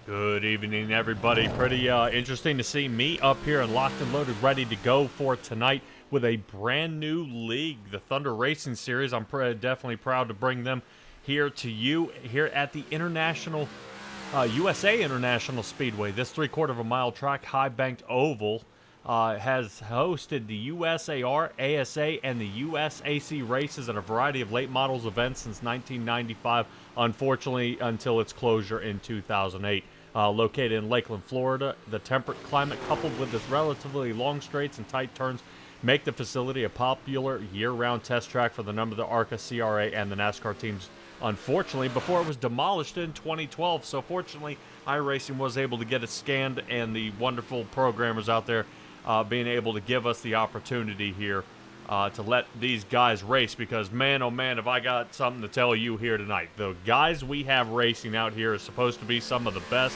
Good evening, everybody. Pretty interesting to see me up here and locked and loaded, ready to go for tonight with a brand new league, the Thunder Racing Series. I'm definitely proud to bring them here to you here at the USA International Speedway. This 3/4 of a mile track, high banked oval, has hosted the USAR, ASA, and the USAC races and a variety of late models events since 1995, unfortunately until its closure in 2008. Located in Lakeland, Florida, the temperate climate coupled with its relatively long straights and tight turns make the facility a popular year-round test track for the number of the ARCA, CRA, and the NASCAR teams. Unfortunately, before it was demolished in 2012, so fortunately, iRacing was able to get it scanned, and the wonderful programmers out there being able to give us the opportunity here to let these guys race, because man, oh man, have I got something to tell you here tonight. The guys we have racing out here is supposed to be some of the best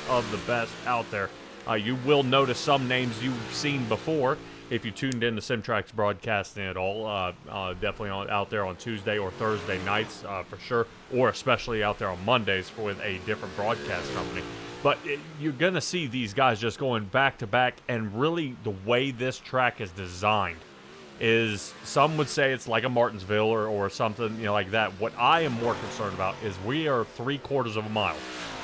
out there. You will notice some names you've seen before if you tuned in to SimTraX Broadcasting at all. Definitely out there on Tuesday or Thursday nights for sure, or especially out there on Mondays with a different broadcast company. But you're going to see these guys just going back to back, and really the way this track is designed is, some would say it's like a Martinsville or something, like that. What I am more concerned about is we are 3/4 of a mile.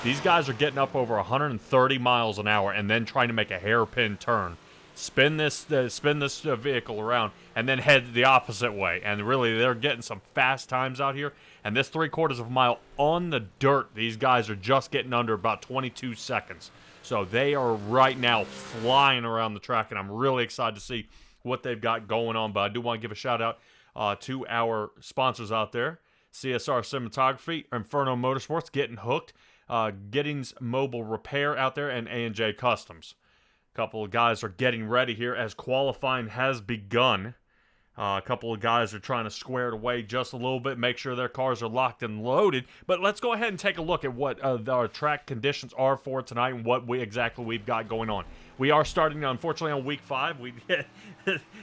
These guys are getting up over 130 miles an hour and then trying to make a hairpin turn, spin this vehicle around, and then head the opposite way. And really, they're getting some fast times out here. And this 3/4 of a mile on the dirt, these guys are just getting under about 22 seconds. So they are right now flying around the track, and I'm really excited to see what they've got going on. But I do want to give a shout out to our sponsors out there: CSR Cinematography, Inferno Motorsports, Getting Hooked, Giddings Mobile Repair out there, and A&J Customs. A couple of guys are getting ready here as qualifying has begun. A couple of guys are trying to square it away just a little bit, make sure their cars are locked and loaded. But let's go ahead and take a look at what our track conditions are for tonight and what we've got going on. We are starting, unfortunately, on week 5.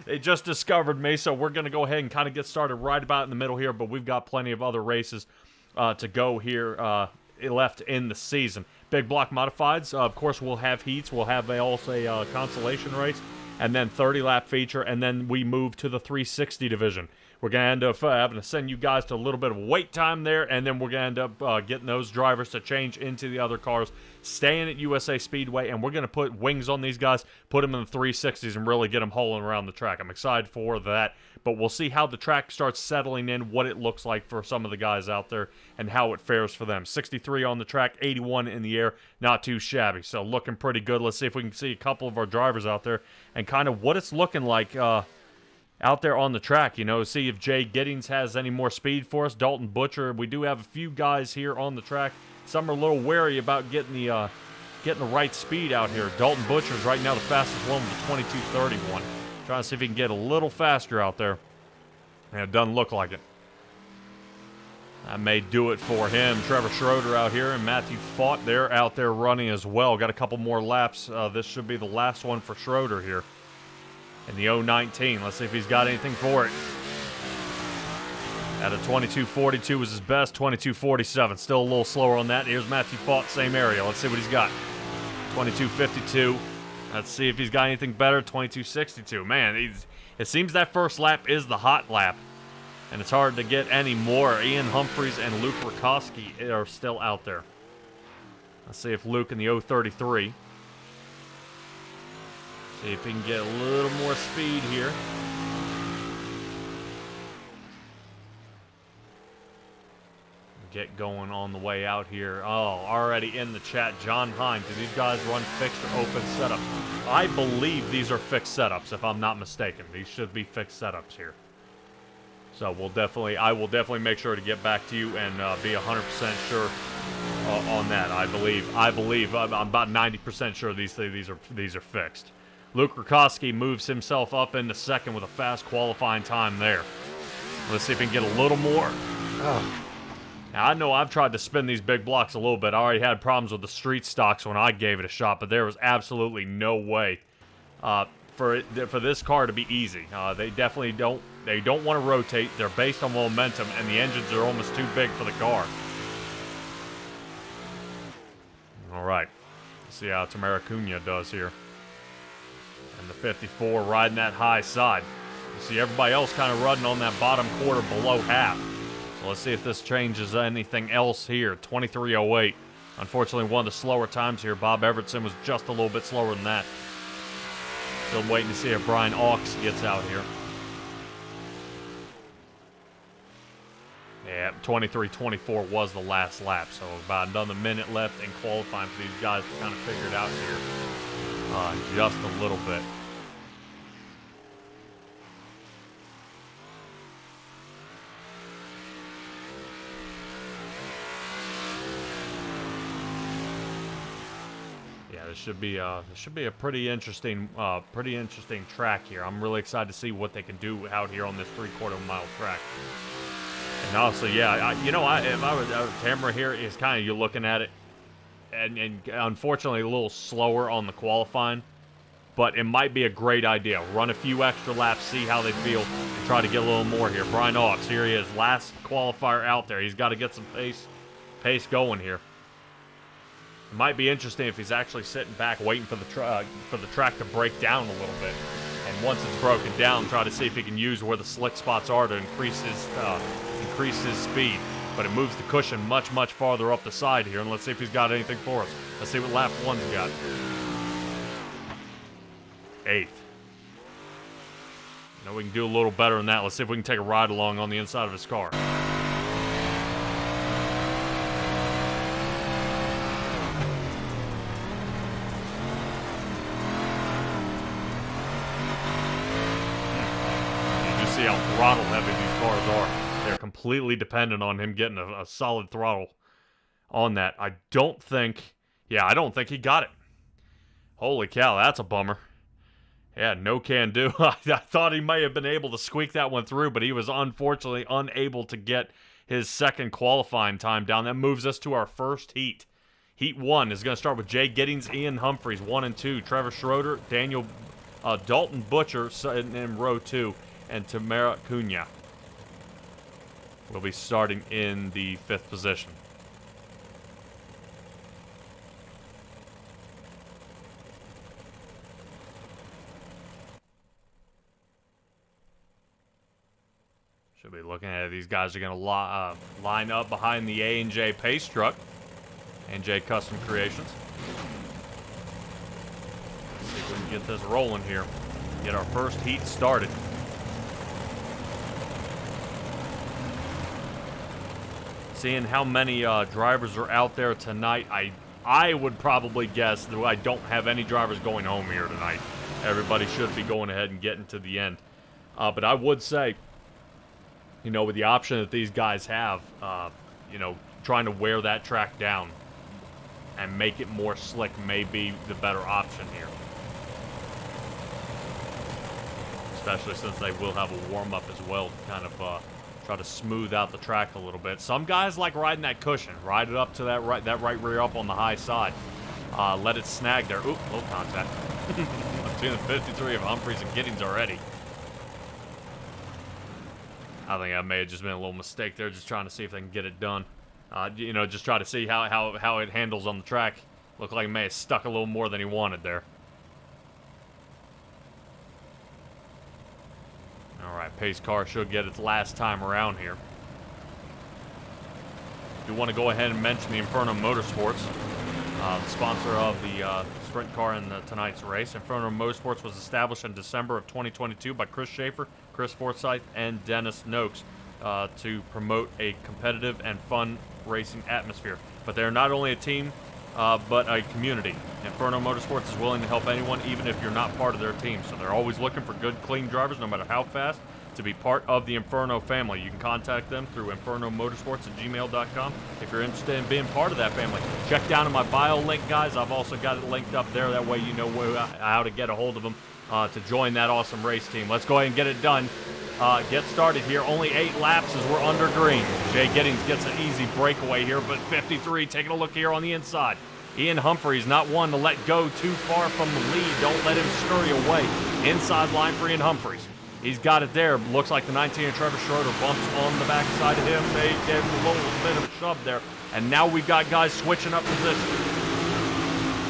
They just discovered me, so we're going to go ahead and kind of get started right about in the middle here. But we've got plenty of other races to go here left in the season. Big block modifieds, of course, we'll have heats. We'll have also a consolation race, and then 30-lap feature, and then we move to the 360 division. We're going to end up having to send you guys to a little bit of wait time there, and then we're going to end up getting those drivers to change into the other cars, staying at USA Speedway, and we're going to put wings on these guys, put them in the 360s, and really get them hauling around the track. I'm excited for that, but we'll see how the track starts settling in, what it looks like for some of the guys out there, and how it fares for them. 63 on the track, 81 in the air, not too shabby, so looking pretty good. Let's see if we can see a couple of our drivers out there and kind of what it's looking like out there on the track, see if Jay Giddings has any more speed for us. Dalton Butcher, we do have a few guys here on the track. Some are a little wary about getting the right speed out here. Dalton Butcher's right now the fastest one with a 22:31. Trying to see if he can get a little faster out there. And it doesn't look like it. That may do it for him. Trevor Schroeder out here and Matthew Fought, they're out there running as well. Got a couple more laps. This should be the last one for Schroeder here in the 019. Let's see if he's got anything for it. At a 22.42 was his best, 22.47. Still a little slower on that. Here's Matthew Fott, same area. Let's see what he's got. 22.52. Let's see if he's got anything better. 22.62. Man, it seems that first lap is the hot lap. And it's hard to get any more. Ian Humphries and Luke Rakowski are still out there. Let's see if Luke in the 0.33. See if he can get a little more speed here. Get going on the way out here. Oh, already in the chat, John Hine. Do these guys run fixed or open setup? I believe these are fixed setups, if I'm not mistaken. These should be fixed setups here. So I will definitely make sure to get back to you and be 100% sure on that. I believe. I'm about 90% sure these are fixed. Luke Rakowski moves himself up into second with a fast qualifying time there. Let's see if he can get a little more. Now, I know I've tried to spin these big blocks a little bit. I already had problems with the street stocks when I gave it a shot, but there was absolutely no way for this car to be easy. They definitely don't want to rotate. They're based on momentum, and the engines are almost too big for the car. All right. Let's see how Tamara Cunha does here. And the 54 riding that high side. You see everybody else kind of running on that bottom quarter below half. So let's see if this changes anything else here. 23.08. Unfortunately, one of the slower times here. Bob Evertson was just a little bit slower than that. Still waiting to see if Brian Auks gets out here. Yeah, 23.24 was the last lap, so about another minute left in qualifying for these guys to kind of figure it out here. Just a little bit. This should be a pretty interesting track here. I'm really excited to see what they can do out here on this 3/4 mile track. And also, yeah, if I was camera here, is kind of you're looking at it, and unfortunately a little slower on the qualifying, but it might be a great idea. Run a few extra laps, see how they feel, and try to get a little more here. Brian Auks, here he is, last qualifier out there. He's got to get some pace going here. It might be interesting if he's actually sitting back waiting for the track to break down a little bit. And once it's broken down, try to see if he can use where the slick spots are to increase his speed. But it moves the cushion much, much farther up the side here. And let's see if he's got anything for us. Let's see what lap one's got. 8th. Now we can do a little better than that. Let's see if we can take a ride along on the inside of his car. See how throttle heavy these cars are. They're completely dependent on him getting a solid throttle on that. I don't think he got it. Holy cow, that's a bummer. Yeah, no can do. I thought he may have been able to squeak that one through, but he was unfortunately unable to get his second qualifying time down. That moves us to our first heat. Heat 1 is going to start with Jay Giddings, Ian Humphries, 1 and 2. Trevor Schroeder, Dalton Butcher in row 2. And Tamara Cunha will be starting in the 5th position. Should be looking at it. These guys are going to line up behind the A&J Pace Truck. A&J Custom Creations. Let's see if we can get this rolling here. Get our first heat started. Seeing how many drivers are out there tonight, I would probably guess that I don't have any drivers going home here tonight. Everybody should be going ahead and getting to the end. But I would say, with the option that these guys have, trying to wear that track down and make it more slick may be the better option here. Especially since they will have a warm-up as well to kind of try to smooth out the track a little bit. Some guys like riding that cushion. Ride it up to that right rear up on the high side. Let it snag there. Oop, low contact. I'm seeing the 53 of Humphries and Giddings already. I think I may have just been a little mistake there, just trying to see if they can get it done. You know, just try to see how it handles on the track. Looked like he may have stuck a little more than he wanted there. All right, pace car should get its last time around here. Do want to go ahead and mention the Inferno Motorsports, the sponsor of the sprint car in tonight's race. Inferno Motorsports was established in December of 2022 by Chris Schaefer, Chris Forsyth, and Dennis Noakes to promote a competitive and fun racing atmosphere. But they're not only a team, but a community. Inferno Motorsports is willing to help anyone, even if you're not part of their team. So they're always looking for good, clean drivers, no matter how fast, to be part of the Inferno family. You can contact them through infernomotorsports@gmail.com if you're interested in being part of that family. Check down in my bio link, guys. I've also got it linked up there. That way you know how to get a hold of them to join that awesome race team. Let's go ahead and get it done. Get started here. Only 8 laps as we're under green. Jay Giddings gets an easy breakaway here, but 53, taking a look here on the inside. Ian Humphreys not one to let go too far from the lead. Don't let him scurry away. Inside line for Ian Humphreys. He's got it there. Looks like the 19 of Trevor Schroeder bumps on the backside of him. They gave him a little bit of a shove there. And now we've got guys switching up positions.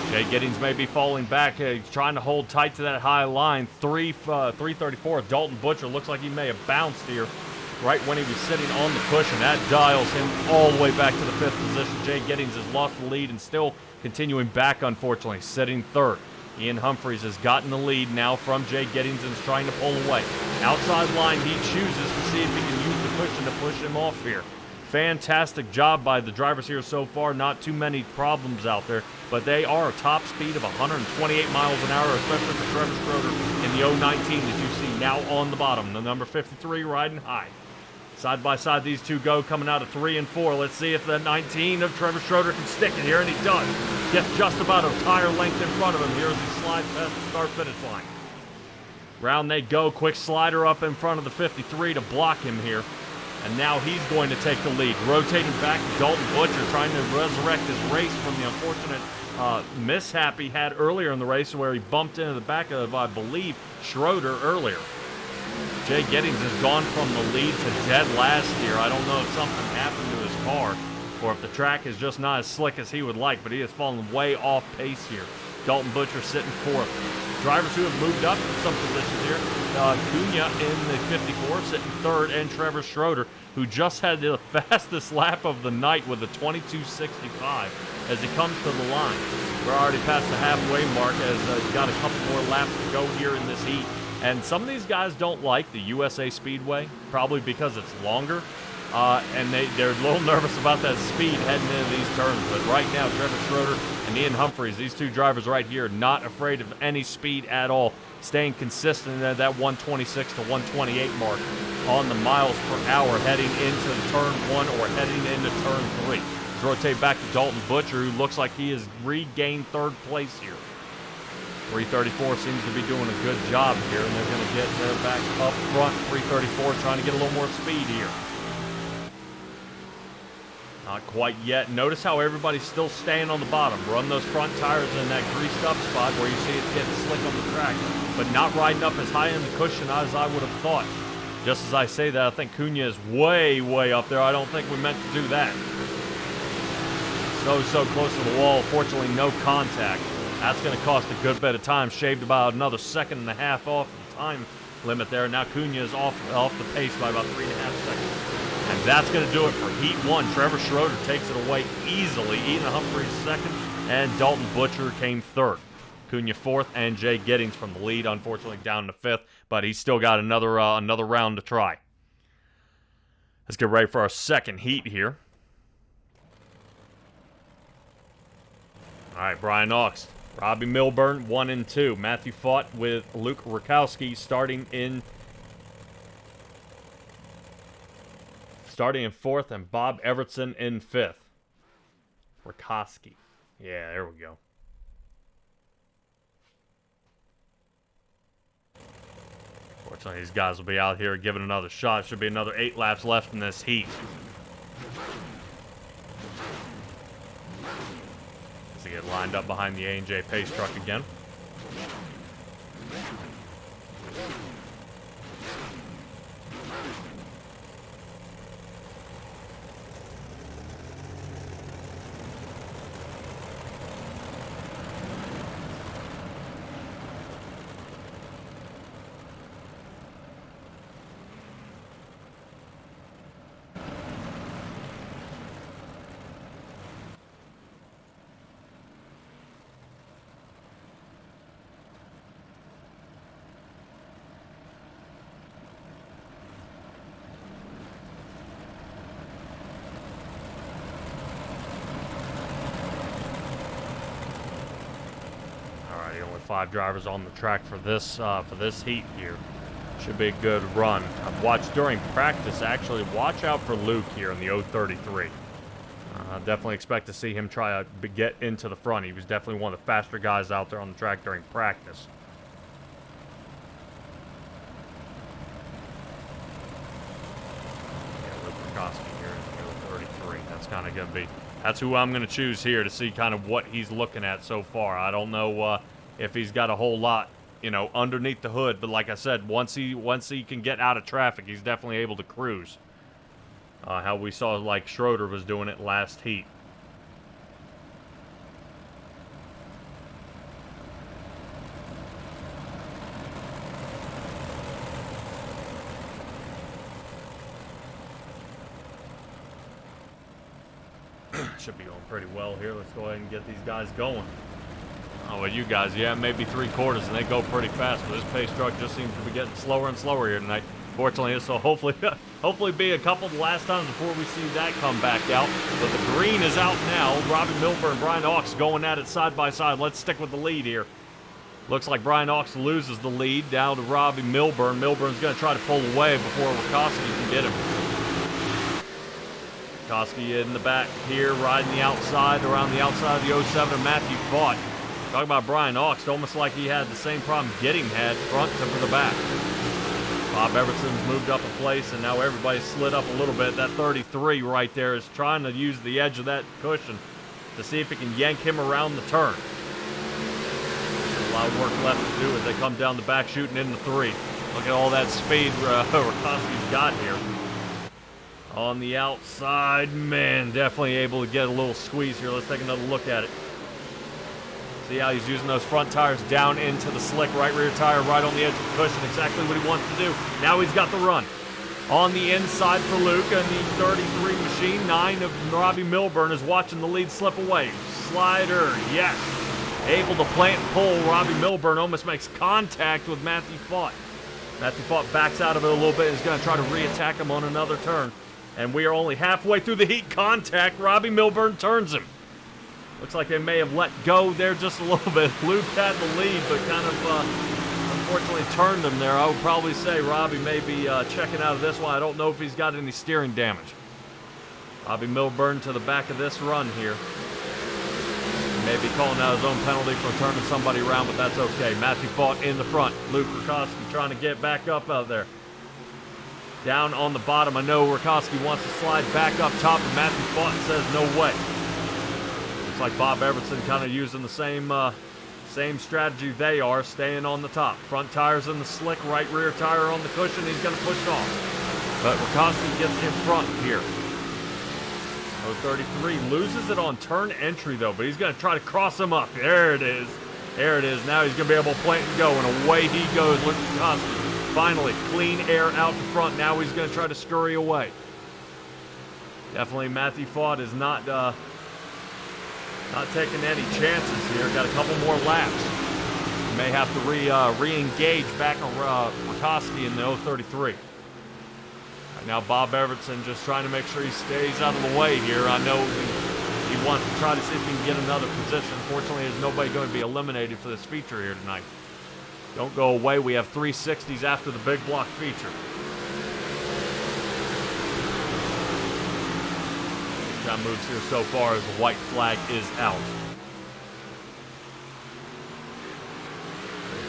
Jay Giddings may be falling back. He's trying to hold tight to that high line. 334. Dalton Butcher looks like he may have bounced here right when he was sitting on the cushion. That dials him all the way back to the 5th position. Jay Giddings has lost the lead and still continuing back, unfortunately, sitting 3rd. Ian Humphreys has gotten the lead now from Jay Giddings and is trying to pull away. Outside line, he chooses to see if he can use the cushion to push him off here. Fantastic job by the drivers here so far. Not too many problems out there, but they are a top speed of 128 miles an hour, especially for Trevor Schroeder in the 019 that you see now on the bottom. The number 53 riding high. Side by side, these two go, coming out of 3 and 4. Let's see if the 19 of Trevor Schroeder can stick it here, and he does. Gets just about a tire length in front of him here as he slides past the start-finish line. Round they go. Quick slider up in front of the 53 to block him here. And now he's going to take the lead. Rotating back to Dalton Butcher, trying to resurrect his race from the unfortunate mishap he had earlier in the race where he bumped into the back of, I believe, Schroeder earlier. Jay Giddings has gone from the lead to dead last here. I don't know if something happened to his car or if the track is just not as slick as he would like, but he has fallen way off pace here. Dalton Butcher sitting 4th. Drivers who have moved up in some positions here. Cunha in the 54 sitting 3rd, and Trevor Schroeder, who just had the fastest lap of the night with a 22.65 as he comes to the line. We're already past the halfway mark as he's got a couple more laps to go here in this heat. And some of these guys don't like the USA Speedway, probably because it's longer. And they're a little nervous about that speed heading into these turns. But right now, Trevor Schroeder and Ian Humphreys, these two drivers right here, not afraid of any speed at all, staying consistent at that 126 to 128 mark on the miles per hour heading into turn 1 or heading into turn 3. Let's rotate back to Dalton Butcher, who looks like he has regained 3rd place here. 334 seems to be doing a good job here, and they're going to get back up front. 334 trying to get a little more speed here. Not quite yet. Notice how everybody's still staying on the bottom. Run those front tires in that greased up spot where you see it's getting slick on the track, but not riding up as high in the cushion as I would have thought. Just as I say that, I think Cunha is way, way up there. I don't think we meant to do that. So close to the wall. Fortunately, no contact. That's going to cost a good bit of time. Shaved about another 1.5 seconds off the time limit there. Now Cunha is off the pace by about 3.5 seconds. And that's going to do it for Heat 1. Trevor Schroeder takes it away easily. Ian Humphreys 2nd, and Dalton Butcher came 3rd. Cunha 4th, and Jay Giddings from the lead, unfortunately down to 5th, but he's still got another round to try. Let's get ready for our second heat here. All right, Brian Augst, Robbie Milburn, 1 and 2. Matthew Fought with Luke Rakowski starting in 4th, and Bob Evertson in 5th. Rakowski. Yeah, there we go. Fortunately, these guys will be out here giving another shot. Should be another 8 laps left in this heat. As they get lined up behind the A&J Pace truck again. Obviously, only 5 drivers on the track for this heat here. Should be a good run. I've watched during practice, actually. Watch out for Luke here in the 033. Definitely expect to see him try to get into the front. He was definitely one of the faster guys out there on the track during practice. Yeah, Luke Rikoski here in the 033. That's kind of going to be... That's who I'm going to choose here to see kind of what he's looking at so far. I don't know if he's got a whole lot, you know, underneath the hood. But like I said, once he can get out of traffic, he's definitely able to cruise. How we saw, like, Schroeder was doing it last heat. Should be going pretty well here. Let's go ahead and get these guys going. Oh, well, you guys, yeah, maybe 3/4, and they go pretty fast. But this pace truck just seems to be getting slower and slower here tonight. Fortunately, this will hopefully be a couple of the last times before we see that come back out. But the green is out now. Robbie Milburn, Brian Hawks going at it side by side. Let's stick with the lead here. Looks like Brian Hawks loses the lead down to Robbie Milburn. Milburn's going to try to pull away before Rikoski can get him. Rikoski in the back here, riding the outside, around the outside of the 07 of Matthew Fott. Talk about Brian Hawks, almost like he had the same problem getting had front to the back. Bob Evertson's moved up a place, and now everybody's slid up a little bit. That 33 right there is trying to use the edge of that cushion to see if he can yank him around the turn. A lot of work left to do as they come down the back, shooting in the 3. Look at all that speed Rikoski's got here. On the outside, man, definitely able to get a little squeeze here. Let's take another look at it. See how he's using those front tires down into the slick, right rear tire, right on the edge of the cushion. Exactly what he wants to do. Now he's got the run. On the inside for Luke, and the 33 machine, 9 of Robbie Milburn is watching the lead slip away. Slider, yes. Able to plant and pull. Robbie Milburn almost makes contact with Matthew Fott. Matthew Fott backs out of it a little bit and is going to try to re-attack him on another turn. And we are only halfway through the heat. Contact. Robbie Milburn turns him. Looks like they may have let go there just a little bit. Luke had the lead, but kind of unfortunately turned him there. I would probably say Robbie may be checking out of this one. I don't know if he's got any steering damage. Robbie Milburn to the back of this run here. He may be calling out his own penalty for turning somebody around, but that's okay. Matthew Fott in the front. Luke Rikoski trying to get back up out there. Down on the bottom, I know Rikoski wants to slide back up top, but Matthew Fott says no way. Looks like Bob Everson kind of using the same strategy they are, staying on the top. Front tire's in the slick, right rear tire on the cushion. He's going to push it off. But Rikoski gets in front here. 033 loses it on turn entry, though, but he's going to try to cross him up. There it is. There it is. Now he's going to be able to plant and go, and away he goes. Look at Rikoski. Finally, clean air out in front. Now he's going to try to scurry away. Definitely Matthew Fott is not taking any chances here. Got a couple more laps. May have to re-engage back on Rikoski in the 033. Right now, Bob Everson just trying to make sure he stays out of the way here. I know he wants to try to see if he can get another position. Fortunately, there's nobody going to be eliminated for this feature here tonight. Don't go away. We have 360s after the big block feature. Big moves here so far as the white flag is out.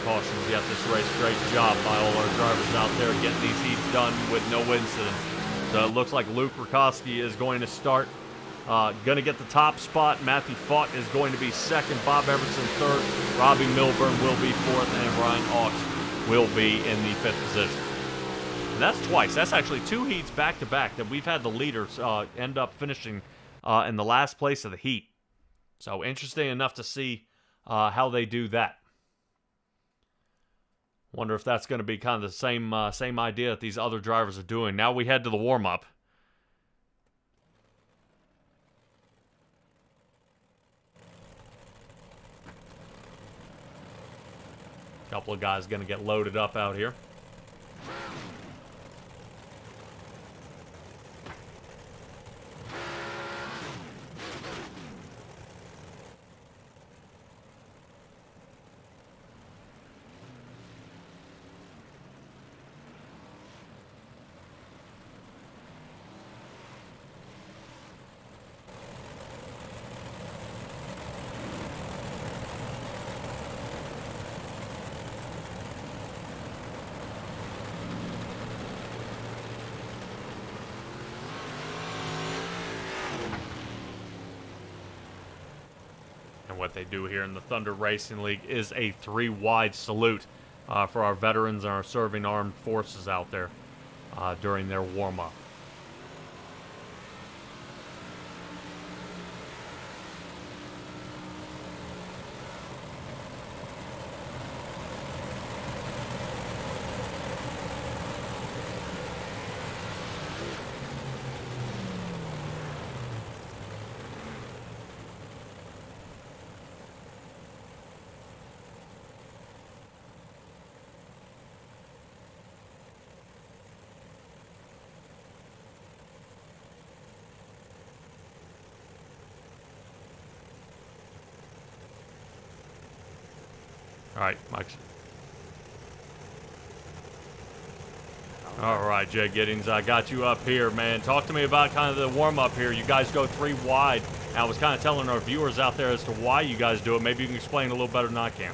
Cautions yet this race. Great job by all our drivers out there getting these heats done with no incident. So it looks like Luke Rikoski is going to start. Going to get the top spot. Matthew Fott is going to be second. Bob Everson third. Robbie Milburn will be fourth. And Brian Hawks will be in the fifth position. And that's twice. That's actually 2 heats back-to-back that we've had the leaders end up finishing in the last place of the heat. So interesting enough to see how they do that. Wonder if that's going to be kind of the same idea that these other drivers are doing. Now we head to the warm-up. Couple of guys going to get loaded up out here. what they do here in the Thunder Racing League is a 3-wide salute for our veterans and our serving armed forces out there during their warm-up. All right, Mike. All right, Jay Giddings, I got you up here, man. Talk to me about kind of the warm-up here. You guys go 3 wide. I was kind of telling our viewers out there as to why you guys do it. Maybe you can explain a little better than I can.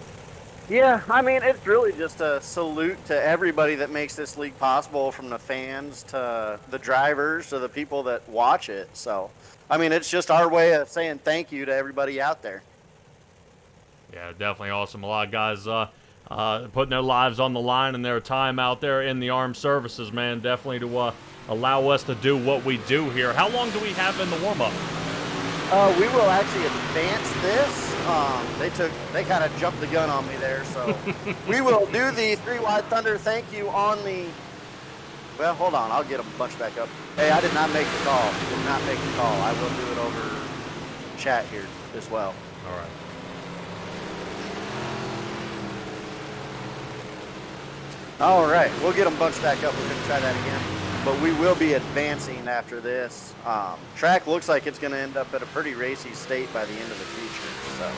Yeah, I mean, it's really just a salute to everybody that makes this league possible, from the fans to the drivers to the people that watch it. So, I mean, it's just our way of saying thank you to everybody out there. Yeah, definitely awesome. A lot of guys putting their lives on the line and their time out there in the armed services, man. Definitely to allow us to do what we do here. How long do we have in the warm-up? We will actually advance this. They kind of jumped the gun on me there, so we will do the 3-wide Thunder thank you on the. Well, hold on, I'll get them bunched back up. Hey, I did not make the call. Did not make the call. I will do it over chat here as well. All right. All right, we'll get them bunched back up. We're going to try that again. But we will be advancing after this. Track looks like it's going to end up at a pretty racy state by the end of the feature. So.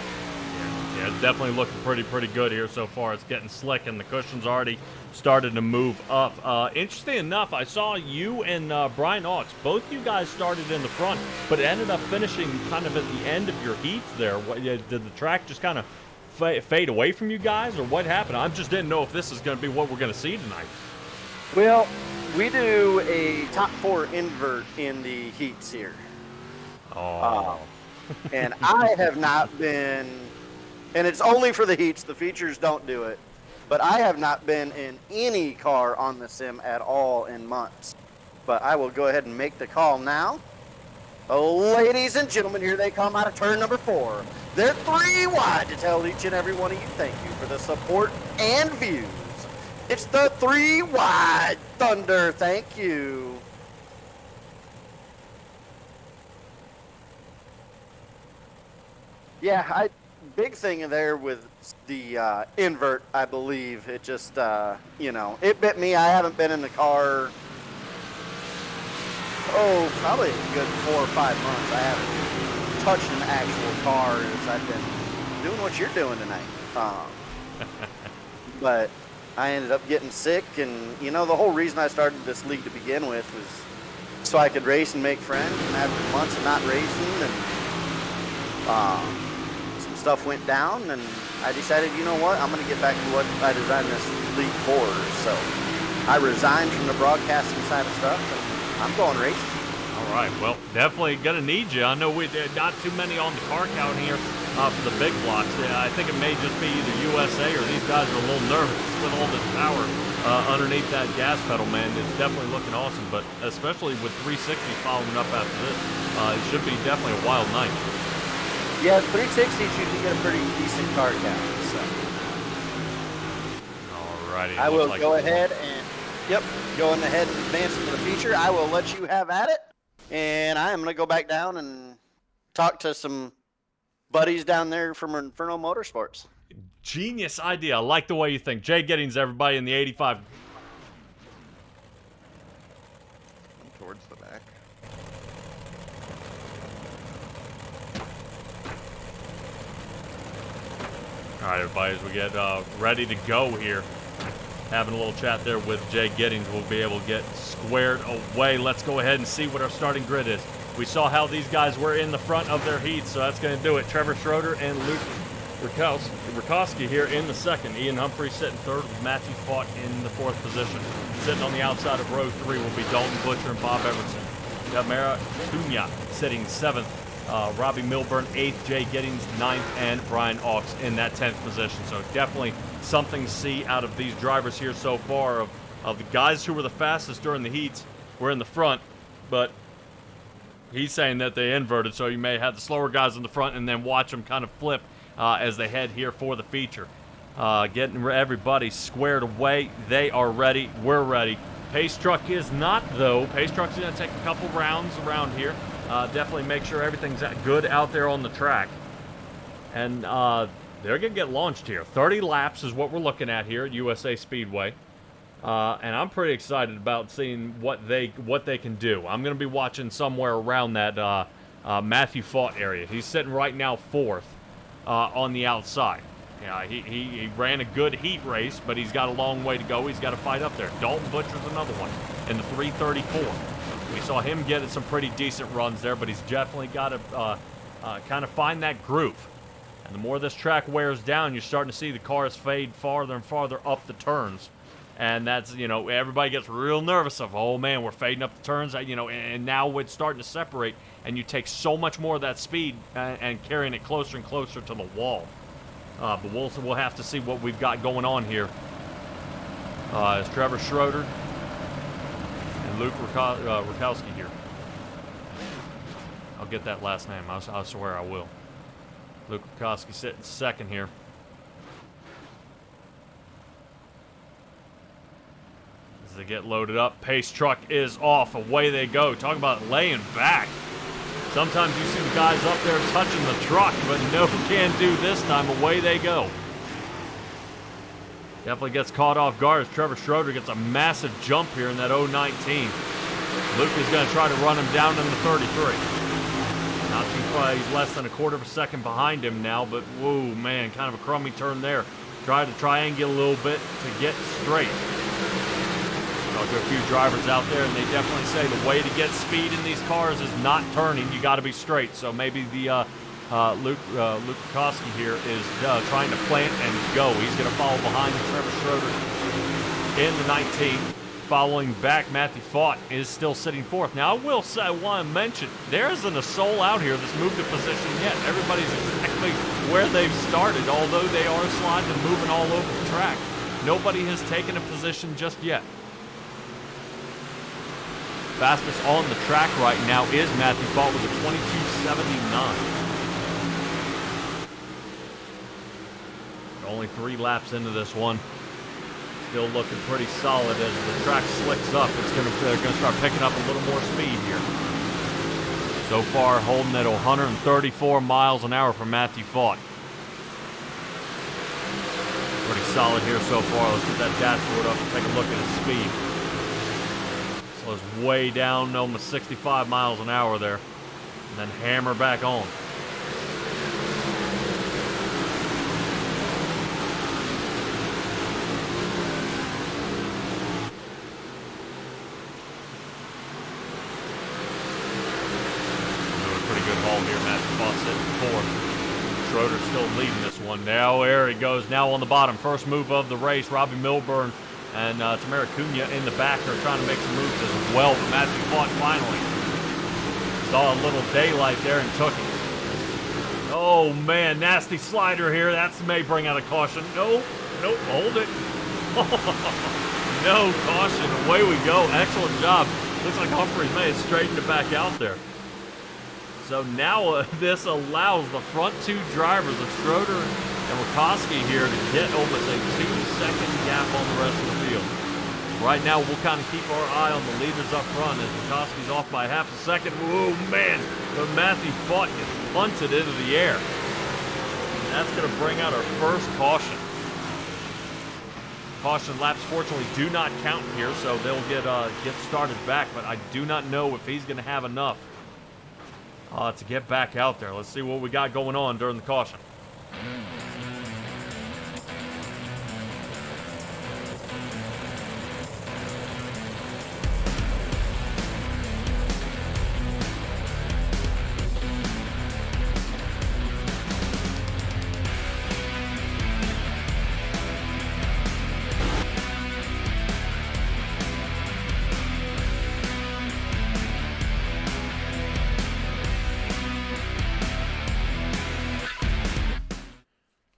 Yeah, it's definitely looking pretty good here so far. It's getting slick, and the cushion's already started to move up. Interesting enough, I saw you and Brian Ox, both you guys started in the front, but ended up finishing kind of at the end of your heats there. Did the track just kind of fade away from you guys, or what happened? I just didn't know if this is going to be what we're going to see tonight. Well, we do a top 4 invert in the heats here. Oh. And I have not been, and it's only for the heats, the features don't do it, but I have not been in any car on the sim at all in months. But I will go ahead and make the call now. Ladies and gentlemen, here they come out of turn number 4. They're 3 wide to tell each and every one of you thank you for the support and views. It's the 3-wide Thunder thank you. Yeah, big thing there with the invert, I believe. It just, it bit me. I haven't been in the car, probably a good 4 or 5 months. I haven't touched an actual car as I've been doing what you're doing tonight. But I ended up getting sick, and, the whole reason I started this league to begin with was so I could race and make friends. And after months of not racing, and some stuff went down, and I decided, you know what, I'm going to get back to what I designed this league for. So I resigned from the broadcasting side of stuff, and I'm going racing. All right, well, definitely going to need you. I know we not too many on the car count here for the big blocks. I think it may just be either USA or these guys are a little nervous with all this power underneath that gas pedal, man. It's definitely looking awesome, but especially with 360 following up after this, it should be definitely a wild night. Yeah, 360s you can get a pretty decent car count. So. All righty. I will go ahead and, going ahead and advance into the feature. I will let you have at it, and I am going to go back down and talk to some buddies down there from Inferno Motorsports. Genius idea. I like the way you think. Jay Giddings, everybody in the 85. Towards the back. All right, everybody, as we get ready to go here, having a little chat there with Jay Giddings, we'll be able to get squared away. Let's go ahead and see what our starting grid is. We saw how these guys were in the front of their heats, so that's going to do it. Trevor Schroeder and Luke Rakowski here in the second. Ian Humphrey sitting third with Matthew Fought in the 4th position. Sitting on the outside of row 3 will be Dalton Butcher and Bob Everson. Tamara Cunha sitting 7th Robbie Milburn 8th, Jay Giddings 9th, and Brian Auks in that 10th position. So definitely something to see out of these drivers here so far. Of the guys who were the fastest during the heats were in the front, but he's saying that they inverted, so you may have the slower guys in the front and then watch them kind of flip as they head here for the feature. Getting everybody squared away. They are ready. We're ready. Pace Truck is not, though. Pace Truck's going to take a couple rounds around here. Definitely make sure everything's good out there on the track. And they're going to get launched here. 30 laps is what we're looking at here at USA Speedway. And I'm pretty excited about seeing what they can do. I'm going to be watching somewhere around that Matthew Fought area. He's sitting right now 4th on the outside. Yeah, he ran a good heat race, but he's got a long way to go. He's got to fight up there. Dalton Butcher's another one in the 334. We saw him get some pretty decent runs there, but he's definitely got to kind of find that groove. And the more this track wears down, you're starting to see the cars fade farther and farther up the turns. And that's, everybody gets real nervous of, oh man, we're fading up the turns, and now it's starting to separate, and you take so much more of that speed and carrying it closer and closer to the wall. But we'll have to see what we've got going on here. Is Trevor Schroeder and Luke Rakowski here. I'll get that last name. I swear I will. Luke Rakowski sitting second here. As they get loaded up, Pace Truck is off. Away they go. Talk about laying back. Sometimes you see the guys up there touching the truck, but no can do this time. Away they go. Definitely gets caught off guard as Trevor Schroeder gets a massive jump here in that 019. Luke is going to try to run him down in the 33. Not too far. He's less than a quarter of a second behind him now, but whoa, man, kind of a crummy turn there. Try to triangulate a little bit to get straight. Talked to a few drivers out there, and they definitely say the way to get speed in these cars is not turning. You got to be straight. So maybe the Luke Rakowski here is trying to plant and go. He's going to follow behind Trevor Schroeder in the 19. Following back, Matthew Fought is still sitting 4th. Now, I want to mention, there isn't a soul out here that's moved a position yet. Everybody's exactly where they've started, although they are sliding and moving all over the track. Nobody has taken a position just yet. Fastest on the track right now is Matthew Fought with a 22.79. Only 3 laps into this one. Still looking pretty solid as the track slicks up. They're going to start picking up a little more speed here. So far, holding at 134 miles an hour for Matthew Fought. Pretty solid here so far. Let's get that dashboard up and take a look at his speed. So it's way down, almost 65 miles an hour there. And then hammer back on. Schroeder's still leading this one. Now there he goes. Now on the bottom. First move of the race. Robbie Milburn and Tamara Cunha in the back are trying to make some moves as well. But Matthew Fought finally saw a little daylight there and took it. Oh, man. Nasty slider here. That may bring out a caution. Nope. Hold it. No caution. Away we go. Excellent job. Looks like Humphreys may have straightened it back out there. So now this allows the front 2 drivers of Schroeder and Rakowski here to get almost a 2-second gap on the rest of the field. Right now, we'll kind of keep our eye on the leaders up front as Rakowski's off by half a second. Whoa, man, but Matthew Fought gets punted into the air. And that's going to bring out our first caution. Caution laps, fortunately, do not count here, so they'll get started back, but I do not know if he's going to have enough to get back out there. Let's see what we got going on during the caution.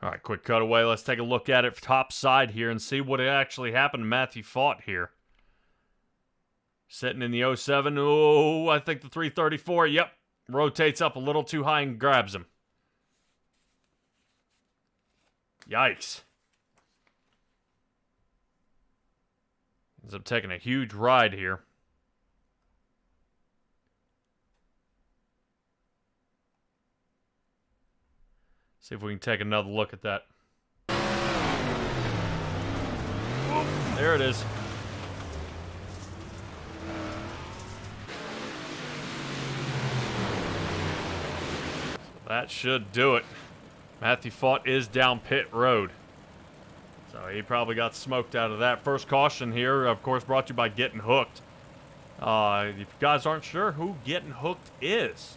All right, quick cutaway. Let's take a look at it top side here and see what actually happened to Matthew Fought here. Sitting in the 07. Oh, I think the 334. Yep. Rotates up a little too high and grabs him. Yikes. Ends up taking a huge ride here. See if we can take another look at that. Oh, there it is. That should do it. Matthew Fought is down pit road. So he probably got smoked out of that. First caution here, of course, brought to you by Getting Hooked. If you guys aren't sure who Getting Hooked is,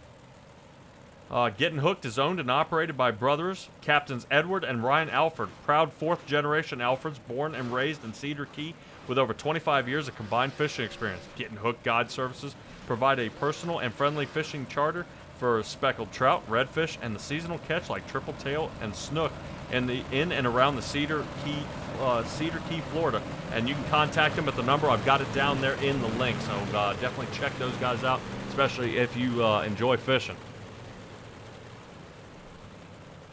Getting Hooked is owned and operated by brothers, Captains Edward and Ryan Alford, proud fourth-generation Alfords, born and raised in Cedar Key with over 25 years of combined fishing experience. Getting Hooked Guide Services provide a personal and friendly fishing charter for speckled trout, redfish, and the seasonal catch like triple tail and snook in and around the Cedar Key, Florida. And you can contact them at the number. I've got it down there in the link, so definitely check those guys out, especially if you enjoy fishing.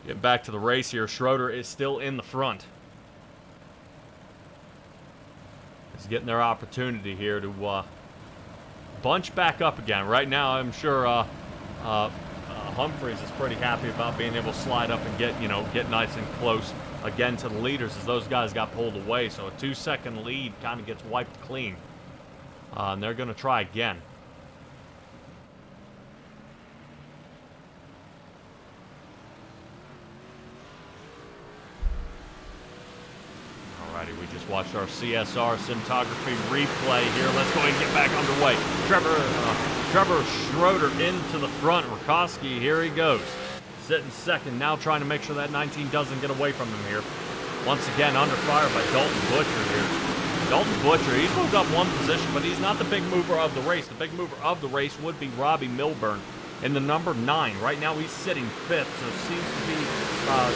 Getting back to the race here, Schroeder is still in the front. He's getting their opportunity here to bunch back up again. Right now, I'm sure Humphreys is pretty happy about being able to slide up and get nice and close again to the leaders as those guys got pulled away. So a 2-second lead kind of gets wiped clean. And they're going to try again. Alrighty, we just watched our CSR cinematography replay here. Let's go ahead and get back underway. Trevor Schroeder into the front. Rakoski, here he goes. Sitting second, now trying to make sure that 19 doesn't get away from him here. Once again, under fire by Dalton Butcher here. Dalton Butcher, he's moved up one position, but he's not the big mover of the race. The big mover of the race would be Robbie Milburn in the number 9. Right now, he's sitting 5th, so seems to be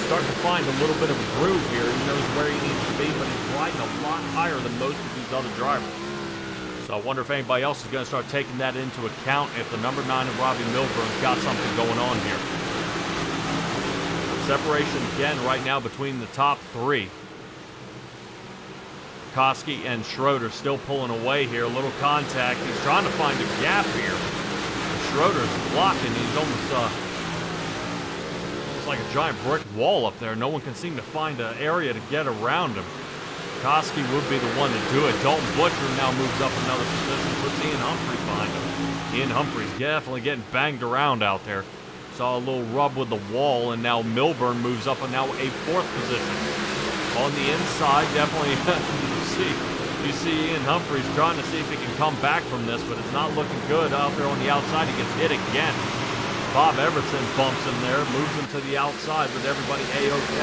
starting to find a little bit of a groove here. He knows where he needs to be, but he's riding a lot higher than most of these other drivers. So I wonder if anybody else is going to start taking that into account if the number 9 of Robbie Milburn's got something going on here. Separation again right now between the top 3. Koski and Schroeder still pulling away here. A little contact. He's trying to find a gap here. Schroeder's blocking. He's almost it's like a giant brick wall up there. No one can seem to find an area to get around him. Koski would be the one to do it. Dalton Butcher now moves up another position, puts Ian Humphreys behind him. Ian Humphreys definitely getting banged around out there. Saw a little rub with the wall, and now Milburn moves up and now a 4th position. On the inside, definitely you see Ian Humphreys trying to see if he can come back from this, but it's not looking good out there on the outside. He gets hit again. Bob Everson bumps him there, moves him to the outside with everybody A-OK.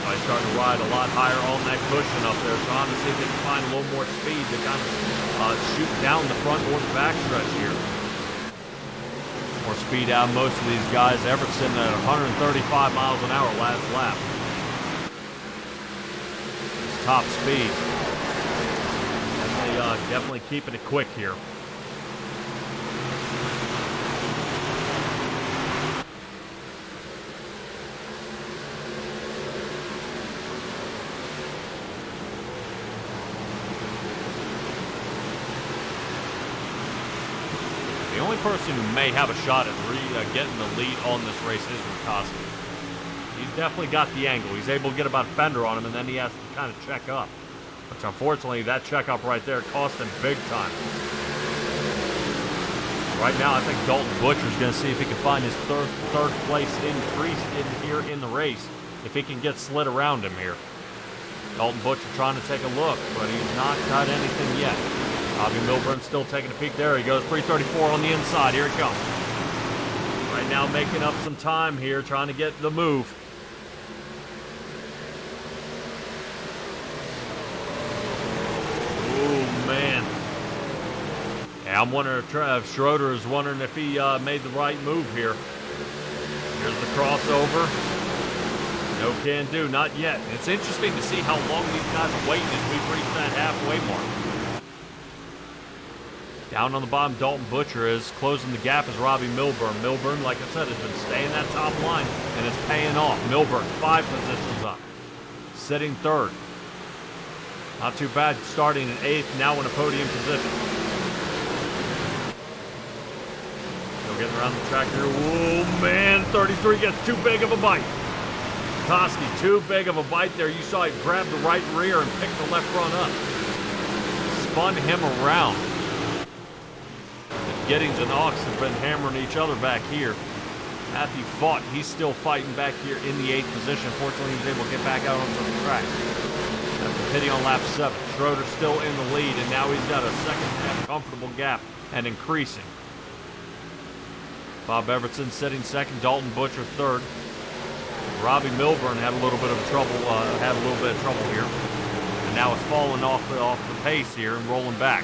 He's starting to ride a lot higher on that cushion up there, trying to see if he can find a little more speed to kind of shoot down the front or the back stretch here. More speed out of most of these guys. Everson at 135 miles an hour last lap. His top speed. Definitely keeping it quick here. The only person who may have a shot at getting the lead on this race is Rakoski. He's definitely got the angle. He's able to get about a fender on him, and then he has to kind of check up. Which, unfortunately, that check up right there cost him big time. Right now, I think Dalton Butcher's going to see if he can find his third place increase here in the race, if he can get slid around him here. Dalton Butcher trying to take a look, but he's not got anything yet. Robbie Milburn still taking a peek. There he goes, 334 on the inside. Here it comes. Right now making up some time here, trying to get the move. Oh, man. Yeah, I'm wondering if Schroeder is wondering if he made the right move here. Here's the crossover. No can do, not yet. It's interesting to see how long these guys are waiting as we've reached that halfway mark. Down on the bottom, Dalton Butcher is closing the gap as Robbie Milburn. Milburn, like I said, has been staying that top line, and it's paying off. Milburn, 5 positions up. Sitting third. Not too bad, starting in 8th, now in a podium position. Still getting around the track here. Whoa, man, 33 gets too big of a bite. Koski, too big of a bite there. You saw he grab the right rear and pick the left front up. Spun him around. Giddings and Ox have been hammering each other back here. Matthew fought. He's still fighting back here in the 8th position. Fortunately, he was able to get back out onto the track. After pitting on lap 7, Schroeder still in the lead, and now he's got a second half comfortable gap and increasing. Bob Evertson sitting second. Dalton Butcher third. Robbie Milburn had a little bit of trouble. Here, and now it's falling off the pace here and rolling back.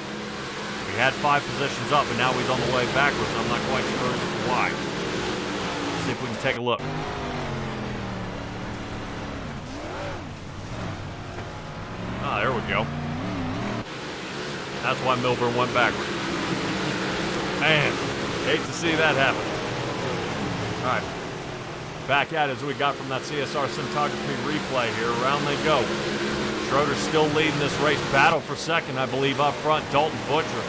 He had 5 positions up, and now he's on the way backwards. I'm not quite sure why. Let's see if we can take a look. Ah, there we go. That's why Milburn went backwards. Man, hate to see that happen. All right. Back at it as we got from that CSR cinematography replay here. Around they go. Schroeder's still leading this race. Battle for second, I believe, up front. Dalton Butcher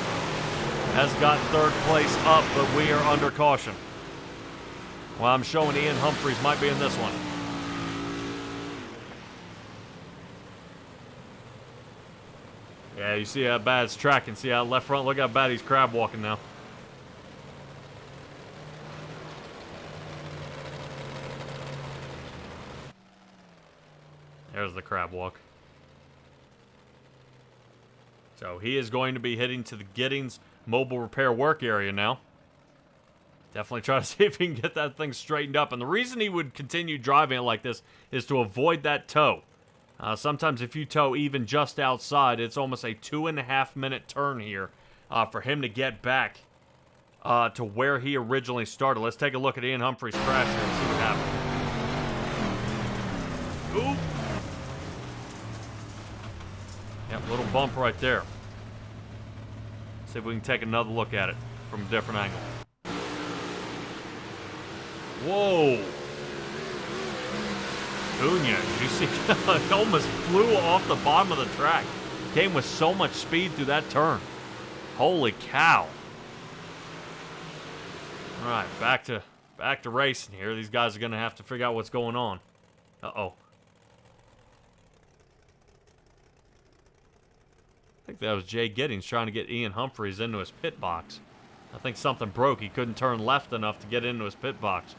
has got 3rd place up, but we are under caution. Well, I'm showing Ian Humphreys might be in this one. Yeah, you see how bad it's tracking. See how left front, look how bad he's crab walking now. There's the crab walk. So he is going to be heading to the Giddings mobile repair work area now. Definitely try to see if he can get that thing straightened up. And the reason he would continue driving it like this is to avoid that tow. Sometimes if you tow even just outside, it's almost a 2.5-minute turn here for him to get back to where he originally started. Let's take a look at Ian Humphreys' crash here and see what happened. Ooh. Yep, little bump right there. See if we can take another look at it from a different angle. Whoa! Cunha, you see, it almost flew off the bottom of the track. Came with so much speed through that turn. Holy cow! All right, back to racing here. These guys are going to have to figure out what's going on. Uh-oh. I think that was Jay Giddings trying to get Ian Humphreys into his pit box. I think something broke. He couldn't turn left enough to get into his pit box.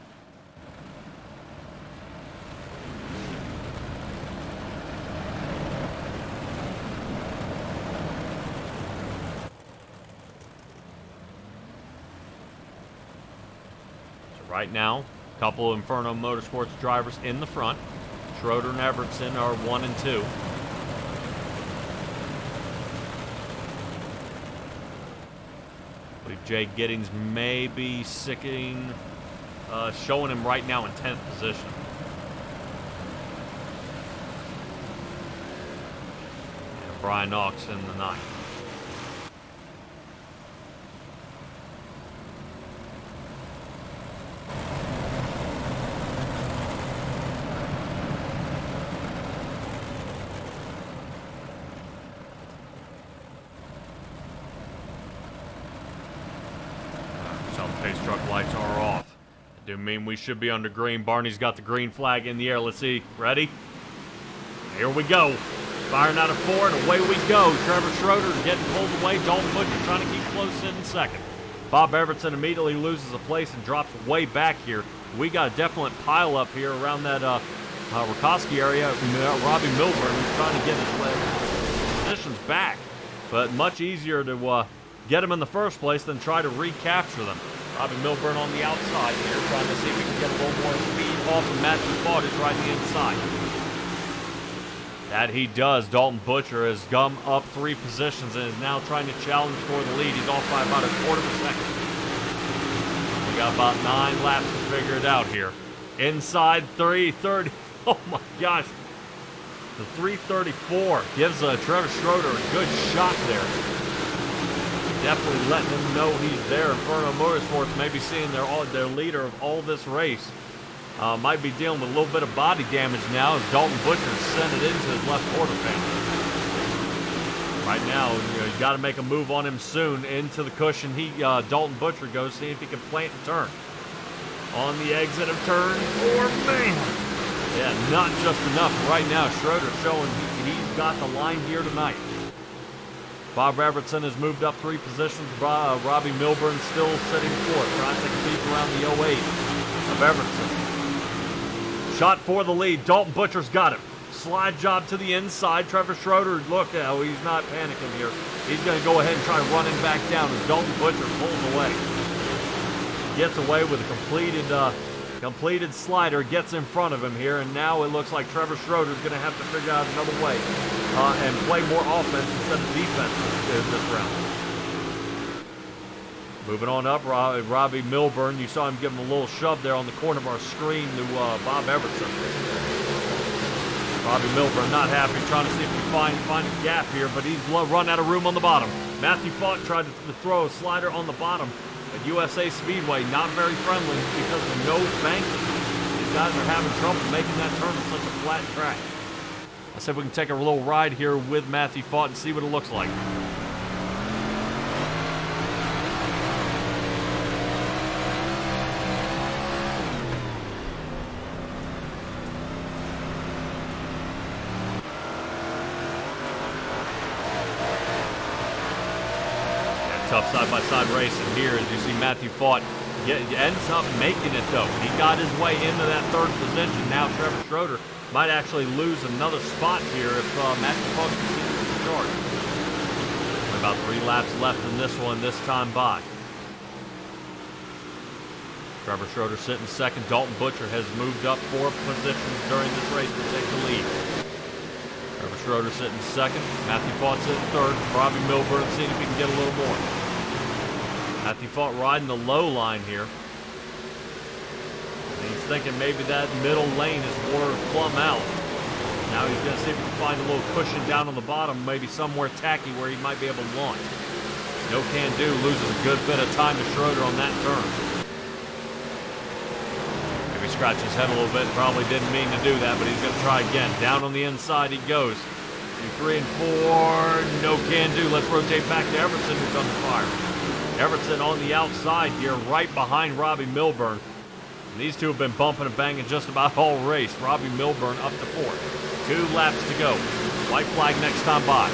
So right now, a couple of Inferno Motorsports drivers in the front. Schroeder and Evertson are 1 and 2. I believe Jay Giddings may be sicking, showing him right now in 10th position. And Brian Knox in the 9th. Pace truck lights are off. I do mean we should be under green. Barney's got the green flag in the air. Let's see. Ready? Here we go. Firing out of 4, and away we go. Trevor Schroeder getting pulled away. Dalton Butcher trying to keep close in second. Bob Evertson immediately loses a place and drops way back here. We got a definite pile up here around that Rakoski area. Robbie Milburn is trying to get his positions back, but much easier to get him in the first place than try to recapture them. Robbie Milburn on the outside here, trying to see if we can get a little more speed off of Matthew Fawd is right on the inside. That he does. Dalton Butcher has gum up 3 positions and is now trying to challenge for the lead. He's off by about a quarter of a second. We got about 9 laps to figure it out here. Inside 330. Oh my gosh. The 334 gives Trevor Schroeder a good shot there. Definitely letting him know he's there. Inferno Motorsports maybe seeing their leader of all this race. Might be dealing with a little bit of body damage now as Dalton Butcher sent it into his left quarter panel. Right now, you got to make a move on him soon into the cushion. Dalton Butcher goes, see if he can plant and turn. On the exit of turn 4, man. Yeah, not just enough right now. Schroeder showing he's got the line here tonight. Bob Evertson has moved up 3 positions. Robbie Milburn still sitting 4th, trying to take a peek around the 08 of Evertson. Shot for the lead. Dalton Butcher's got him. Slide job to the inside. Trevor Schroeder, look how he's not panicking here. He's going to go ahead and try running back down as Dalton Butcher pulls away. Gets away with a completed slider, gets in front of him here, and now it looks like Trevor Schroeder's going to have to figure out another way and play more offense instead of defense this round. Moving on up, Robbie Milburn. You saw him give him a little shove there on the corner of our screen to Bob Evertson. Robbie Milburn not happy, trying to see if he can find a gap here, but he's run out of room on the bottom. Matthew Falk tried to throw a slider on the bottom at USA Speedway. Not very friendly because of no banking. These guys are having trouble making that turn on such a flat track. Let's see if we can take a little ride here with Matthew Falk and see what it looks like. Tough side-by-side racing here as you see Matthew Falk ends up making it though. He got his way into that 3rd position. Now Trevor Schroeder might actually lose another spot here if Matthew Falk continues to charge. About 3 laps left in this one this time by. Trevor Schroeder sitting 2nd. Dalton Butcher has moved up 4 positions during this race to take the lead. Trevor Schroeder sitting 2nd. Matthew Falk sitting 3rd. Robbie Milburn seeing if he can get a little more. Matthew Falk riding the low line here. And he's thinking maybe that middle lane is more plumb out. Now he's going to see if he can find a little cushion down on the bottom, maybe somewhere tacky where he might be able to launch. No can do, loses a good bit of time to Schroeder on that turn. Maybe scratch his head a little bit, probably didn't mean to do that, but he's going to try again. Down on the inside he goes. 2, 3, and 4, no can do. Let's rotate back to Evertson, who's on the fire. Evertson on the outside here, right behind Robbie Milburn. And these two have been bumping and banging just about all race. Robbie Milburn up to 4th. 2 laps to go. White flag next time by.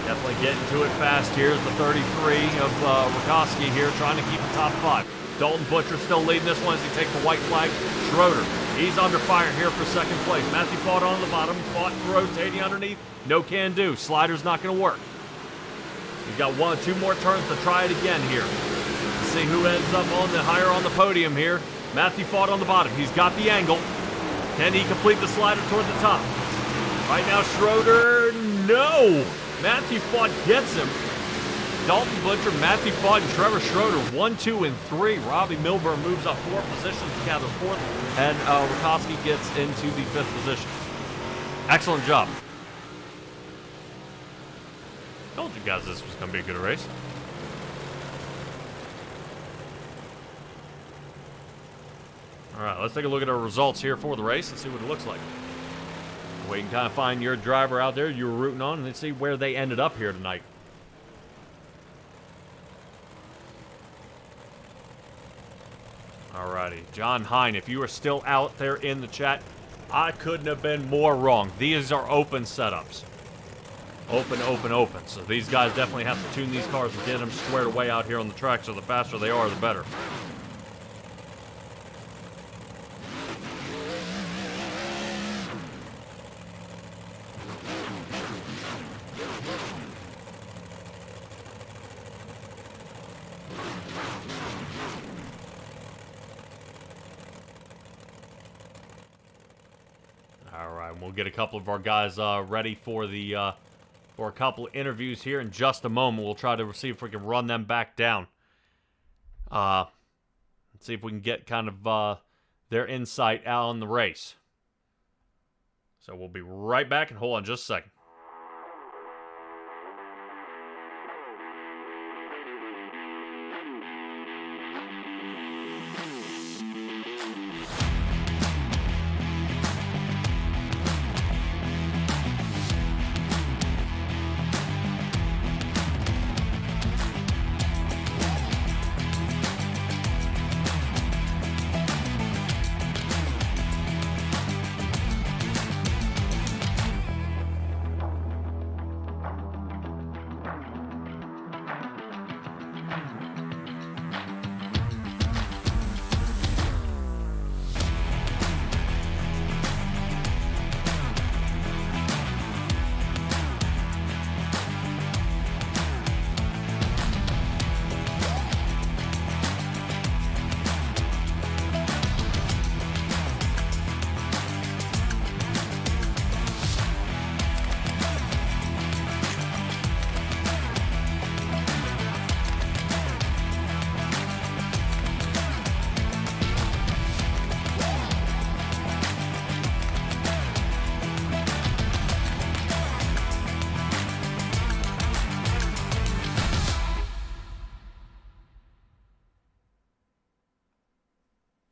Definitely getting to it fast here is the 33 of Rakowski here, trying to keep the top 5. Dalton Butcher still leading this one as he takes the white flag. Schroeder, he's under fire here for 2nd place. Matthew Falk on the bottom, Falk rotating underneath. No can do. Slider's not going to work. He's got 2 more turns to try it again here. Let's see who ends up higher on the podium here. Matthew Falk on the bottom. He's got the angle. Can he complete the slider toward the top? Right now, Schroeder, no. Matthew Falk gets him. Dalton Butcher, Matthew Falk, and Trevor Schroeder, 1, 2, and 3. Robbie Milburn moves up 4 positions to gather 4th, and Rakowski gets into the 5th position. Excellent job. Told you guys this was going to be a good race. All right, let's take a look at our results here for the race and see what it looks like. We can kind of find your driver out there you were rooting on and see where they ended up here tonight. Alrighty, John Hine, if you are still out there in the chat, I couldn't have been more wrong. These are open setups. Open, open, open. So these guys definitely have to tune these cars and get them squared away out here on the track, so the faster they are, the better. All right, we'll get a couple of our guys ready for the for a couple of interviews here in just a moment. We'll try to see if we can run them back down. Let's see if we can get kind of their insight out on the race. So we'll be right back, and hold on just a second.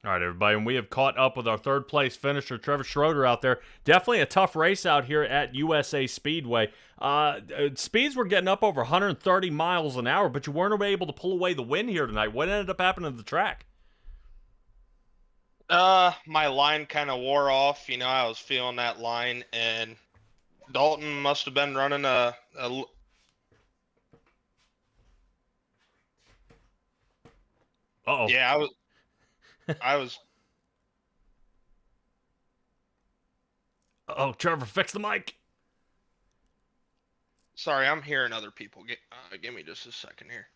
All right, everybody, and we have caught up with our third-place finisher, Trevor Schroeder, out there. Definitely a tough race out here at USA Speedway. Speeds were getting up over 130 miles an hour, but you weren't able to pull away the win here tonight. What ended up happening to the track? My line kind of wore off. You know, I was feeling that line, and Dalton must have been running a Uh-oh. yeah, I was. Uh-oh, Trevor, fix the mic. Sorry, I'm hearing other people. Give me just a second here.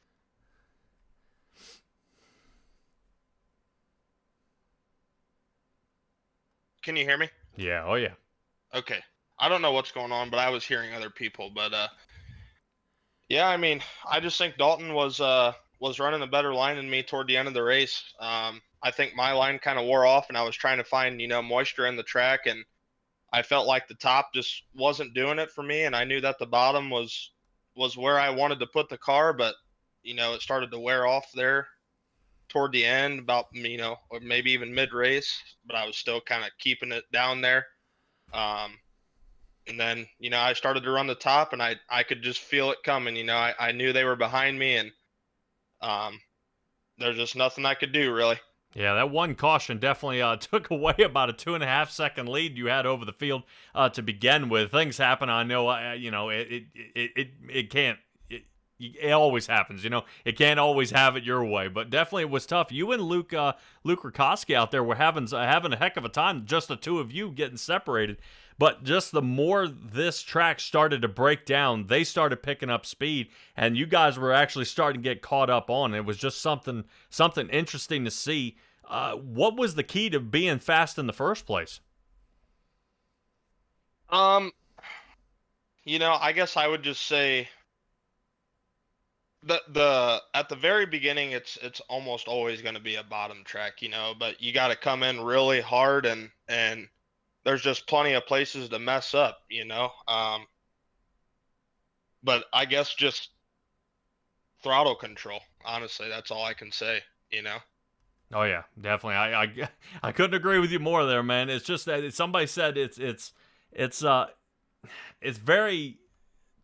Can you hear me? Yeah, oh yeah. Okay. I don't know what's going on, but I was hearing other people. But yeah, I mean, I just think Dalton was running a better line than me toward the end of the race. I think my line kind of wore off, and I was trying to find, you know, moisture in the track, and I felt like the top just wasn't doing it for me, and I knew that the bottom was where I wanted to put the car, but you know, it started to wear off there toward the end, about, you know, or maybe even mid race, but I was still kind of keeping it down there. And then, you know, I started to run the top, and I could just feel it coming. You know, I knew they were behind me, and there's just nothing I could do, really. Yeah, that one caution definitely took away about a 2.5-second lead you had over the field to begin with. Things happen. I know, you know, it can't. It always happens, you know. It can't always have it your way, but definitely it was tough. You and Luke Rakoski out there were having a heck of a time, just the two of you getting separated. But just the more this track started to break down, they started picking up speed, and you guys were actually starting to get caught up on. It was just something interesting to see. What was the key to being fast in the first place? You know, I guess I would just say the at the very beginning, it's almost always going to be a bottom track, you know, but you got to come in really hard, and there's just plenty of places to mess up, you know. But I guess just throttle control. Honestly, that's all I can say, you know. Oh yeah, definitely. I couldn't agree with you more there, man. It's just that somebody said it's very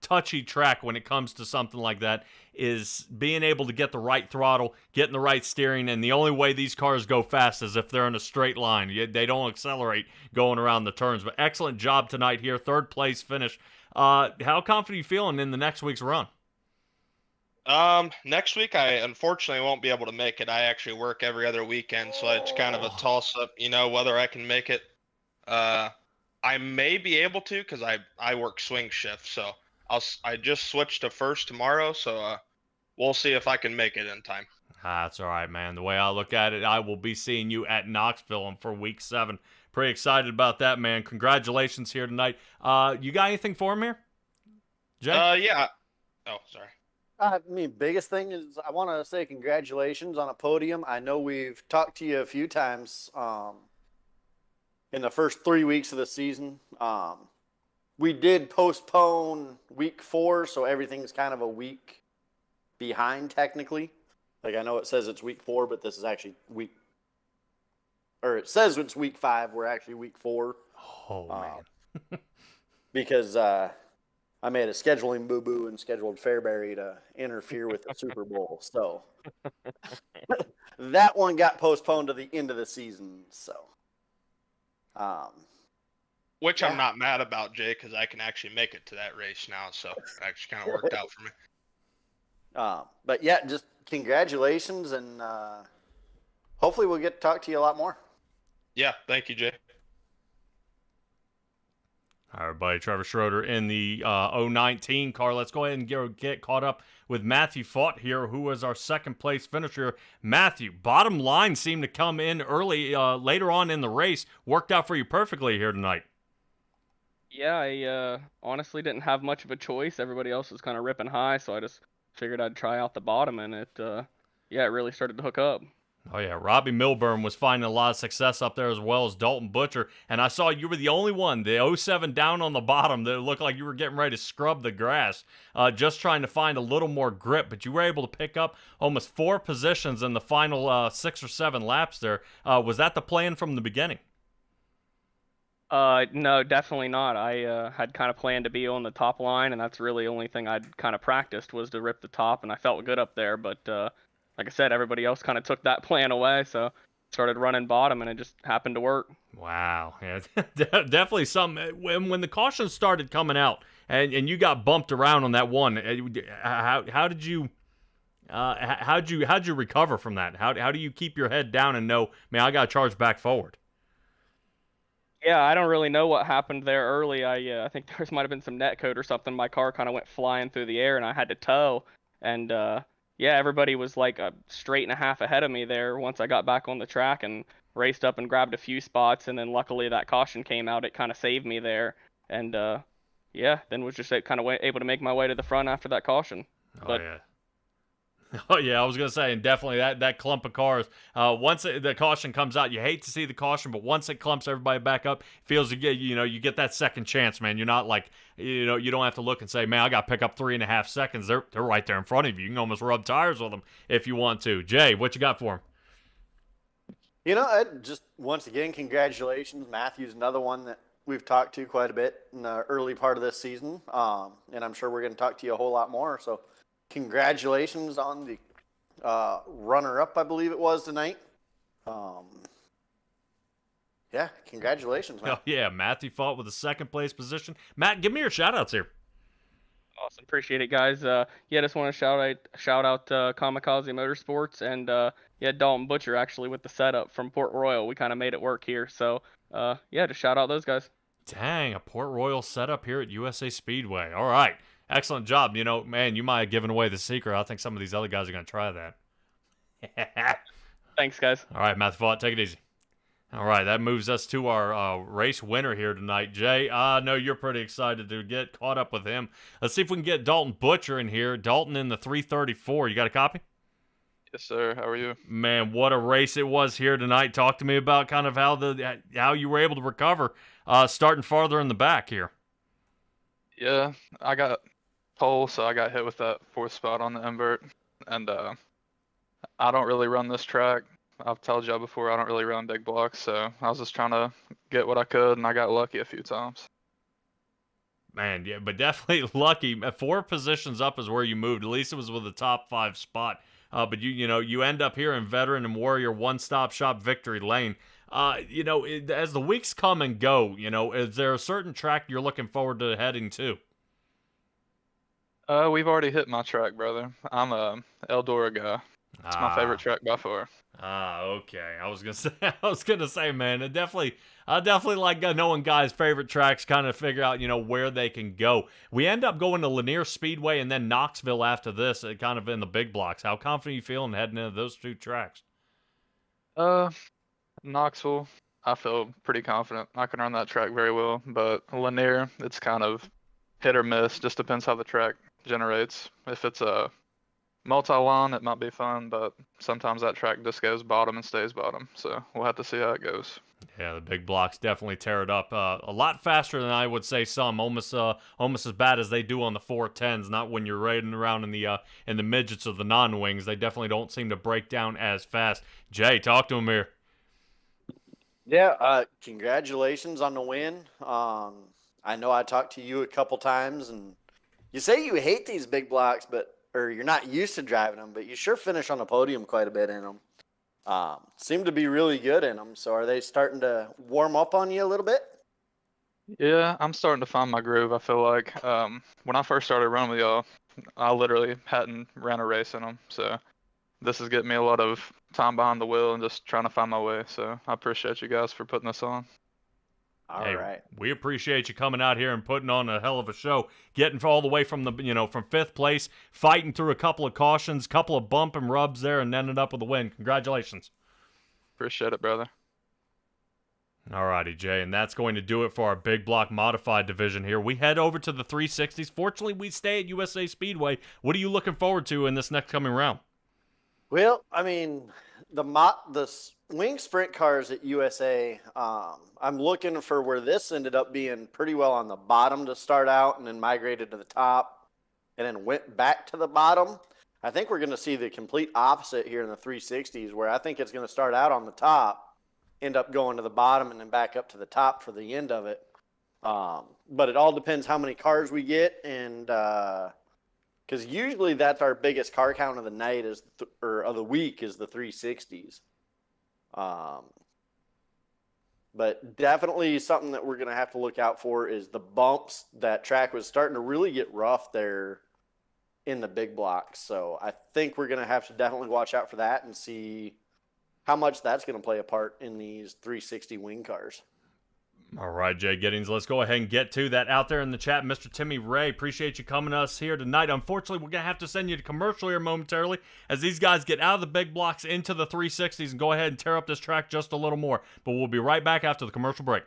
touchy track when it comes to something like that, is being able to get the right throttle, getting the right steering, and the only way these cars go fast is if they're in a straight line. They don't accelerate going around the turns. But excellent job tonight here, third place finish. How confident are you feeling in the next week's run? Next week I unfortunately won't be able to make it. I actually work every other weekend, so it's kind of a toss up, you know, whether I can make it. I may be able to, because I work swing shift, so I just switched to first tomorrow, so we'll see if I can make it in time. That's all right, man. The way I look at it, I will be seeing you at Knoxville for Week 7. Pretty excited about that, man. Congratulations here tonight. You got anything for him here, Jay? Yeah. Oh, sorry. I mean, biggest thing is I want to say congratulations on a podium. I know we've talked to you a few times in the first 3 weeks of the season. We did postpone week 4, so everything's kind of a week behind technically. Like, I know it says it's week 4, but this is actually it says it's week 5. We're actually week 4. Oh, man. Because I made a scheduling boo-boo and scheduled Fairbury to interfere with the Super Bowl. So that one got postponed to the end of the season. So, Which I'm not mad about, Jay, because I can actually make it to that race now. So it actually kind of worked out for me. But yeah, just congratulations, and hopefully we'll get to talk to you a lot more. Yeah, thank you, Jay. All right, everybody. Trevor Schroeder in the 019 car. Let's go ahead and get caught up with Matthew Fought here, who was our second-place finisher. Matthew, bottom line seemed to come in early, later on in the race. Worked out for you perfectly here tonight. Yeah, I honestly didn't have much of a choice. Everybody else was kind of ripping high, so I just figured I'd try out the bottom, and it really started to hook up. Oh, yeah. Robbie Milburn was finding a lot of success up there as well as Dalton Butcher. And I saw you were the only one, the 07 down on the bottom, that looked like you were getting ready to scrub the grass, just trying to find a little more grip. But you were able to pick up almost 4 positions in the final 6 or 7 laps there. Was that the plan from the beginning? No, definitely not. I had kind of planned to be on the top line, and that's really the only thing I'd kind of practiced was to rip the top, and I felt good up there. But like I said, everybody else kind of took that plan away, so started running bottom, and it just happened to work. Wow. Yeah, definitely something. When the caution started coming out, and you got bumped around on that one, how did you how'd you recover from that? How do you keep your head down and know, man, I got to charge back forward? Yeah, I don't really know what happened there early. I think there might have been some net code or something. My car kind of went flying through the air, and I had to tow. And everybody was like a straight and a half ahead of me there once I got back on the track and raced up and grabbed a few spots. And then luckily that caution came out. It kind of saved me there. And then was just kind of able to make my way to the front after that caution. But, yeah. Oh, yeah, I was going to say, and definitely that clump of cars, once the caution comes out, you hate to see the caution, but once it clumps everybody back up, feels you get that second chance, man. You're not like, you don't have to look and say, man, I got to pick up 3.5 seconds. They're right there in front of you. You can almost rub tires with them if you want to. Jay, what you got for him? Just once again, congratulations. Matthew's another one that we've talked to quite a bit in the early part of this season, and I'm sure we're going to talk to you a whole lot more, so congratulations on the runner-up, I believe it was tonight. Congratulations, man. Oh, yeah, Matthew Fought with a second-place position. Matt, give me your shout-outs here. Awesome. Appreciate it, guys. Just want to shout out Kamikaze Motorsports and Dalton Butcher, actually, with the setup from Port Royal. We kind of made it work here. So, just shout out those guys. Dang, a Port Royal setup here at USA Speedway. All right. Excellent job. Man, you might have given away the secret. I think some of these other guys are going to try that. Thanks, guys. All right, Matthew Fought, take it easy. All right, that moves us to our race winner here tonight. Jay, I know you're pretty excited to get caught up with him. Let's see if we can get Dalton Butcher in here. Dalton in the 334. You got a copy? Yes, sir. How are you? Man, what a race it was here tonight. Talk to me about kind of how you were able to recover starting farther in the back here. Yeah, I got pole, so I got hit with that 4th spot on the invert, and I don't really run this track. I've told y'all before I don't really run big blocks, so I was just trying to get what I could, and I got lucky a few times. Man, yeah, but definitely lucky. 4 positions up is where you moved. At least it was with the top 5 spot. But you end up here in Veteran and Warrior one-stop shop victory lane. As the weeks come and go, is there a certain track you're looking forward to heading to? We've already hit my track, brother. I'm a Eldora guy. It's my favorite track by far. Okay. I was gonna say, man, I definitely like knowing guys' favorite tracks, kind of figure out, where they can go. We end up going to Lanier Speedway and then Knoxville after this, kind of in the big blocks. How confident are you feeling heading into those 2 tracks? Knoxville, I feel pretty confident. I can run that track very well, but Lanier, it's kind of hit or miss. Just depends how the track generates. If it's a multi-line, it might be fun, but sometimes that track just goes bottom and stays bottom. So we'll have to see how it goes. Yeah, the big blocks definitely tear it up a lot faster than I would say some, almost as bad as they do on the 410s. Not when you're riding around in the midgets or the non-wings. They definitely don't seem to break down as fast. Jay, talk to him here. Yeah, congratulations on the win. I know I talked to you a couple times, and you say you hate these big blocks, or you're not used to driving them, but you sure finish on the podium quite a bit in them. Seem to be really good in them. So are they starting to warm up on you a little bit? Yeah, I'm starting to find my groove. I feel like when I first started running with y'all, I literally hadn't ran a race in them. So this is getting me a lot of time behind the wheel and just trying to find my way. So I appreciate you guys for putting this on. All right. We appreciate you coming out here and putting on a hell of a show, getting all the way from from 5th place, fighting through a couple of cautions, couple of bump and rubs there, and ended up with a win. Congratulations. Appreciate it, brother. Alrighty, Jay, and that's going to do it for our big block modified division here. We head over to the 360s. Fortunately, we stay at USA Speedway. What are you looking forward to in this next coming round? Well, I mean, the wing sprint cars at USA, I'm looking for where this ended up being pretty well on the bottom to start out and then migrated to the top and then went back to the bottom. I think we're going to see the complete opposite here in the 360s, where I think it's going to start out on the top, end up going to the bottom, and then back up to the top for the end of it. But it all depends how many cars we get, and because usually that's our biggest car count of the night or of the week is the 360s. But definitely something that we're going to have to look out for is the bumps. That track was starting to really get rough there in the big blocks. So I think we're going to have to definitely watch out for that and see how much that's going to play a part in these 360 wing cars. All right, Jay Giddings, let's go ahead and get to that out there in the chat. Mr. Timmy Ray, appreciate you coming to us here tonight. Unfortunately, we're going to have to send you to commercial here momentarily as these guys get out of the big blocks into the 360s and go ahead and tear up this track just a little more. But we'll be right back after the commercial break.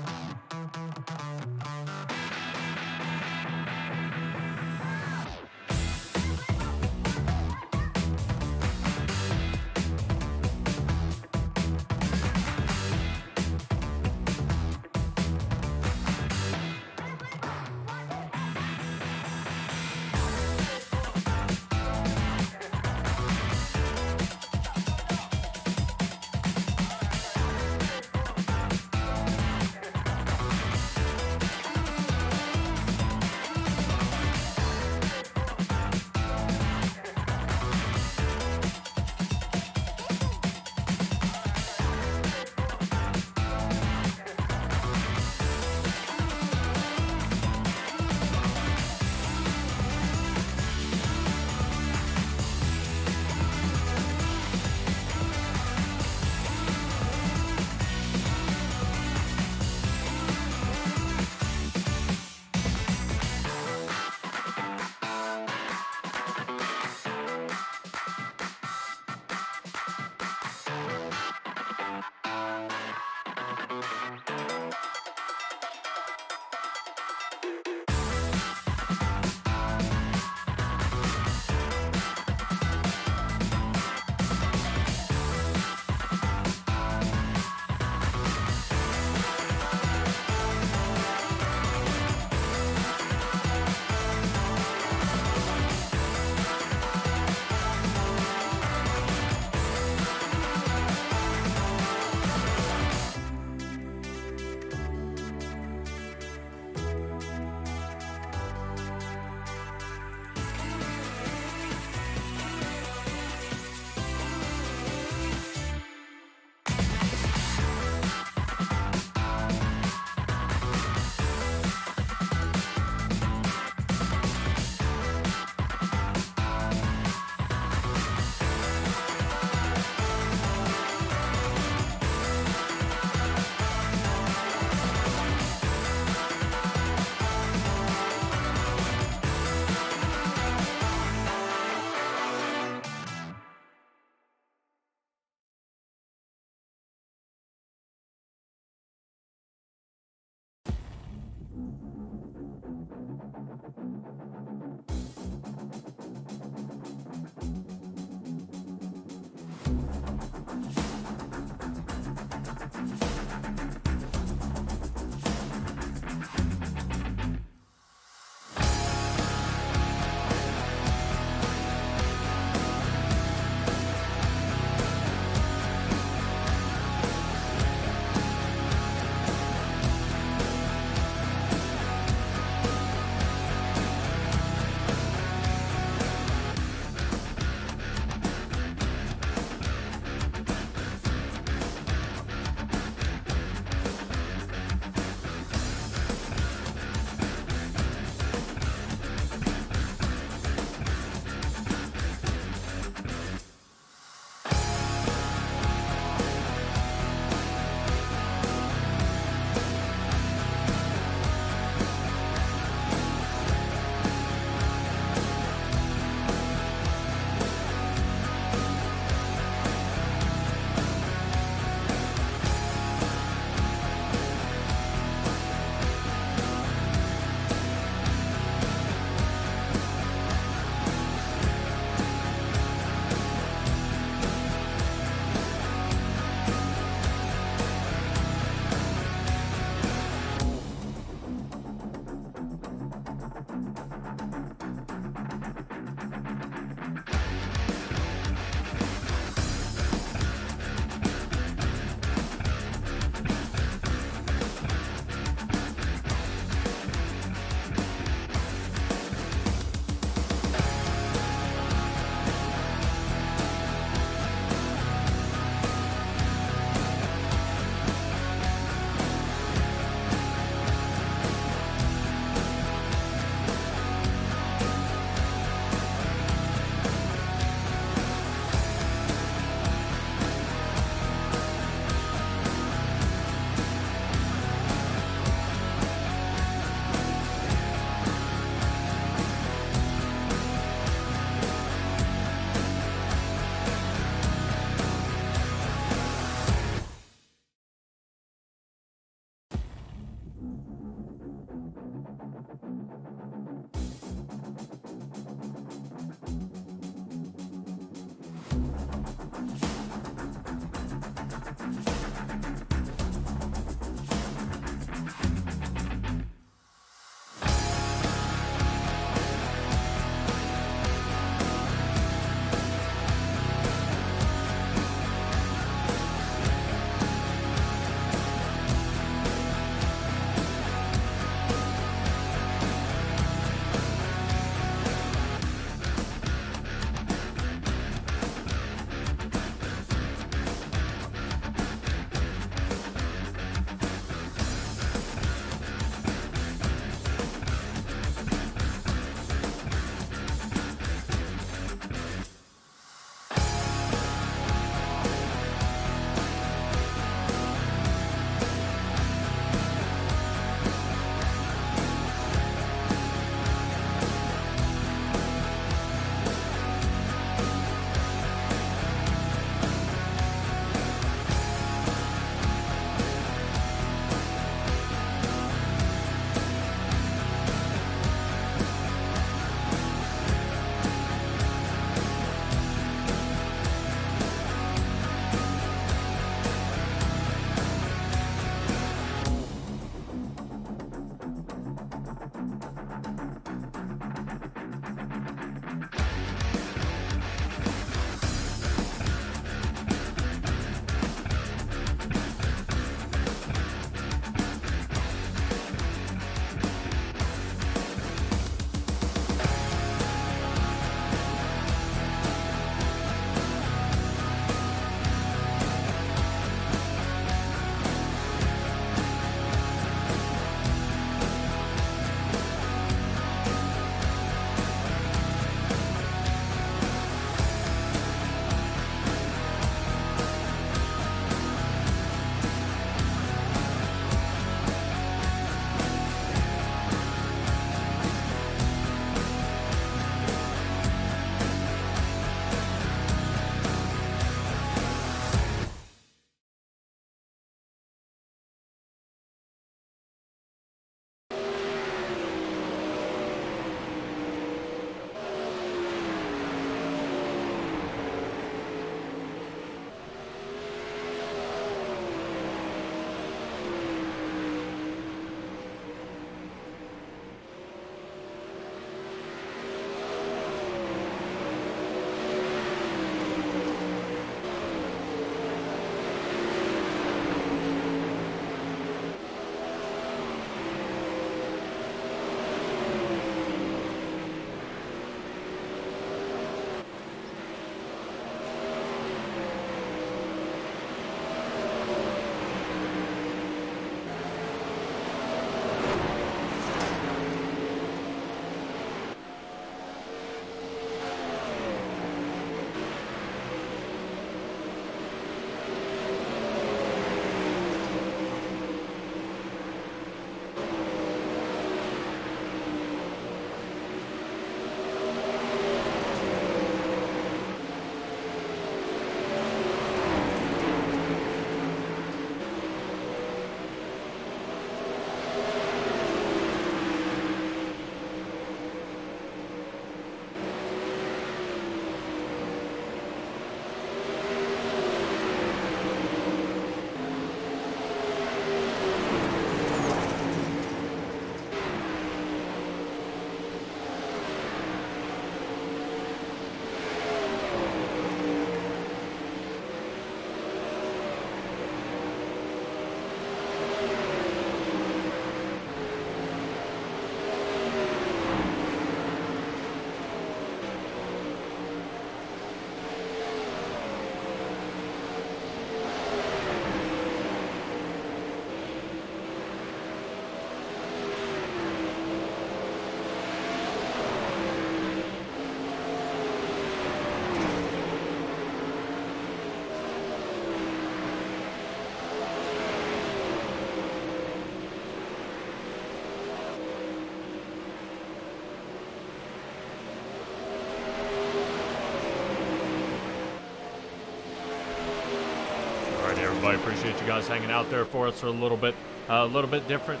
Alright, everybody, appreciate you guys hanging out there for us for a little bit. A little bit different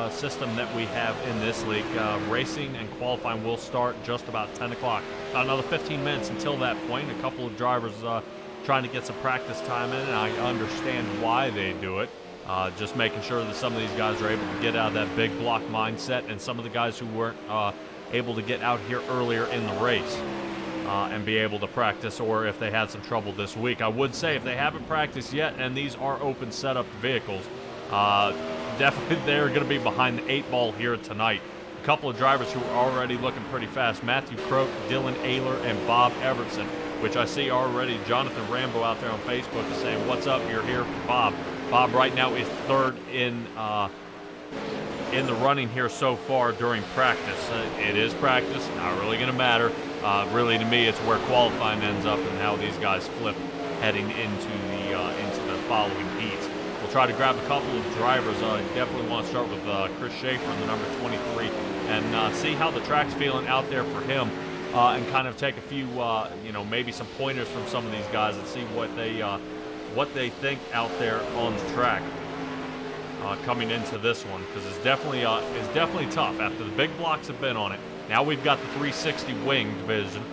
system that we have in this league. Racing and qualifying will start just about 10 o'clock. About another 15 minutes until that point. A couple of drivers trying to get some practice time in, and I understand why they do it. Just making sure that some of these guys are able to get out of that big block mindset, and some of the guys who weren't able to get out here earlier in the race and be able to practice, or if they had some trouble this week. I would say if they haven't practiced yet, and these are open setup vehicles, definitely they're going to be behind the 8 ball here tonight. A couple of drivers who are already looking pretty fast. Matthew Croak, Dylan Ayler, and Bob Evertson, which I see already. Jonathan Rambo out there on Facebook is saying, what's up, you're here for Bob. Bob right now is third in the running here so far during practice. It is practice, not really going to matter. Really, to me, it's where qualifying ends up and how these guys flip heading into the following heats. We'll try to grab a couple of drivers. Definitely want to start with Chris Schaefer in the number 23 and see how the track's feeling out there for him, and kind of take a few, maybe some pointers from some of these guys and see what they think out there on the track coming into this one, because it's definitely tough after the big blocks have been on it. Now we've got the 360 wing division.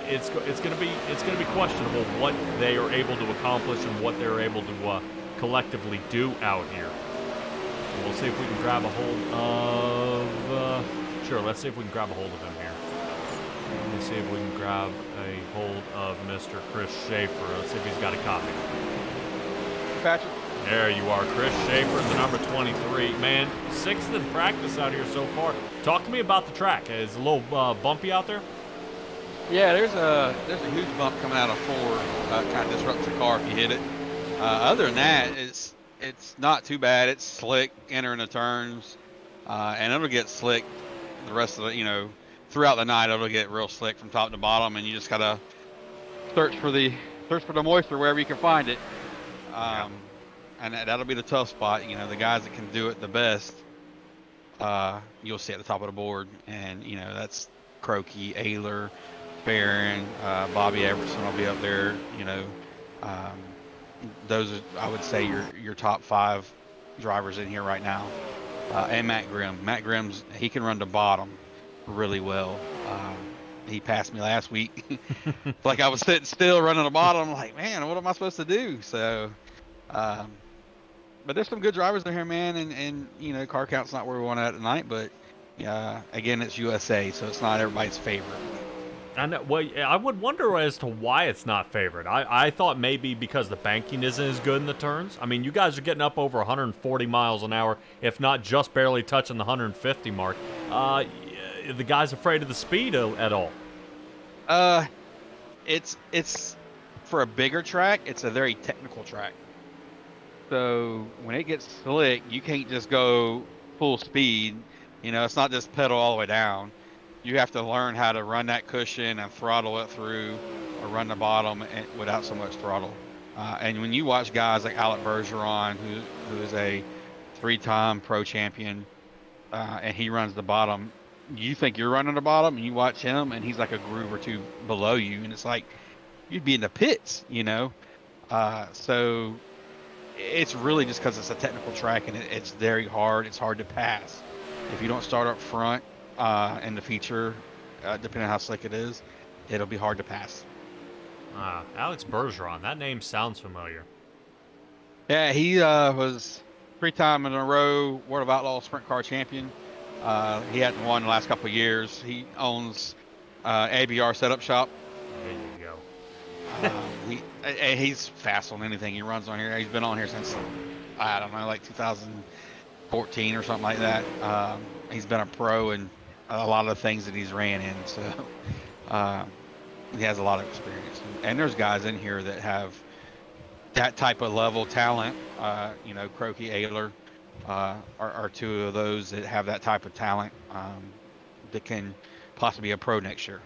It's going to be questionable what they are able to accomplish and what they're able to collectively do out here. And we'll see if we can grab a hold of. Sure, let's see if we can grab a hold of him here. Let me see if we can grab a hold of Mr. Chris Schaefer. Let's see if he's got a copy. Patrick. There you are, Chris Schaefer, the number 23. Man, 6th in practice out here so far. Talk to me about the track. Is it a little bumpy out there? Yeah, there's a huge bump coming out of 4. Kind of disrupts the car if you hit it. Other than that, it's not too bad. It's slick entering the turns, and it'll get slick the rest of the, throughout the night. It'll get real slick from top to bottom, and you just gotta search for the moisture wherever you can find it. And that'll be the tough spot. The guys that can do it the best, you'll see at the top of the board, and that's Croaky, Ayler, Barron, Bobby Everson will be up there. Those are, I would say, your top 5 drivers in here right now. And Matt Grimm. Matt Grimm's, he can run the bottom really well. He passed me last week. Like I was sitting still running the bottom. I'm like, man, what am I supposed to do? So, but there's some good drivers in here, man. And car count's not where we want it at tonight, but again, it's USA, so it's not everybody's favorite. I would wonder as to why it's not favored. I thought maybe because the banking isn't as good in the turns. I mean, you guys are getting up over 140 miles an hour, if not just barely touching the 150 mark. The guy's afraid of the speed at all? It's for a bigger track. It's a very technical track. So when it gets slick, you can't just go full speed. It's not just pedal all the way down. You have to learn how to run that cushion and throttle it through, or run the bottom without so much throttle. And when you watch guys like Alec Bergeron, who is a 3-time pro champion, and he runs the bottom, you think you're running the bottom, and you watch him, and he's like a groove or 2 below you, and it's like you'd be in the pits, So it's really just because it's a technical track, and it's very hard. It's hard to pass if you don't start up front. In the feature, depending on how slick it is, it'll be hard to pass. Alex Bergeron, that name sounds familiar. Yeah, he was 3-time in a row World of Outlaw Sprint Car champion. He hadn't won the last couple of years. He owns ABR Setup Shop. There you go. He's fast on anything he runs on here. He's been on here since, I don't know, like 2014 or something like that. He's been a pro in a lot of the things that he's ran in, so he has a lot of experience. And there's guys in here that have that type of level talent. Croaky, Ayler are 2 of those that have that type of talent that can possibly be a pro next year.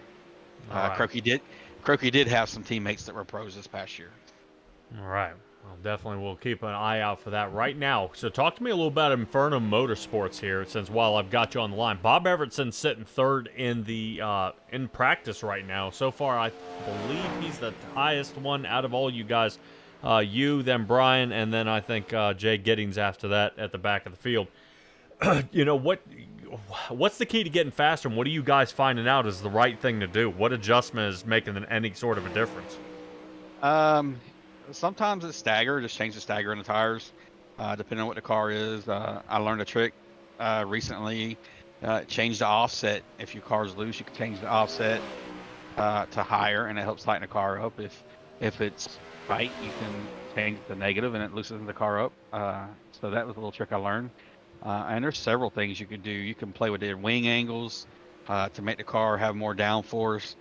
Right. Croaky did have some teammates that were pros this past year. All right. Well, definitely we'll keep an eye out for that right now. So talk to me a little about Inferno Motorsports here, since while I've got you on the line. Bob Evertson's sitting 3rd in practice right now. So far, I believe he's the highest one out of all you guys you, then Brian, and then I think Jay Giddings after that at the back of the field. What's the key to getting faster, and what are you guys finding out is the right thing to do? What adjustment is making any sort of a difference? Sometimes it's stagger, just change the stagger in the tires, depending on what the car is. I learned a trick recently. Change the offset. If your car's loose, you can change the offset to higher, and it helps tighten the car up. If it's tight, you can change it to negative, and it loosens the car up. So that was a little trick I learned. And there's several things you can do. You can play with the wing angles to make the car have more downforce.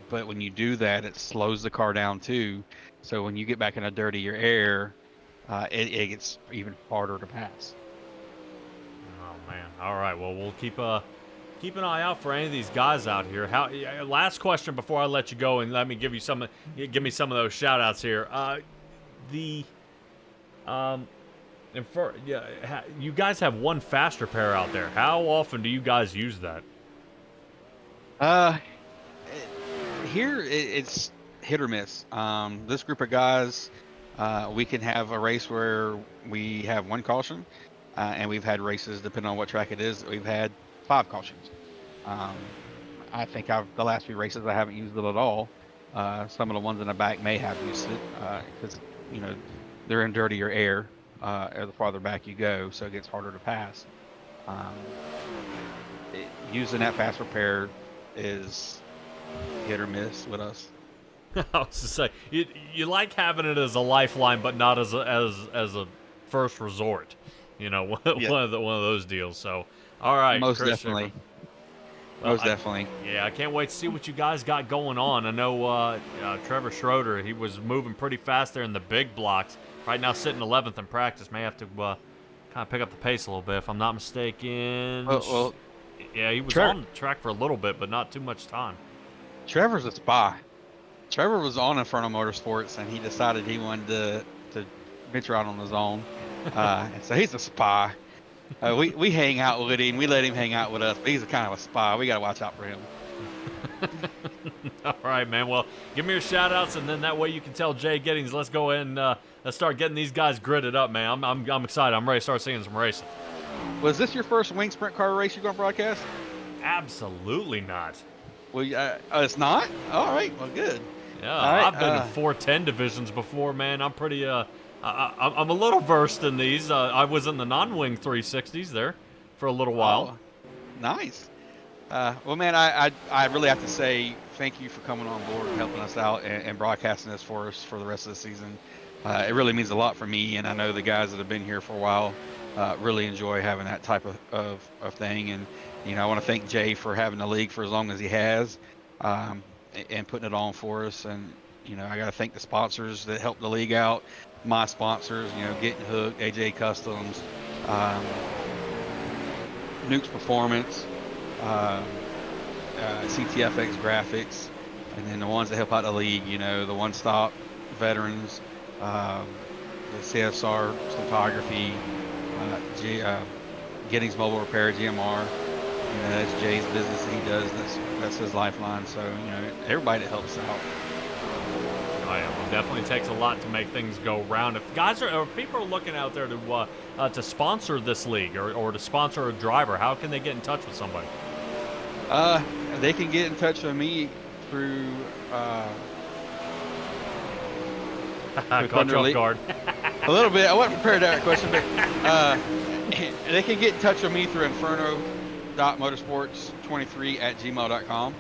But when you do that, it slows the car down too. So when you get back in a dirtier air, it gets even harder to pass. Oh man! All right. Well, we'll keep an eye out for any of these guys out here. Last question before I let you go, and let me give me some of those shout outs here. You guys have one faster pair out there. How often do you guys use that? Here it's hit or miss. This group of guys, we can have a race where we have one caution, and we've had races, depending on what track it is, we've had 5 cautions. I think the last few races I haven't used it at all. Some of the ones in the back may have used it because they're in dirtier air. The farther back you go, so it gets harder to pass. Using that fast repair is hit or miss with us. I was to say you like having it as a lifeline, but not as a first resort. One of those deals. So, all right, most Chris definitely. Schiffer. Well, Definitely. Yeah, I can't wait to see what you guys got going on. I know Trevor Schroeder, he was moving pretty fast there in the big blocks. Right now, sitting 11th in practice, may have to kind of pick up the pace a little bit, if I'm not mistaken. Well, yeah, he was on the track for a little bit, but not too much time. Trevor's a spy. Trevor was on Inferno Motorsports, and he decided he wanted to venture out on his own. And so he's a spy. We hang out with him. We let him hang out with us, but he's a kind of a spy. We got to watch out for him. All right, man. Well, give me your shout-outs, and then that way you can tell Jay Giddings, let's go ahead and let's start getting these guys gridded up, man. I'm excited. I'm ready to start seeing some racing. Was this your first wing sprint car race you're going to broadcast? Absolutely not. Well, it's not? All right. Well, good. Yeah, right, I've been in 410 divisions before, man. I'm pretty I'm a little versed in these. I was in the non-wing 360s there for a little while. Oh, nice. Well, man, I really have to say thank you for coming on board and helping us out and broadcasting this for us for the rest of the season. It really means a lot for me, and I know the guys that have been here for a while really enjoy having that type of thing. And, I want to thank Jay for having the league for as long as he has and putting it on for us. And, I got to thank the sponsors that helped the league out, my sponsors, Getting Hooked, AJ Customs, Nuke's Performance, CTFX Graphics, and then the ones that help out the league, the One Stop Veterans, the CSR Photography, Giddings Mobile Repair, GMR. That's Jay's business that he does. That's his lifeline. So, everybody that helps out. Oh, yeah, well, definitely takes a lot to make things go round. If people are looking out there to sponsor this league or to sponsor a driver, how can they get in touch with somebody? They can get in touch with me through Caught you off guard. A little bit. I wasn't prepared to that question, but they can get in touch with me through inferno.motorsports23@gmail.com.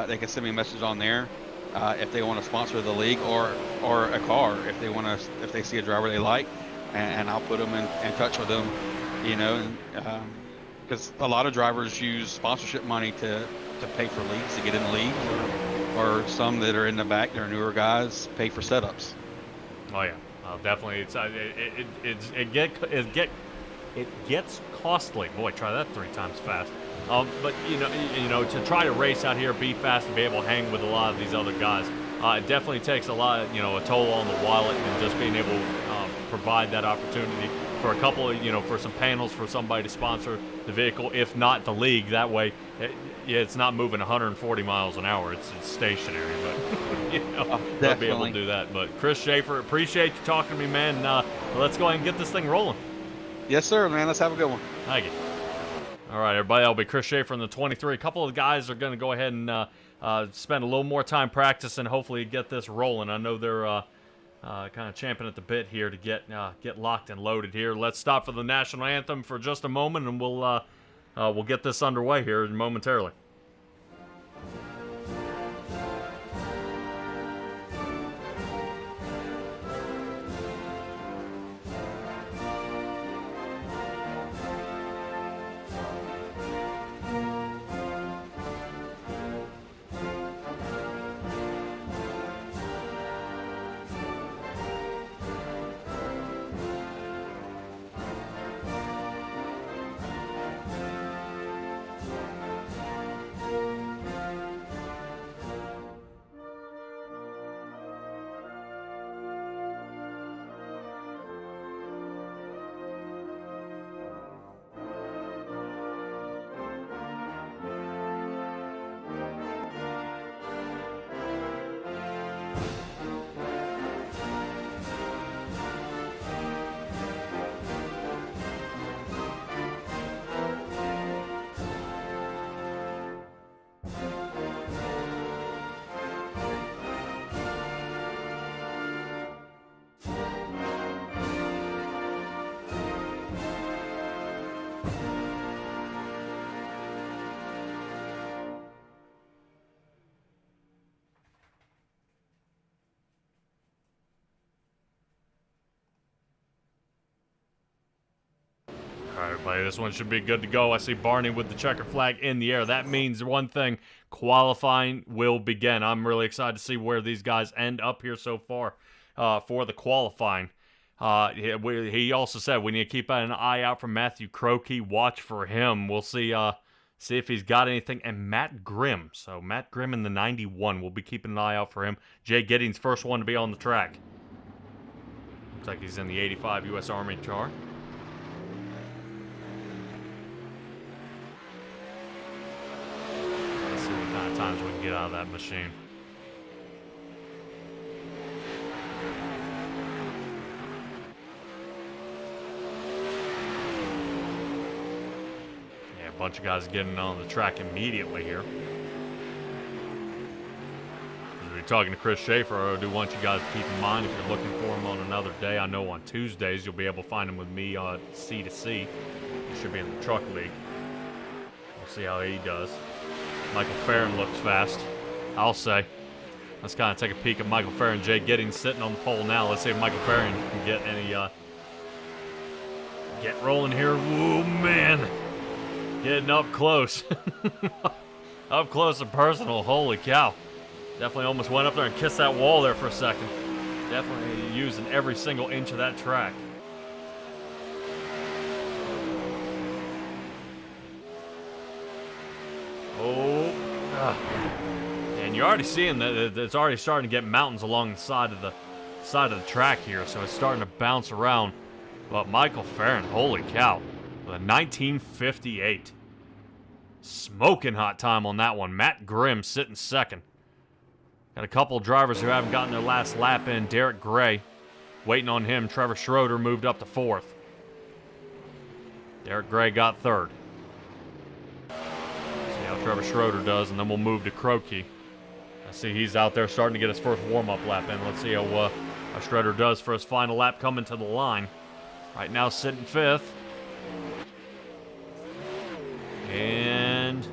They can send me a message on there if they want to sponsor the league or a car if they see a driver they like, and I'll put them in touch with them, because a lot of drivers use sponsorship money to pay for leagues, to get in the league, or some that are in the back, they're newer guys, pay for setups. Oh yeah, definitely. It gets costly. Boy, try that 3 times fast. But to try to race out here, be fast, and be able to hang with a lot of these other guys, it definitely takes a lot, a toll on the wallet, and just being able to provide that opportunity for a couple of, for some panels for somebody to sponsor the vehicle, if not the league. That way, Yeah, it's not moving 140 miles an hour. It's stationary, but you know, they'll be able to Definitely. do that. But Chris Schaefer, appreciate you talking to me, man. Let's go ahead and get this thing rolling. Yes, sir, man. Let's have a good one. Thank you. All right, everybody. That'll be Chris Schaefer in the 23. A couple of guys are going to go ahead and spend a little more time practicing, hopefully get this rolling. I know they're kind of champing at the bit here to get locked and loaded here. Let's stop for the national anthem for just a moment, and we'll get this underway here momentarily. All right, everybody, this one should be good to go. I see Barney with the checker flag in the air. That means one thing, qualifying will begin. I'm really excited to see where these guys end up here so far for the qualifying. He also said we need to keep an eye out for Matthew Croakey. Watch for him. We'll see if he's got anything. And Matt Grimm. So Matt Grimm in the 91. We'll be keeping an eye out for him. Jay Giddings, first one to be on the track. Looks like he's in the 85 U.S. Army car. Times we can get out of that machine. Yeah, a bunch of guys getting on the track immediately here. As we're talking to Chris Schaefer, I do want you guys to keep in mind if you're looking for him on another day. I know on Tuesdays you'll be able to find him with me on C2C. He should be in the truck league. We'll see how he does. Michael Farron looks fast, I'll say. Let's kind of take a peek at Michael Farron. Jay Giddings sitting on the pole now. Let's see if Michael Farron can get any, get rolling here. Whoa, man. Getting up close. Up close and personal. Holy cow. Definitely almost went up there and kissed that wall there for a second. Definitely using every single inch of that track. Oh, and you're already seeing that it's already starting to get mountains along the side of the track here, so it's starting to bounce around. But Michael Farron, holy cow, with a 1958, smoking hot time on that one. Matt Grimm sitting second. Got a couple of drivers who haven't gotten their last lap in. Derek Gray, waiting on him. Trevor Schroeder moved up to fourth. Derek Gray got third. Trevor Schroeder does, and then we'll move to Croakey. I see he's out there starting to get his first warm-up lap in. Let's see how Schroeder does for his final lap coming to the line. Right now sitting fifth. And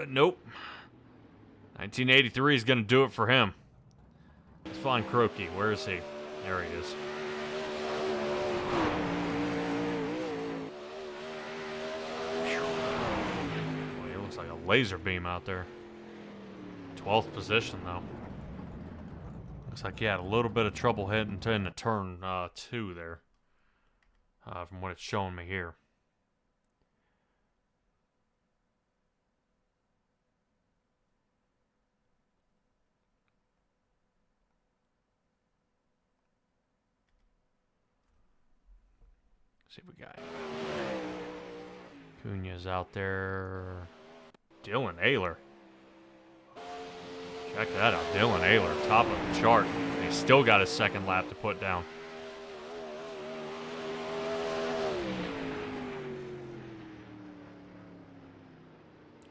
nope. 1983 is going to do it for him. Let's find Croakey. Where is he? There he is. Like a laser beam out there. 12th position though. Looks like he had a little bit of trouble heading into turn 2 there. From what it's showing me here. See what we got. Cunha's out there. Dylan Ayler. Check that out. Dylan Ayler, top of the chart. And he's still got his second lap to put down.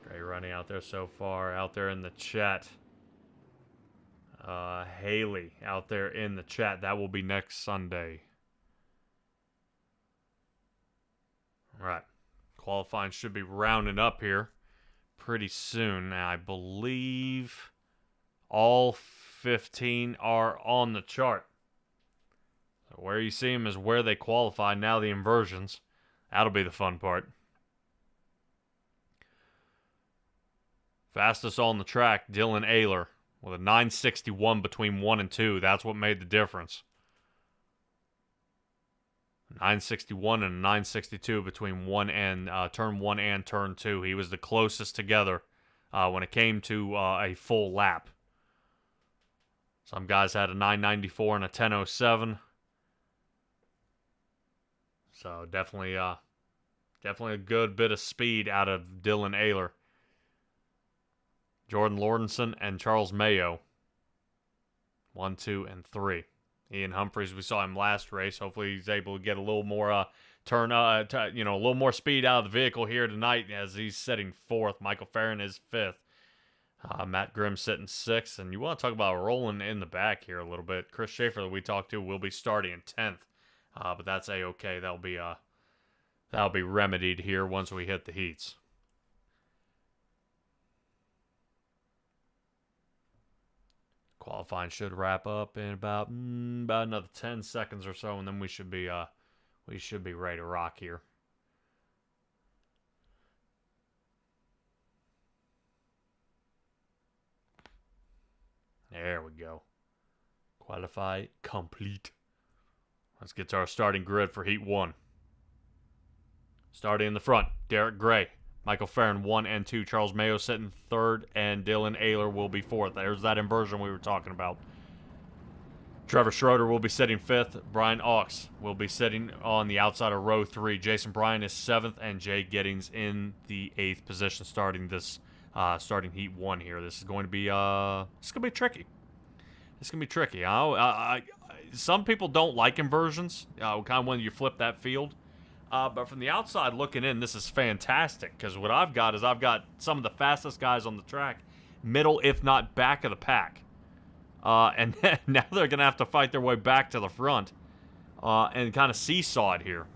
Great running out there so far. Out there in the chat. Haley out there in the chat. That will be next Sunday. All right. Qualifying should be rounding up here pretty soon. Now, I believe all 15 are on the chart. So where you see them is where they qualify. Now the inversions. That'll be the fun part. Fastest on the track, Dylan Ayler, with a 961 between 1 and 2. That's what made the difference. 961 and 962 between turn 1 and turn 2. He was the closest together when it came to a full lap. Some guys had a 994 and a 1007. So definitely a good bit of speed out of Dylan Ayler. Jordan Lordenson and Charles Mayo. 1, 2, and 3. Ian Humphreys, we saw him last race. Hopefully he's able to get a little more a little more speed out of the vehicle here tonight as he's sitting 4th. Michael Farron is 5th. Matt Grimm sitting 6th. And you want to talk about rolling in the back here a little bit. Chris Schaefer that we talked to will be starting in 10th. But that's a-okay. That'll be remedied here once we hit the heats. Qualifying should wrap up in about another 10 seconds or so, and then we should be ready to rock here. There we go. Qualify complete. Let's get to our starting grid for Heat 1. Starting in the front, Derek Gray. Michael Farron, 1 and 2. Charles Mayo sitting 3rd, and Dylan Ayler will be 4th. There's that inversion we were talking about. Trevor Schroeder will be sitting 5th. Brian Aux will be sitting on the outside of row 3. Jason Bryan is 7th, and Jay Giddings in the 8th position starting Heat 1 here. This is going to be tricky. It's going to be tricky. Some people don't like inversions, kind of when you flip that field. But from the outside looking in, this is fantastic because what I've got some of the fastest guys on the track, middle if not back of the pack. And now they're going to have to fight their way back to the front and kind of seesaw it here.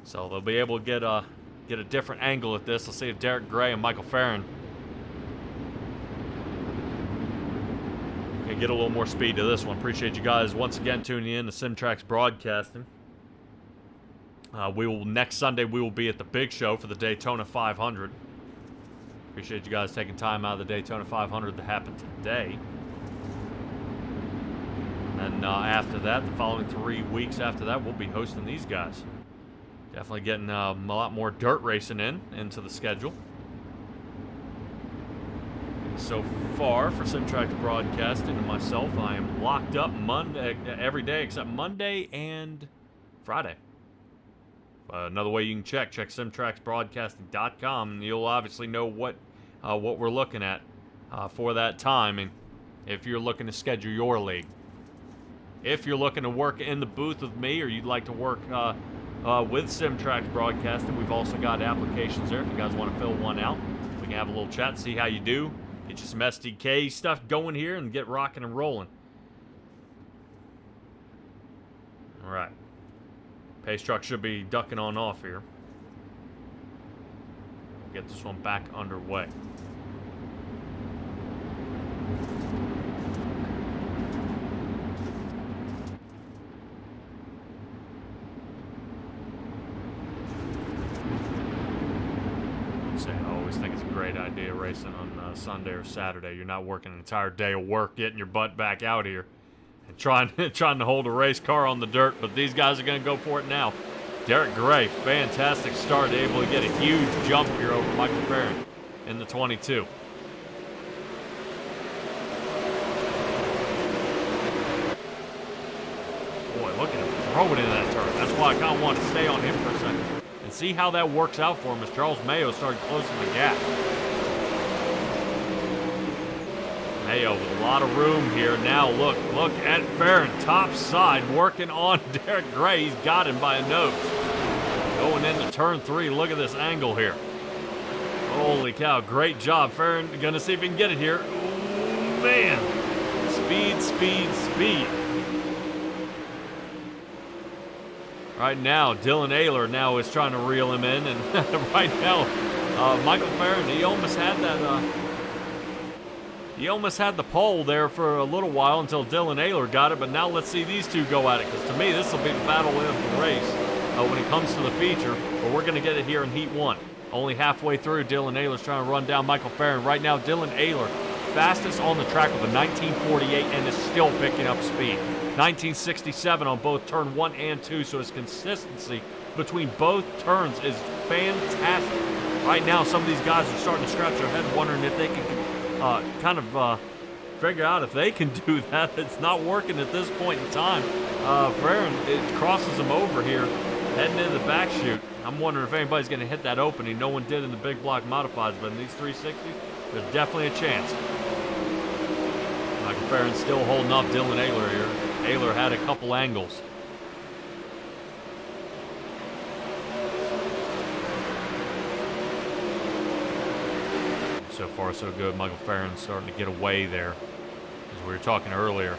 So they'll be able to get a different angle at this. Let's see if Derek Gray and Michael Farron can get a little more speed to this one. Appreciate you guys once again tuning in to SimTraX Broadcasting. Next Sunday we will be at the Big Show for the Daytona 500. Appreciate you guys taking time out of the Daytona 500 to happen today. And after that, the following 3 weeks after that, we'll be hosting these guys. Definitely getting a lot more dirt racing into the schedule. So far for SimTraX Broadcasting and myself, I am locked up Monday every day except Monday and Friday. Another way you can check SimTraxBroadcasting.com, and you'll obviously know what we're looking at for that time, and if you're looking to schedule your league. If you're looking to work in the booth with me, or you'd like to work with SimTraX Broadcasting, we've also got applications there if you guys want to fill one out. We can have a little chat, see how you do, get you some SDK stuff going here, and get rocking and rolling. All right. Pace truck should be ducking on off here. Get this one back underway. I always think it's a great idea racing on Sunday or Saturday. You're not working an entire day of work getting your butt back out here. And trying to hold a race car on the dirt, but these guys are going to go for it now. Derek Gray, fantastic start, able to get a huge jump here over Michael Farron in the 22. Boy, look at him throw it into that turn. That's why I kind of want to stay on him for a second and see how that works out for him as Charles Mayo started closing the gap. Mayo with a lot of room here. Now look at Farron, top side, working on Derek Gray. He's got him by a nose. Going into turn 3, look at this angle here. Holy cow, great job. Farron gonna see if he can get it here. Ooh, man, speed, speed, speed. Right now, Dylan Ayler now is trying to reel him in, and right now, Michael Farron, he almost had that, he almost had the pole there for a little while until Dylan Ayler got it, but now let's see these two go at it, because to me, this will be the battle of the race when it comes to the feature, but we're going to get it here in Heat 1. Only halfway through, Dylan Ayler's trying to run down Michael Farron. Right now, Dylan Ayler, fastest on the track with a 1948 and is still picking up speed. 1967 on both turn 1 and 2, so his consistency between both turns is fantastic. Right now, some of these guys are starting to scratch their head wondering if they can figure out if they can do that. It's not working at this point in time. Farron, it crosses him over here, heading into the back chute. I'm wondering if anybody's going to hit that opening. No one did in the big block modifieds, but in these 360s, there's definitely a chance. Michael Farron's still holding up Dylan Ayler here. Ayler had a couple angles. So far, so good. Michael Farron's starting to get away there. As we were talking earlier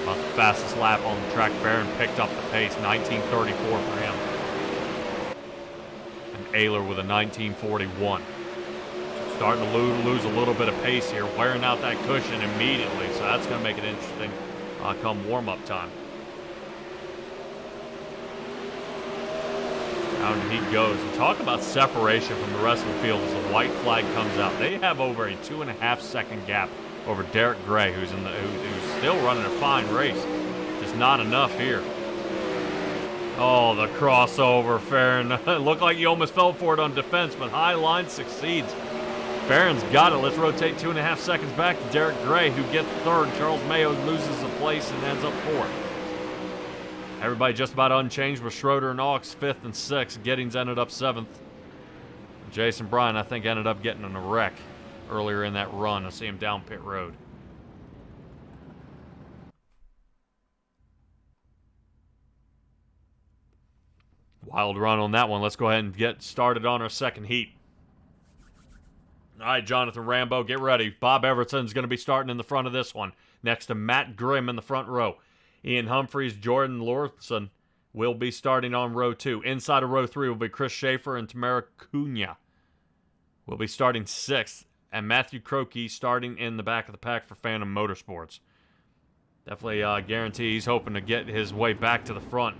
about the fastest lap on the track, Farron picked up the pace, 19:34 for him. And Ayler with a 19:41. Starting to lose a little bit of pace here, wearing out that cushion immediately, so that's going to make it interesting come warm-up time. Down he goes. And talk about separation from the rest of the field as the white flag comes out. They have over a 2.5-second gap over Derek Gray, who's still running a fine race. Just not enough here. Oh, the crossover, Farron. It looked like he almost fell for it on defense, but high line succeeds. Farron's got it. Let's rotate 2.5 seconds back to Derek Gray, who gets third. Charles Mayo loses a place and ends up fourth. Everybody just about unchanged with Schroeder and Aux 5th and 6th. Giddings ended up 7th. Jason Bryan, I think, ended up getting in a wreck earlier in that run. I see him down pit road. Wild run on that one. Let's go ahead and get started on our second heat. All right, Jonathan Rambo, get ready. Bob Evertson's going to be starting in the front of this one, next to Matt Grimm in the front row. Ian Humphreys, Jordan Lorson will be starting on row 2. Inside of row 3 will be Chris Schaefer and Tamara Cunha. Will be starting 6th, and Matthew Croakey starting in the back of the pack for Phantom Motorsports. Definitely guarantee he's hoping to get his way back to the front.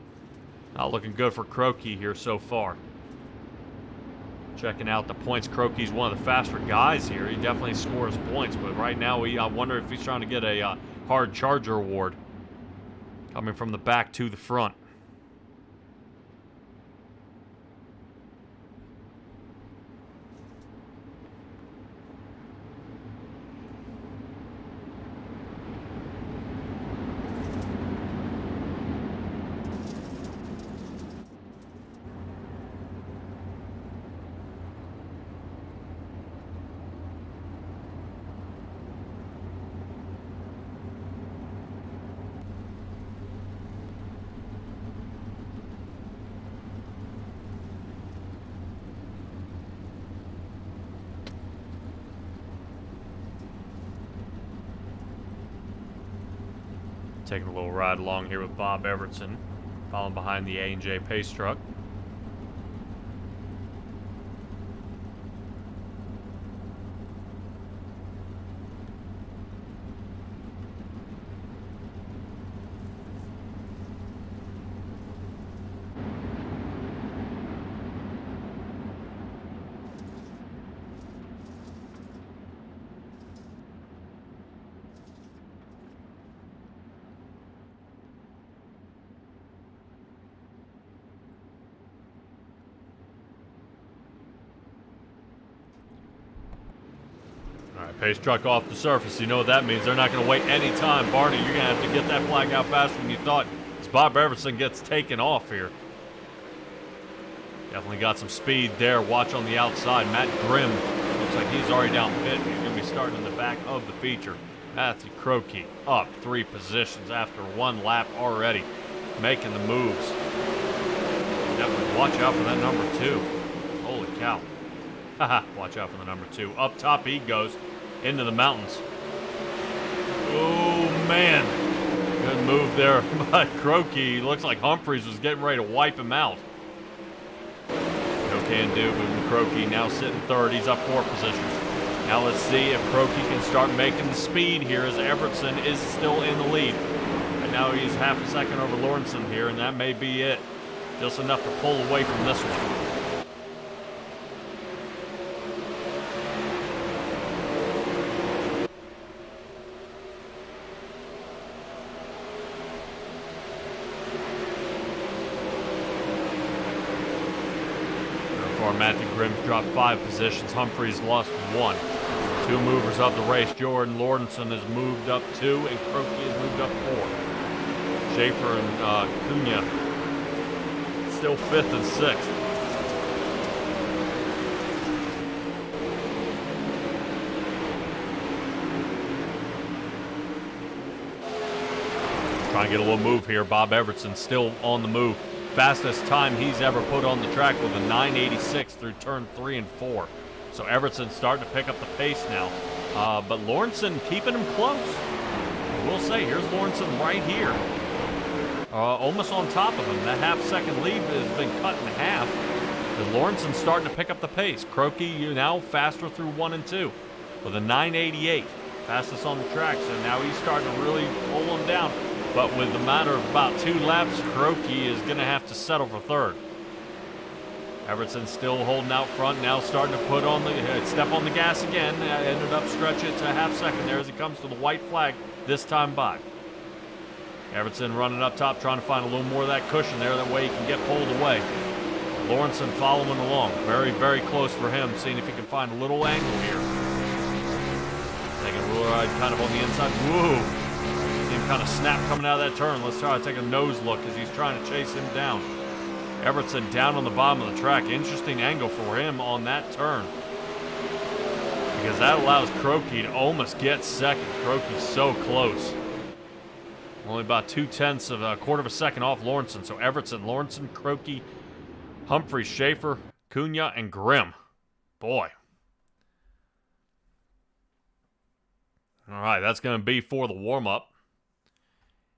Not looking good for Croakey here so far. Checking out the points, Croakey's one of the faster guys here. He definitely scores points, but right now I wonder if he's trying to get a hard charger award. Coming from the back to the front. Taking a little ride along here with Bob Evertson, following behind the A&J Pace truck. Pace truck off the surface. You know what that means. They're not going to wait any time. Barney, you're going to have to get that flag out faster than you thought as Bob Everson gets taken off here. Definitely got some speed there. Watch on the outside. Matt Grimm looks like he's already down pit. He's going to be starting in the back of the feature. Matthew Croakey up 3 positions after 1 lap already, making the moves. Definitely watch out for that number 2. Holy cow. Haha, watch out for the number 2. Up top he goes into the mountains. Oh, man. Good move there by Croakey. Looks like Humphreys was getting ready to wipe him out. No can do. Moving Croakey now sitting 3rd. He's up 4 positions. Now let's see if Croakey can start making the speed here as Evertson is still in the lead. And now he's half a second over Lawrenson here, and that may be it. Just enough to pull away from this one. Matthew Grimm dropped 5 positions. Humphreys lost 1. 2 movers of the race. Jordan Lawrenson has moved up 2, and Croakey has moved up 4. Schaefer and Cunha still 5th and 6th. Trying to get a little move here. Bob Evertson still on the move. Fastest time he's ever put on the track with a 9:86 through turn 3 and 4. So Evertson's starting to pick up the pace now. But Lawrenson keeping him close. I will say, here's Lawrenson right here. Almost on top of him. That half-second lead has been cut in half. As Lawrenson's starting to pick up the pace. Croakey now faster through 1 and 2 with a 9:88. Fastest on the track. So now he's starting to really pull him down. But with a matter of about 2 laps, Croakey is going to have to settle for 3rd. Evertson still holding out front, now starting to put on the step on the gas again. Ended up stretching it to a half second there as he comes to the white flag this time by. Evertson running up top, trying to find a little more of that cushion there. That way he can get pulled away. Lawrenson following along. Very, very close for him, seeing if he can find a little angle here. Taking a real ride kind of on the inside. Whoa! Kind of snap coming out of that turn. Let's try to take a nose look as he's trying to chase him down. Evertson down on the bottom of the track. Interesting angle for him on that turn, because that allows Croakey to almost get second. Croakey's so close. Only about 0.2 of a quarter of a second off Lawrenson. So Evertson, Lawrenson, Croakey, Humphreys, Schaefer, Cunha, and Grimm. Boy. All right, that's going to be for the warm-up.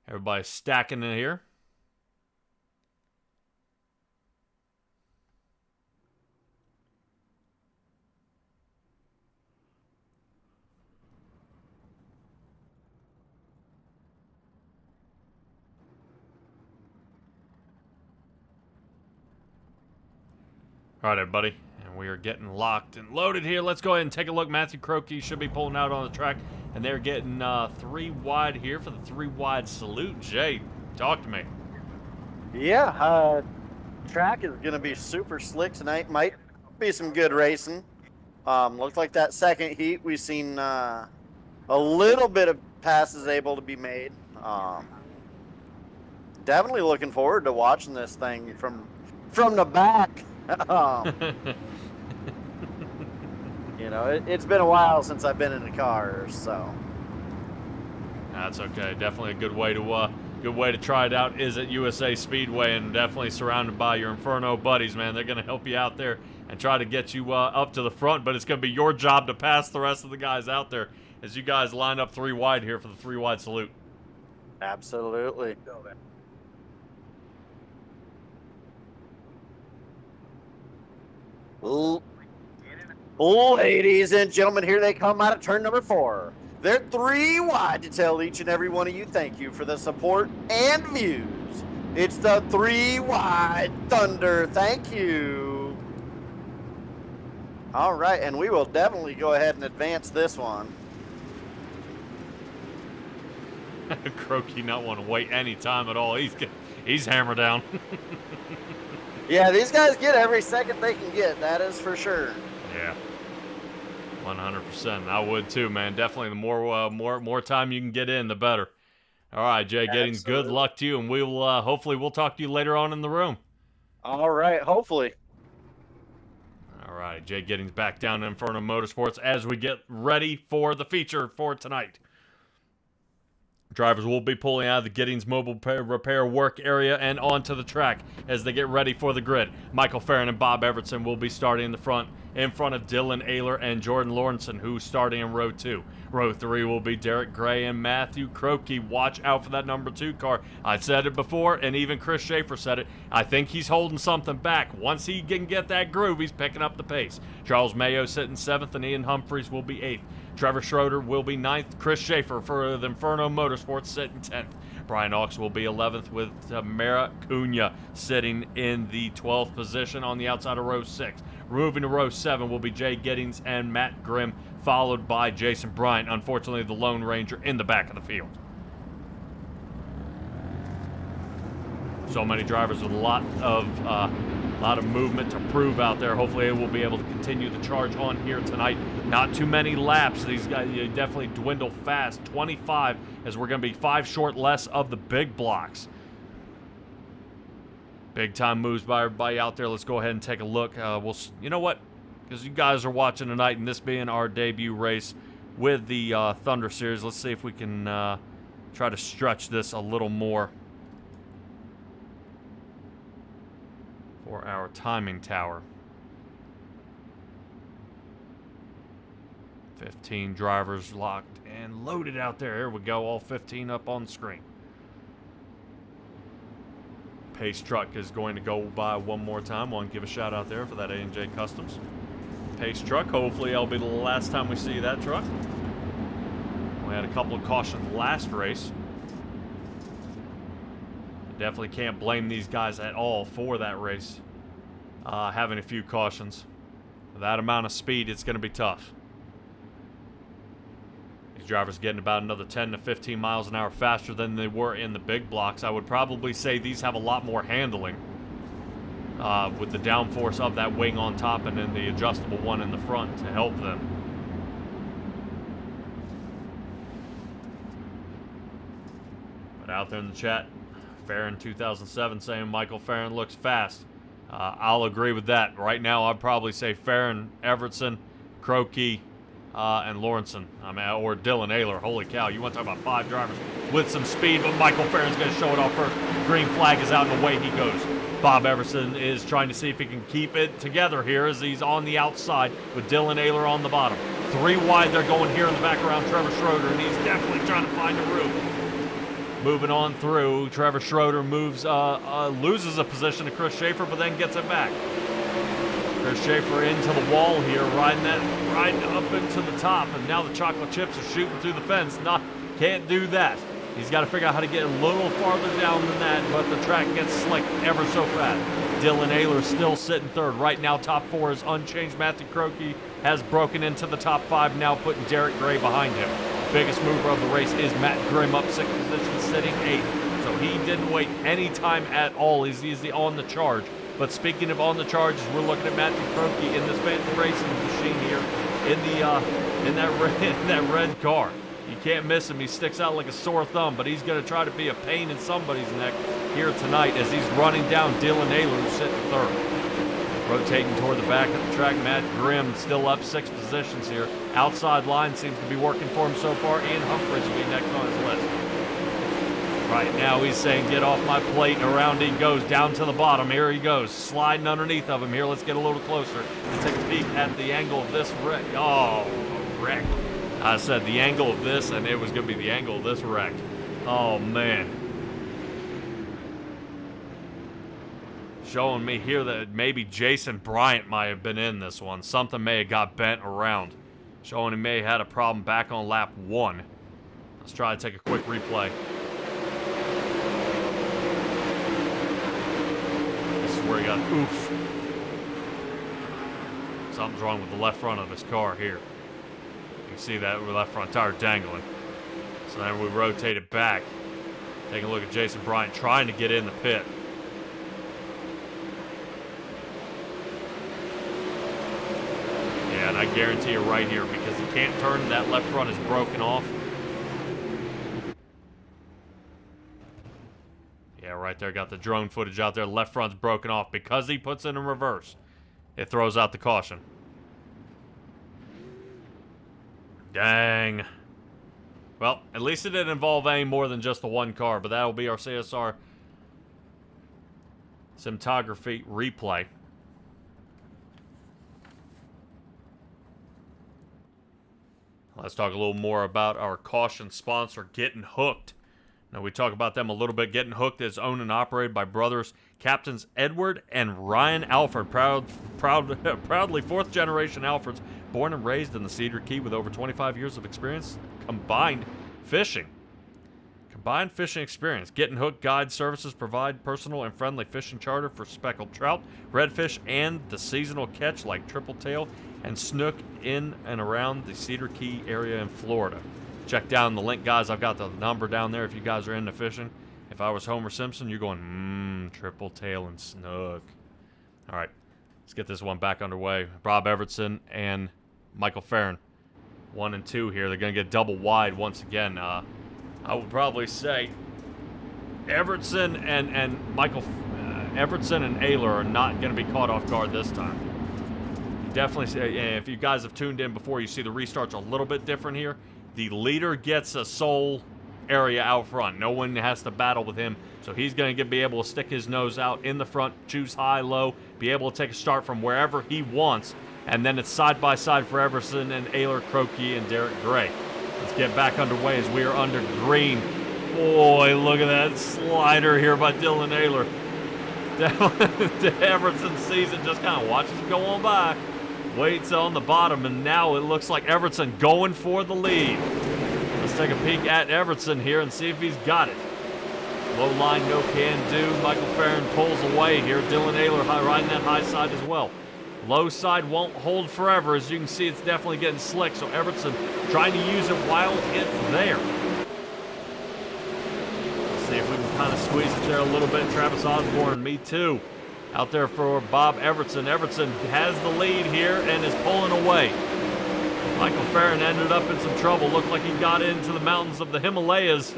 Everybody's stacking in here. All right, everybody. And we are getting locked and loaded here. Let's go ahead and take a look. Matthew Croakey should be pulling out on the track. And they're getting 3 wide here for the 3 wide salute. Jay, talk to me. Yeah, track is going to be super slick tonight. Might be some good racing. Looks like that second heat we've seen a little bit of passes able to be made. Definitely looking forward to watching this thing from the back. You know, it's been a while since I've been in a car, so. That's okay. Definitely a good way to try it out is at USA Speedway, and definitely surrounded by your Inferno buddies, man. They're going to help you out there and try to get you up to the front, but it's going to be your job to pass the rest of the guys out there as you guys line up 3 wide here for the 3 wide salute. Absolutely. Ladies and gentlemen, here they come out of turn number 4. They're 3 wide to tell each and every one of you thank you for the support and views. It's the 3 wide Thunder. Thank you. All right, and we will definitely go ahead and advance this one. Croakey not want to wait any time at all. He's hammered down. Yeah, these guys get every second they can get. That is for sure. Yeah, 100%. I would too, man. Definitely, the more time you can get in, the better. All right, Jay. Getting good luck to you, and we'll hopefully we'll talk to you later on in the room. All right, hopefully. right, Jay Giddings back down to Inferno Motorsports as we get ready for the feature for tonight. Drivers will be pulling out of the Giddings Mobile Repair Work Area and onto the track as they get ready for the grid. Michael Farron and Bob Evertson will be starting in the front, in front of Dylan Ayler and Jordan Lawrenson, who's starting in row 2. Row 3 will be Derek Gray and Matthew Croakey. Watch out for that number 2 car. I said it before, and even Chris Schaefer said it. I think he's holding something back. Once he can get that groove, he's picking up the pace. Charles Mayo sitting 7th, and Ian Humphreys will be 8th. Trevor Schroeder will be 9th. Chris Schaefer for the Inferno Motorsports sitting 10th. Brian Ox will be 11th with Tamara Cunha sitting in the 12th position on the outside of row 6. Moving to row 7 will be Jay Giddings and Matt Grimm, followed by Jason Bryant, unfortunately the Lone Ranger, in the back of the field. So many drivers with a lot of movement to prove out there. Hopefully they will be able to continue the charge on here tonight. Not too many laps. These guys definitely dwindle fast. 25, as we're going to be 5 short less of the big blocks. Big time moves by everybody out there. Let's go ahead and take a look. You know what? Because you guys are watching tonight, and this being our debut race with the Thunder Series, let's see if we can try to stretch this a little more for our timing tower. 15 drivers locked and loaded out there. Here we go, all 15 up on the screen. Pace truck is going to go by one more time. Want to give a shout out there for that A&J Customs Pace truck. Hopefully that'll be the last time we see that truck. We had a couple of cautions last race. Definitely can't blame these guys at all for that race. Having a few cautions. With that amount of speed, it's going to be tough. These drivers getting about another 10 to 15 miles an hour faster than they were in the big blocks. I would probably say these have a lot more handling with the downforce of that wing on top and then the adjustable one in the front to help them. But out there in the chat, Farron 2007 saying Michael Farron looks fast. I'll agree with that. Right now, I'd probably say Farron, Evertson, Croakey, and Lawrenson. Or Dylan Ayler. Holy cow, you want to talk about 5 drivers with some speed, but Michael Farron's going to show it off first. Green flag is out and away he goes. Bob Everson is trying to see if he can keep it together here as he's on the outside with Dylan Ayler on the bottom. 3 wide, they're going here in the back around Trevor Schroeder, and he's definitely trying to find a room. Moving on through, Trevor Schroeder moves, loses a position to Chris Schaefer, but then gets it back. Chris Schaefer into the wall here, riding up into the top, and now the chocolate chips are shooting through the fence. Can't do that. He's got to figure out how to get a little farther down than that, but the track gets slick ever so fast. Dylan Ayler still sitting 3rd. Right now, top 4 is unchanged. Matthew Croakey has broken into the top 5, now putting Derek Gray behind him. Biggest mover of the race is Matt Grimm, up 6th position, sitting 8th. So he didn't wait any time at all. He's on the charge. But speaking of on the charges, we're looking at Matthew Croakey in this fancy racing machine here in that red car. You can't miss him. He sticks out like a sore thumb, but he's going to try to be a pain in somebody's neck here tonight as he's running down Dylan Ayler, who's sitting 3rd. Rotating toward the back of the track, Matt Grimm still up 6 positions here. Outside line seems to be working for him so far. Ian Humphreys will be next on his list. Right now he's saying, get off my plate, and around he goes down to the bottom. Here he goes, sliding underneath of him here. Let's get a little closer and take a peek at the angle of this wreck. Oh, wreck. I said the angle of this, and it was going to be the angle of this wreck. Oh, man. Showing me here that maybe Jason Bryant might have been in this one. Something may have got bent around. Showing he may have had a problem back on lap 1. Let's try to take a quick replay. This is where he got oof. Something's wrong with the left front of his car here. You can see that left front tire dangling. So then we rotate it back. Take a look at Jason Bryant trying to get in the pit. And I guarantee you right here, because he can't turn, that left front is broken off. Yeah, right there, got the drone footage out there. Left front's broken off because he puts it in reverse. It throws out the caution. Dang. Well, at least it didn't involve any more than just the one car, but that'll be our CSR Simtography replay. Let's talk a little more about our caution sponsor, Getting Hooked. Now, we talk about them a little bit. Getting Hooked is owned and operated by brothers Captains Edward and Ryan Alford, proudly fourth-generation Alfords, born and raised in the Cedar Key with over 25 years of experience combined fishing. Combined fishing experience. Getting Hooked guide services provide personal and friendly fishing charter for speckled trout, redfish, and the seasonal catch like triple tail and snook in and around the Cedar Key area in Florida. Check down the link, guys. I've got the number down there if you guys are into fishing. If I was Homer Simpson, you're going, triple tail and snook. All right, let's get this one back underway. Bob Evertson and Michael Farron, 1 and 2 here. They're going to get double wide once again. I would probably say Evertson and Michael, Evertson and Ayler are not going to be caught off guard this time. Definitely, if you guys have tuned in before, you see the restart's a little bit different here. The leader gets a sole area out front. No one has to battle with him, so he's going to be able to stick his nose out in the front, choose high, low, be able to take a start from wherever he wants, and then it's side by side for Everson and Ayler, Croakey, and Derek Gray. Let's get back underway as we are under green. Boy, look at that slider here by Dylan Ayler. Everton sees it, just kind of watches it go on by. Waits on the bottom, and now it looks like Everton going for the lead. Let's take a peek at Everton here and see if he's got it. Low line, no can do. Michael Farron pulls away here. Dylan Ayler riding that high side as well. Low side won't hold forever. As you can see, it's definitely getting slick, so Everton trying to use it while it's there. Let's see if we can kind of squeeze it there a little bit. Travis Osborne, me too. Out there for Bob Everton. Everton has the lead here and is pulling away. Michael Farron ended up in some trouble. Looked like he got into the mountains of the Himalayas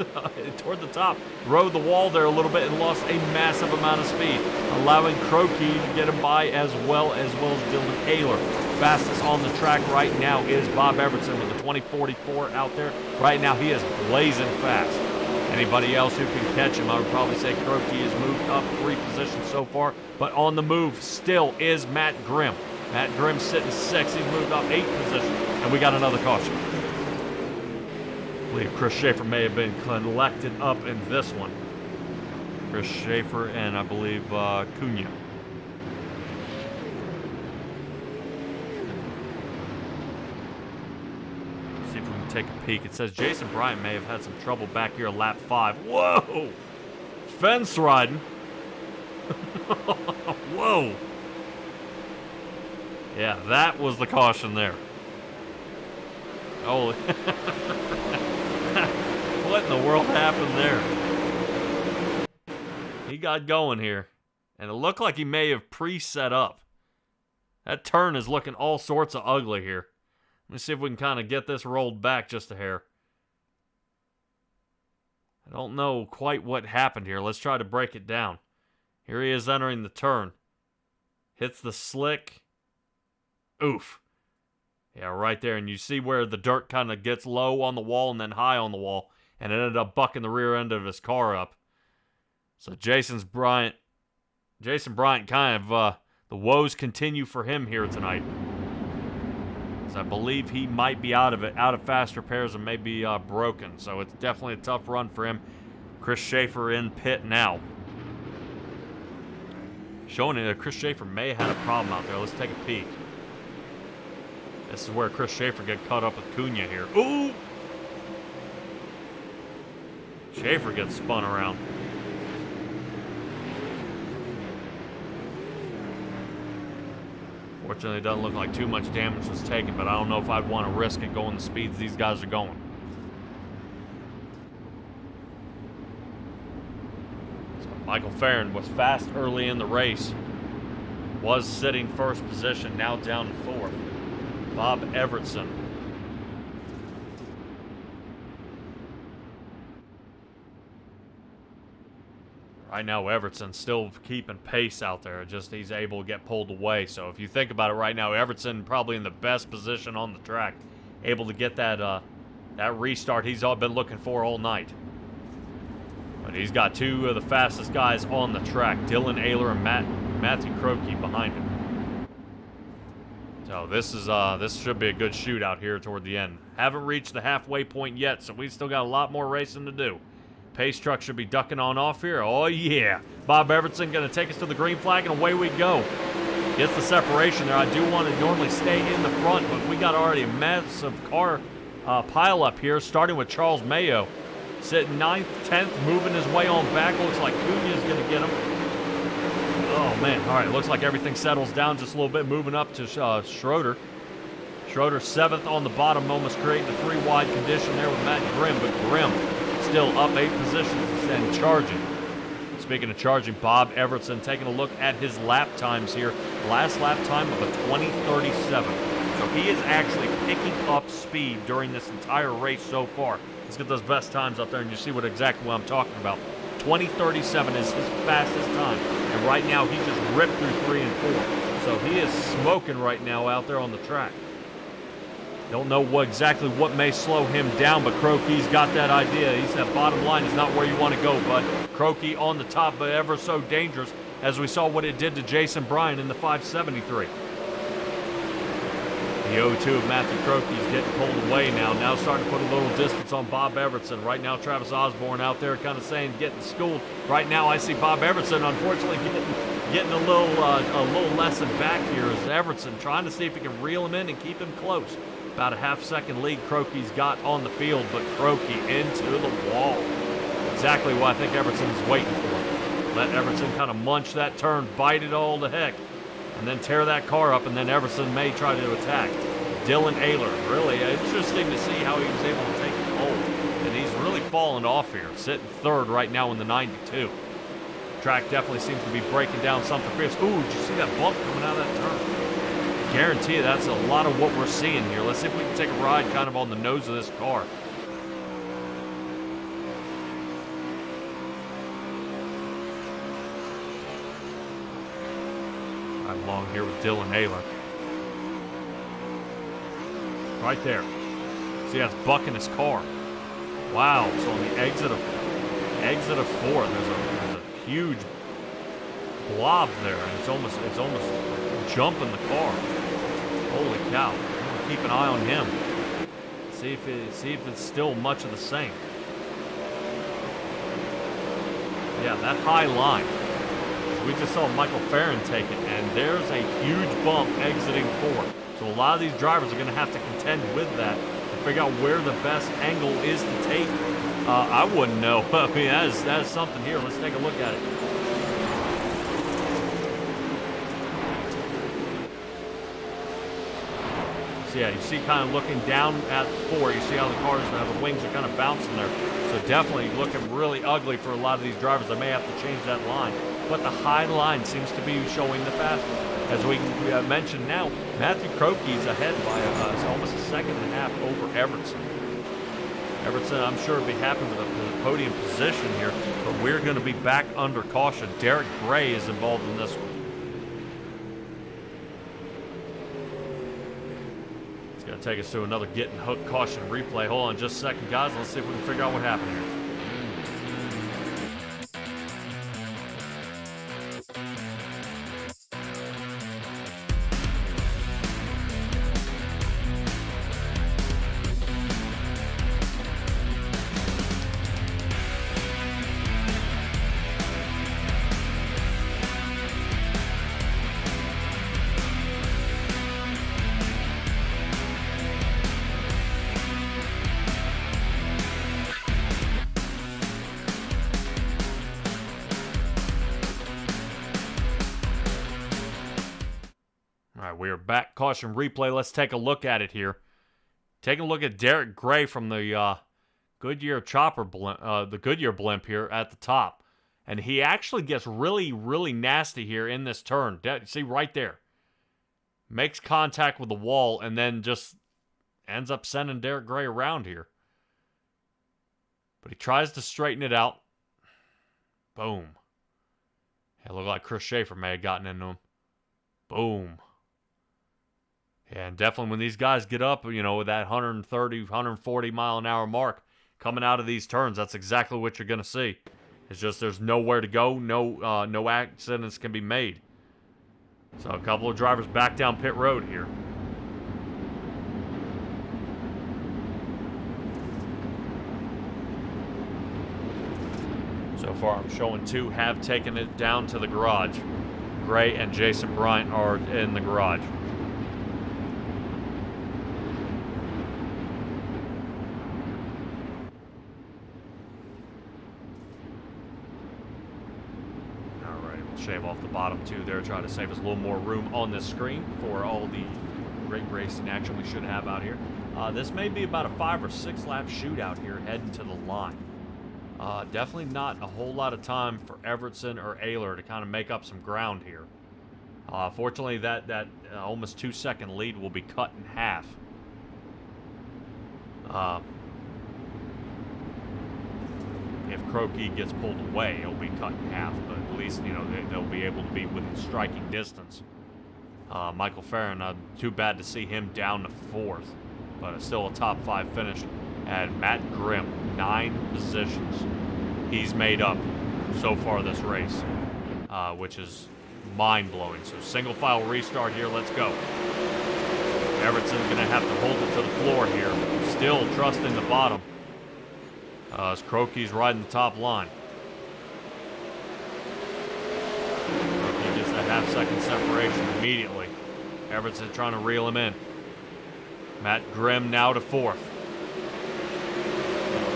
toward the top. Rode the wall there a little bit and lost a massive amount of speed, allowing Croakey to get him by as well as Dylan Ayler. Fastest on the track right now is Bob Everton with a 20:44 out there. Right now he is blazing fast. Anybody else who can catch him, I would probably say Croakey has moved up 3 positions so far, but on the move still is Matt Grimm. Matt Grimm sitting 6th. He's moved up 8 positions, and we got another caution. I believe Chris Schaefer may have been collected up in this one. Chris Schaefer and I believe Cunha. See if we can take a peek. It says Jason Bryant may have had some trouble back here lap 5. Whoa! Fence riding. Whoa! Yeah, that was the caution there. Holy. What in the world happened there? He got going here. And it looked like he may have pre-set up. That turn is looking all sorts of ugly here. Let me see if we can kind of get this rolled back just a hair. I don't know quite what happened here. Let's try to break it down. Here he is entering the turn. Hits the slick. Oof. Yeah, right there. And you see where the dirt kind of gets low on the wall and then high on the wall. And it ended up bucking the rear end of his car up. So Jason Bryant kind of, the woes continue for him here tonight. As I believe he might be out of fast repairs and may be broken. So it's definitely a tough run for him. Chris Schaefer in pit now. Showing that Chris Schaefer may have had a problem out there. Let's take a peek. This is where Chris Schaefer get caught up with Cunha here. Ooh! Schaefer gets spun around. Fortunately, it doesn't look like too much damage was taken, but I don't know if I'd want to risk it going the speeds these guys are going. So Michael Farron was fast early in the race. Was sitting first position, now down to 4th. Bob Evertson. Right now, Evertson's still keeping pace out there. Just he's able to get pulled away. So if you think about it right now, Evertson probably in the best position on the track, able to get that that restart he's all been looking for all night. But he's got two of the fastest guys on the track, Dylan Ayler and Matthew Croakey behind him. So this should be a good shootout here toward the end. Haven't reached the halfway point yet, so we still got a lot more racing to do. Pace truck should be ducking on off here. Oh, yeah. Bob Evertson going to take us to the green flag, and away we go. Gets the separation there. I do want to normally stay in the front, but we got already a massive car pile up here, starting with Charles Mayo. Sitting 9th, 10th, moving his way on back. Looks like Cunha's going to get him. Oh, man. All right, looks like everything settles down just a little bit, moving up to Schroeder. Schroeder 7th on the bottom, almost creating the 3 wide condition there with Matt Grimm, but Grimm still up 8 positions and charging. Speaking of charging, Bob Evertson taking a look at his lap times here. Last lap time of a 20:37. So he is actually picking up speed during this entire race so far. Let's get those best times up there and you see exactly what I'm talking about. 20:37 is his fastest time. And right now he just ripped through 3 and 4. So he is smoking right now out there on the track. Don't know exactly what may slow him down, but Croakey's got that idea. He said bottom line is not where you want to go, bud. Croakey on the top, but ever so dangerous, as we saw what it did to Jason Bryan in the 573. The 0-2 of Matthew Croakey's getting pulled away now. Now starting to put a little distance on Bob Evertson. Right now, Travis Osborne out there kind of saying, getting schooled. Right now, I see Bob Evertson, unfortunately, getting a little lesson back here as Evertson trying to see if he can reel him in and keep him close. About a half-second lead Croakey's got on the field, but Croakey into the wall. Exactly what I think Evertson's waiting for. Let Evertson kind of munch that turn, bite it all to heck, and then tear that car up, and then Evertson may try to attack. Dylan Ayler, really interesting to see how he was able to take it hold. And he's really fallen off here, sitting 3rd right now in the 92. Track definitely seems to be breaking down something fierce. Ooh, did you see that bump coming out of that turn? Guarantee you that's a lot of what we're seeing here. Let's see if we can take a ride kind of on the nose of this car. I'm along here with Dylan Ayler. Right there. See, that's bucking his car. Wow. So on the exit of 4, there's a huge blob there, and it's almost jumping the car. Holy cow. I'm gonna keep an eye on him. See if it's still much of the same. Yeah, that high line. We just saw Michael Farron take it, and there's a huge bump exiting 4. So a lot of these drivers are going to have to contend with that and figure out where the best angle is to take. I wouldn't know. I mean, that is something here. Let's take a look at it. So yeah, you see kind of looking down at 4, you see how the wings are kind of bouncing there. So definitely looking really ugly for a lot of these drivers. They may have to change that line. But the high line seems to be showing the fastest. As we mentioned now, Matthew Croakey's ahead by almost a second and a half over Evertson. Evertson, I'm sure, will be happy with the podium position here, but we're going to be back under caution. Derek Gray is involved in this one. It's going to take us to another getting hooked caution replay. Hold on just a second, guys. Let's see if we can figure out what happened here. We are back. Caution replay. Let's take a look at it here. Taking a look at Derek Gray from the Goodyear chopper blimp, the Goodyear blimp here at the top. And he actually gets really, really nasty here in this turn. See right there. Makes contact with the wall and then just ends up sending Derek Gray around here. But he tries to straighten it out. Boom. It looked like Chris Schaefer may have gotten into him. Boom. Yeah, and definitely when these guys get up, you know, with that 130, 140 mile an hour mark coming out of these turns, that's exactly what you're going to see. It's just there's nowhere to go, no accidents can be made. So a couple of drivers back down pit road here. So far, I'm showing 2 have taken it down to the garage. Gray and Jason Bryant are in the garage. Alright, we'll shave off the bottom 2 there, try to save us a little more room on this screen for all the great racing action we should have out here. This may be about a 5 or 6 lap shootout here heading to the line. Definitely not a whole lot of time for Evertson or Ayler to kind of make up some ground here. Fortunately, that almost 2-second lead will be cut in half. If Croakey gets pulled away, it'll be cut in half, but at least, you know, they'll be able to be within striking distance. Michael Farron, too bad to see him down to 4th, but it's still a top 5 finish. And Matt Grimm, 9 positions he's made up so far this race, which is mind-blowing. So single file restart here, let's go. Evertson's gonna have to hold it to the floor here, still trusting the bottom, as Croakey's riding the top line. Croakey gets a half-second separation immediately. Evertson trying to reel him in. Matt Grimm now to 4th.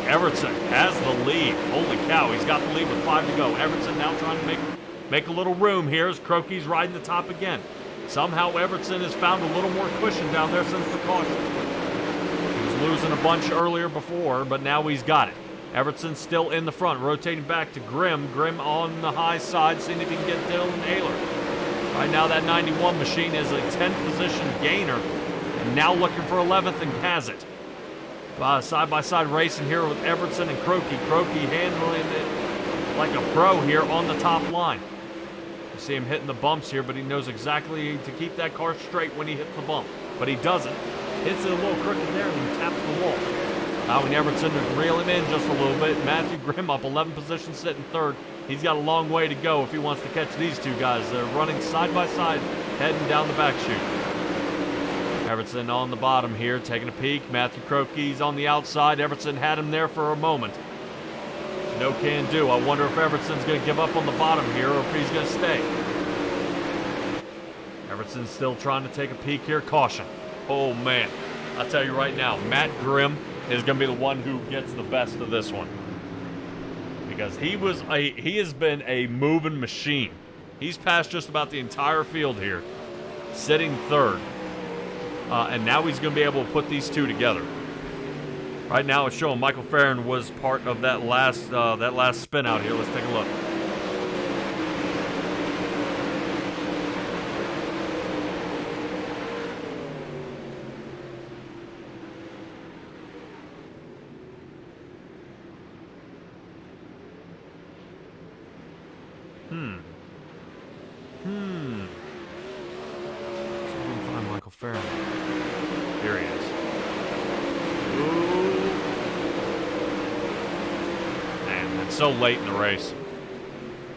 Evertson has the lead. Holy cow, he's got the lead with 5 to go. Evertson now trying to make a little room here as Croakey's riding the top again. Somehow Evertson has found a little more cushion down there since the caution. He was losing a bunch earlier before, but now he's got it. Evertson's still in the front, rotating back to Grimm. Grimm on the high side, seeing if he can get Dylan Ayler. Right now that 91 machine is a 10th position gainer, and now looking for 11th and has it. Side-by-side racing here with Evertson and Croakey. Croakey handling it like a pro here on the top line. You see him hitting the bumps here, but he knows exactly to keep that car straight when he hits the bump. But he doesn't. Hits it a little crooked there and then taps the wall. Allowing Evertson to reel him in just a little bit. Matthew Grimm up 11 positions, sitting 3rd. He's got a long way to go if he wants to catch these 2 guys. They're running side-by-side, heading down the back chute. Evertson on the bottom here, taking a peek. Matthew Croakey's on the outside. Evertson had him there for a moment. No can do. I wonder if Evertson's going to give up on the bottom here or if he's going to stay. Evertson's still trying to take a peek here. Caution. Oh, man. I'll tell you right now, Matt Grimm is going to be the one who gets the best of this one. Because he has been a moving machine. He's passed just about the entire field here, sitting 3rd. And now he's going to be able to put these 2 together. Right now it's showing Michael Farron was part of that last spin out here. Let's take a look. See if we can find Michael Farron. Here he is. Ooh. Man, it's so late in the race.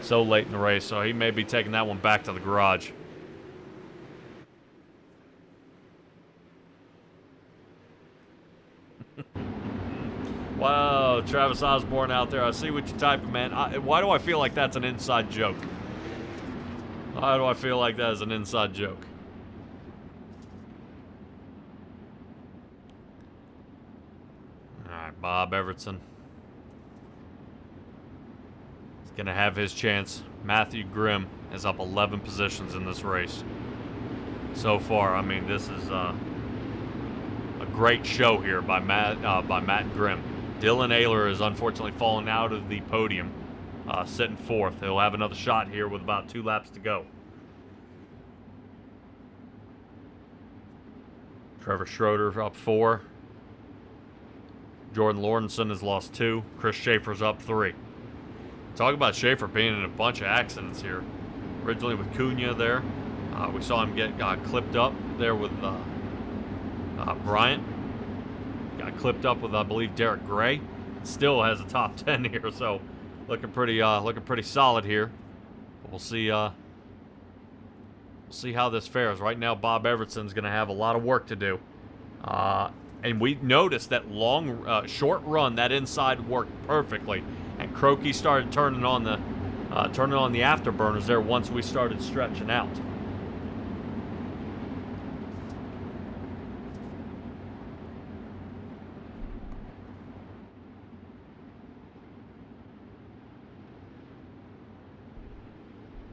So late in the race, so he may be taking that one back to the garage. Wow, Travis Osborne out there. I see what you're typing, man. Why do I feel like that's an inside joke? Why do I feel like that is an inside joke? Alright, Bob Evertson. He's going to have his chance. Matthew Grimm is up 11 positions in this race. So far, I mean, this is a great show here by Matt Grimm. Dylan Ayler is unfortunately fallen out of the podium, sitting 4th. He'll have another shot here with about 2 laps to go. Trevor Schroeder up 4. Jordan Lawrenson has lost 2. Chris Schaefer's up 3. Talk about Schaefer being in a bunch of accidents here. originally with Cunha there. We saw him get clipped up there with Bryant. Got clipped up with, I believe, Derek Gray. Still has a top 10 here, so looking pretty solid here. We'll see how this fares. Right now, Bob Evertson's going to have a lot of work to do. And we noticed that short run, that inside worked perfectly. And Croaky started turning on the afterburners there once we started stretching out.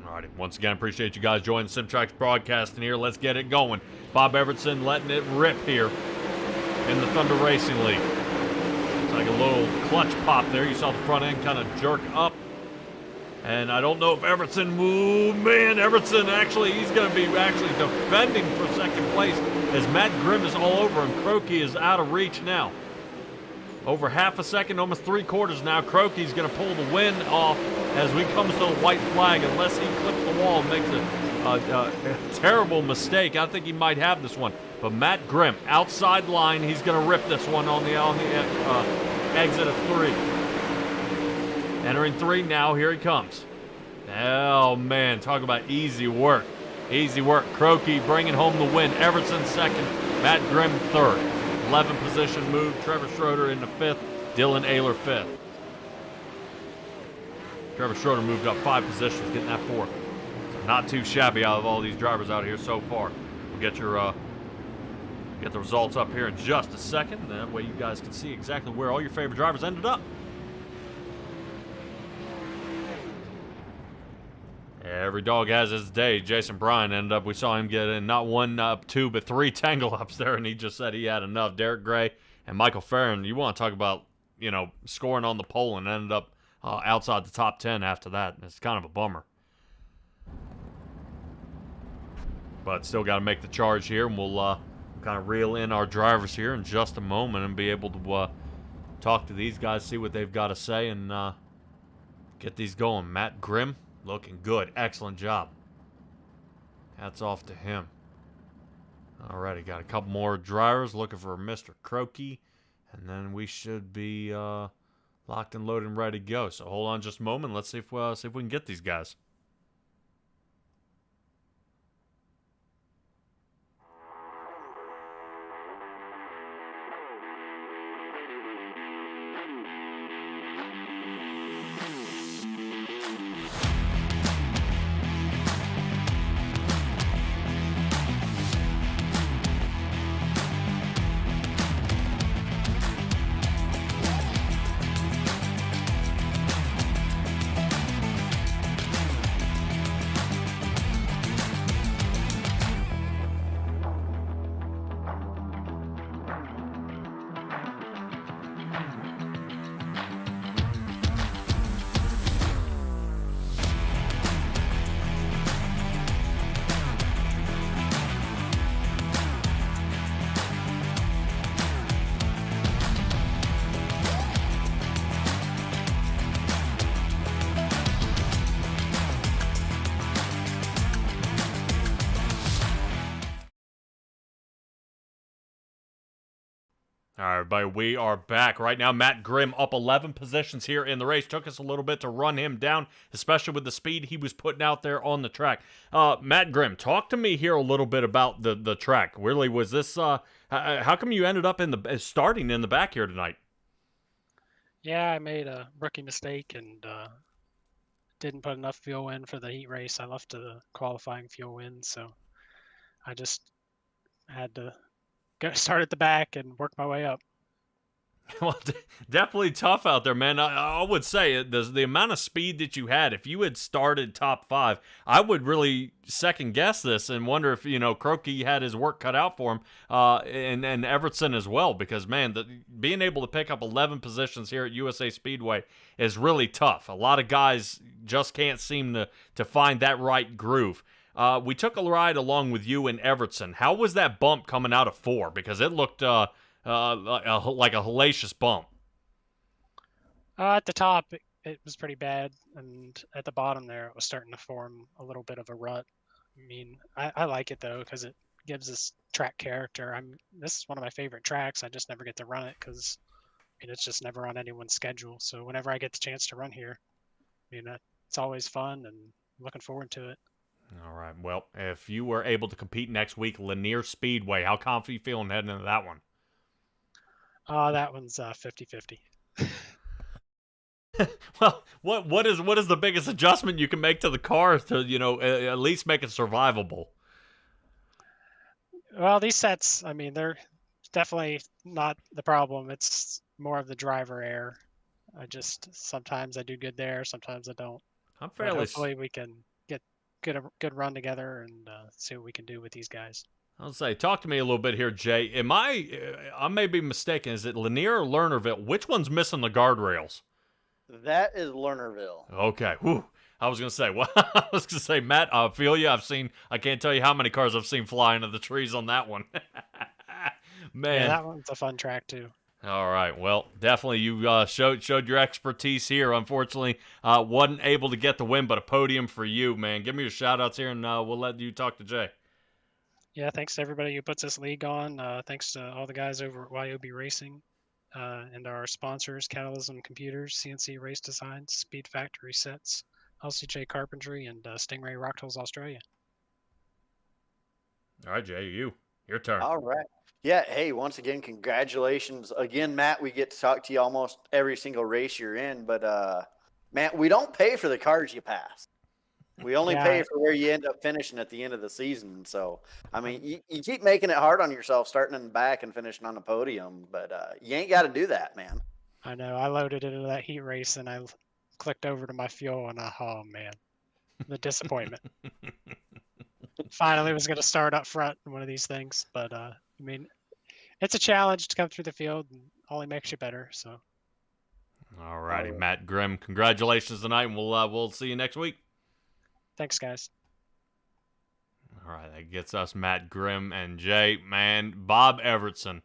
Alrighty, once again, appreciate you guys joining SimTraX Broadcasting here. Let's get it going. Bob Evertson letting it rip here in the Thunder Racing League. It's like a little clutch pop there. You saw the front end kind of jerk up. And I don't know if Evertson moved. Man, Evertson he's going to be defending for second place as Matt Grimm is all over him. Croaky is out of reach now. Over half a second, almost 3/4 now. Croaky's going to pull the win off as we come to the white flag, unless he clips the wall and makes a terrible mistake. I think he might have this one. But Matt Grimm, outside line, he's going to rip this one on the exit of 3. Entering 3 now, here he comes. Oh, man, talk about easy work. Easy work. Croaky bringing home the win. Everton second, Matt Grimm third. 11 position move. Trevor Schroeder in the 5th. Dylan Ayler 5th. Trevor Schroeder moved up 5 positions, getting that 4th. So not too shabby out of all these drivers out here so far. We'll get the results up here in just a second. That way you guys can see exactly where all your favorite drivers ended up. Every dog has his day. Jason Bryan ended up, we saw him get in not 1, 2, but 3 tangle ups there, and he just said he had enough. Derek Gray and Michael Farron, you want to talk about, scoring on the pole and ended up outside the top 10 after that. It's kind of a bummer. But still got to make the charge here, and we'll kind of reel in our drivers here in just a moment and be able to talk to these guys, see what they've got to say, and get these going. Matt Grimm, looking good. Excellent job. Hats off to him. Alrighty, got a couple more drivers looking for Mr. Croaky, and then we should be locked and loaded and ready to go. So hold on just a moment. Let's see if we can get these guys. All right, everybody, we are back. Right now, Matt Grimm up 11 positions here in the race. Took us a little bit to run him down, especially with the speed he was putting out there on the track. Matt Grimm, talk to me here a little bit about the track. Really, was this, how come you ended up starting in the back here tonight? Yeah, I made a rookie mistake and didn't put enough fuel in for the heat race. I left the qualifying fuel in, so I just had to start at the back and work my way up. Well, definitely tough out there, man. I would say the amount of speed that you had, if you had started top 5, I would really second guess this and wonder if, Croaky had his work cut out for him, and Everton as well, because, man, being able to pick up 11 positions here at USA Speedway is really tough. A lot of guys just can't seem to find that right groove. We took a ride along with you and Everton. How was that bump coming out of 4? Because it looked like a hellacious bump. At the top, it was pretty bad, and at the bottom there, it was starting to form a little bit of a rut. I mean, I like it though because it gives this track character. This is one of my favorite tracks. I just never get to run it because it's just never on anyone's schedule. So whenever I get the chance to run here, it's always fun and looking forward to it. All right. Well, if you were able to compete next week, Lanier Speedway, how confident you feeling heading into that one? That one's 50-50. Well, what is the biggest adjustment you can make to the car to at least make it survivable? Well, these sets, I mean, they're definitely not the problem. It's more of the driver error. Sometimes I do good there, sometimes I don't. I'm But fairly. hopefully we can get good run together and see what we can do with these guys. I'll say, talk to me a little bit here, Jay. I may be mistaken. Is it Lanier or Lernerville? Which one's missing the guardrails? That is Lernerville. Okay. Whew. I was gonna say, well, I was gonna say, Matt, I feel you. I can't tell you how many cars I've seen fly into the trees on that one. Man. Yeah, that one's a fun track too. All right. Well, definitely you showed your expertise here. Unfortunately, wasn't able to get the win, but a podium for you, man. Give me your shout outs here, and we'll let you talk to Jay. Yeah, thanks to everybody who puts this league on. Thanks to all the guys over at YOB Racing and our sponsors, Catalysm Computers, CNC Race Designs, Speed Factory Sets, LCJ Carpentry, and Stingray Rock Tools Australia. All right, Jay, your turn. All right. Yeah. Hey, once again, congratulations again, Matt. We get to talk to you almost every single race you're in, but Matt, we don't pay for the cars you pass. We only pay for where you end up finishing at the end of the season. So, I mean, you keep making it hard on yourself, starting in the back and finishing on the podium, but you ain't got to do that, man. I know. I loaded into that heat race and I clicked over to my fuel and oh man, the disappointment. Finally was going to start up front in one of these things, but I mean, it's a challenge to come through the field and only makes you better. So, all righty, Matt Grimm, congratulations tonight, and we'll see you next week. Thanks, guys. All right, that gets us Matt Grimm and Jay. Man, Bob Evertson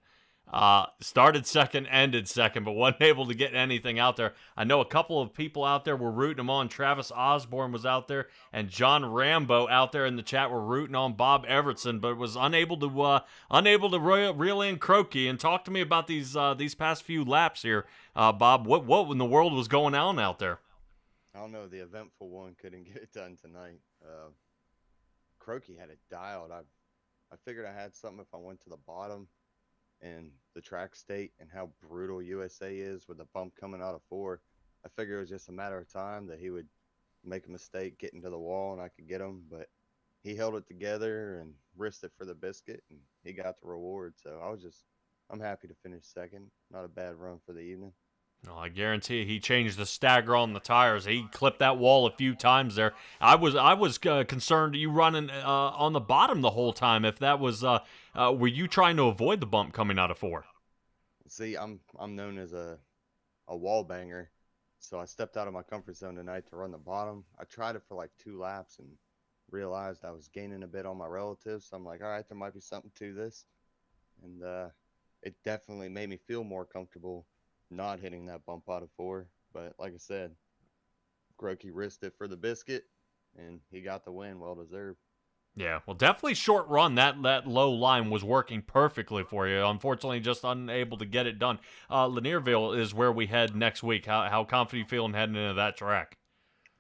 started second, ended second, but wasn't able to get anything out there. I know a couple of people out there were rooting him on. Travis Osborne was out there, and John Rambo out there in the chat were rooting on Bob Evertson, but was unable to reel in Croaky. And talk to me about these past few laps here, Bob. What in the world was going on out there? I don't know. The eventful one couldn't get it done tonight. Croaky had it dialed. I figured I had something if I went to the bottom and the track state and how brutal USA is with the bump coming out of 4. I figured it was just a matter of time that he would make a mistake, get into the wall, and I could get him. But he held it together and risked it for the biscuit, and he got the reward. So I'm happy to finish second. Not a bad run for the evening. No, I guarantee you he changed the stagger on the tires. He clipped that wall a few times there. I was concerned you running on the bottom the whole time. If that was, were you trying to avoid the bump coming out of 4? See, I'm known as a wall banger, so I stepped out of my comfort zone tonight to run the bottom. I tried it for like 2 laps and realized I was gaining a bit on my relatives. So I'm like, all right, there might be something to this, and it definitely made me feel more comfortable not hitting that bump out of 4. But like I said, Croaky risked it for the biscuit, and he got the win. Well deserved. Yeah, well, definitely short run. That low line was working perfectly for you. Unfortunately, just unable to get it done. Lanierville is where we head next week. How confident you feeling heading into that track?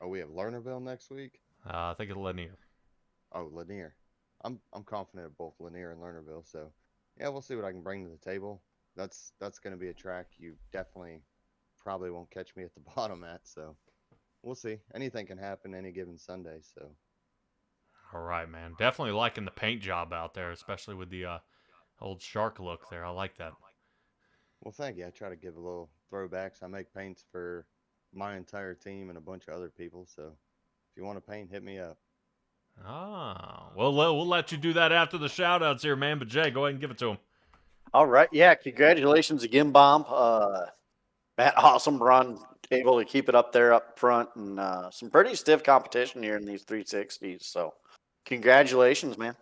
Oh, we have Lernerville next week? I think it's Lanier. Oh, Lanier. I'm confident of both Lanier and Lernerville. So, yeah, we'll see what I can bring to the table. That's going to be a track you definitely probably won't catch me at the bottom at. So, we'll see. Anything can happen any given Sunday. So. All right, man. Definitely liking the paint job out there, especially with the old shark look there. I like that. Well, thank you. I try to give a little throwbacks. I make paints for my entire team and a bunch of other people. So, if you want to paint, hit me up. Ah, well, we'll let you do that after the shout-outs here, man. But, Jay, go ahead and give it to him. All right. Yeah, congratulations again, Bomb. Matt, awesome run. Able to keep it up there up front, and some pretty stiff competition here in these 360s. So, congratulations, man.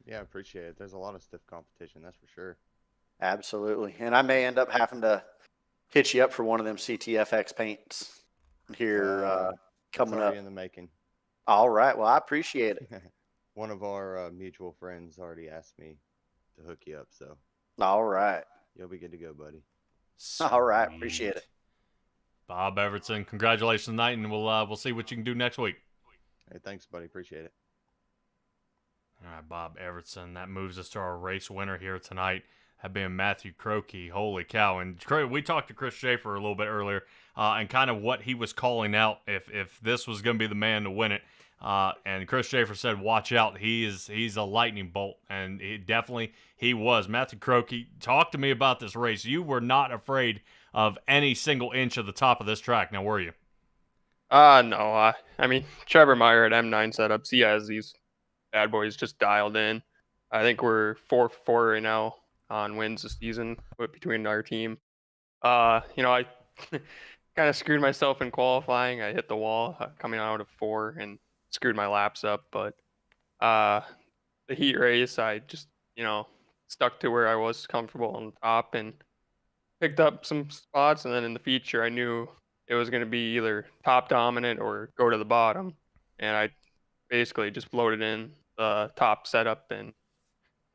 Yeah, I appreciate it. There's a lot of stiff competition, that's for sure. Absolutely. And I may end up having to hit you up for one of them CTFX paints. here It's coming up? already in the making. All right. Well, I appreciate it. One of our mutual friends already asked me to hook you up, so All right. you'll be good to go, buddy. All right. Appreciate it. Bob Everton, congratulations tonight, and we'll see what you can do next week. Hey, thanks, buddy. Appreciate it. All right, Bob Everton. That moves us to our race winner here tonight. That being Matthew Croakey. Holy cow! And we talked to Chris Schaefer a little bit earlier, and kind of what he was calling out if this was going to be the man to win it. And Chris Schaefer said, "Watch out! He's a lightning bolt," and he was. Matthew Croakey, talk to me about this race. You were not afraid of any single inch of the top of this track, now were you? No. I mean, Trevor Meyer at M9 setups, he has these bad boys just dialed in. I think we're 4 for 4 right now on wins this season between our team. I kind of screwed myself in qualifying. I hit the wall coming out of 4 and screwed my laps up. But the heat race, I just, stuck to where I was comfortable on top and picked up some spots. And then in the feature, I knew it was going to be either top dominant or go to the bottom. And I basically just loaded in the top setup, and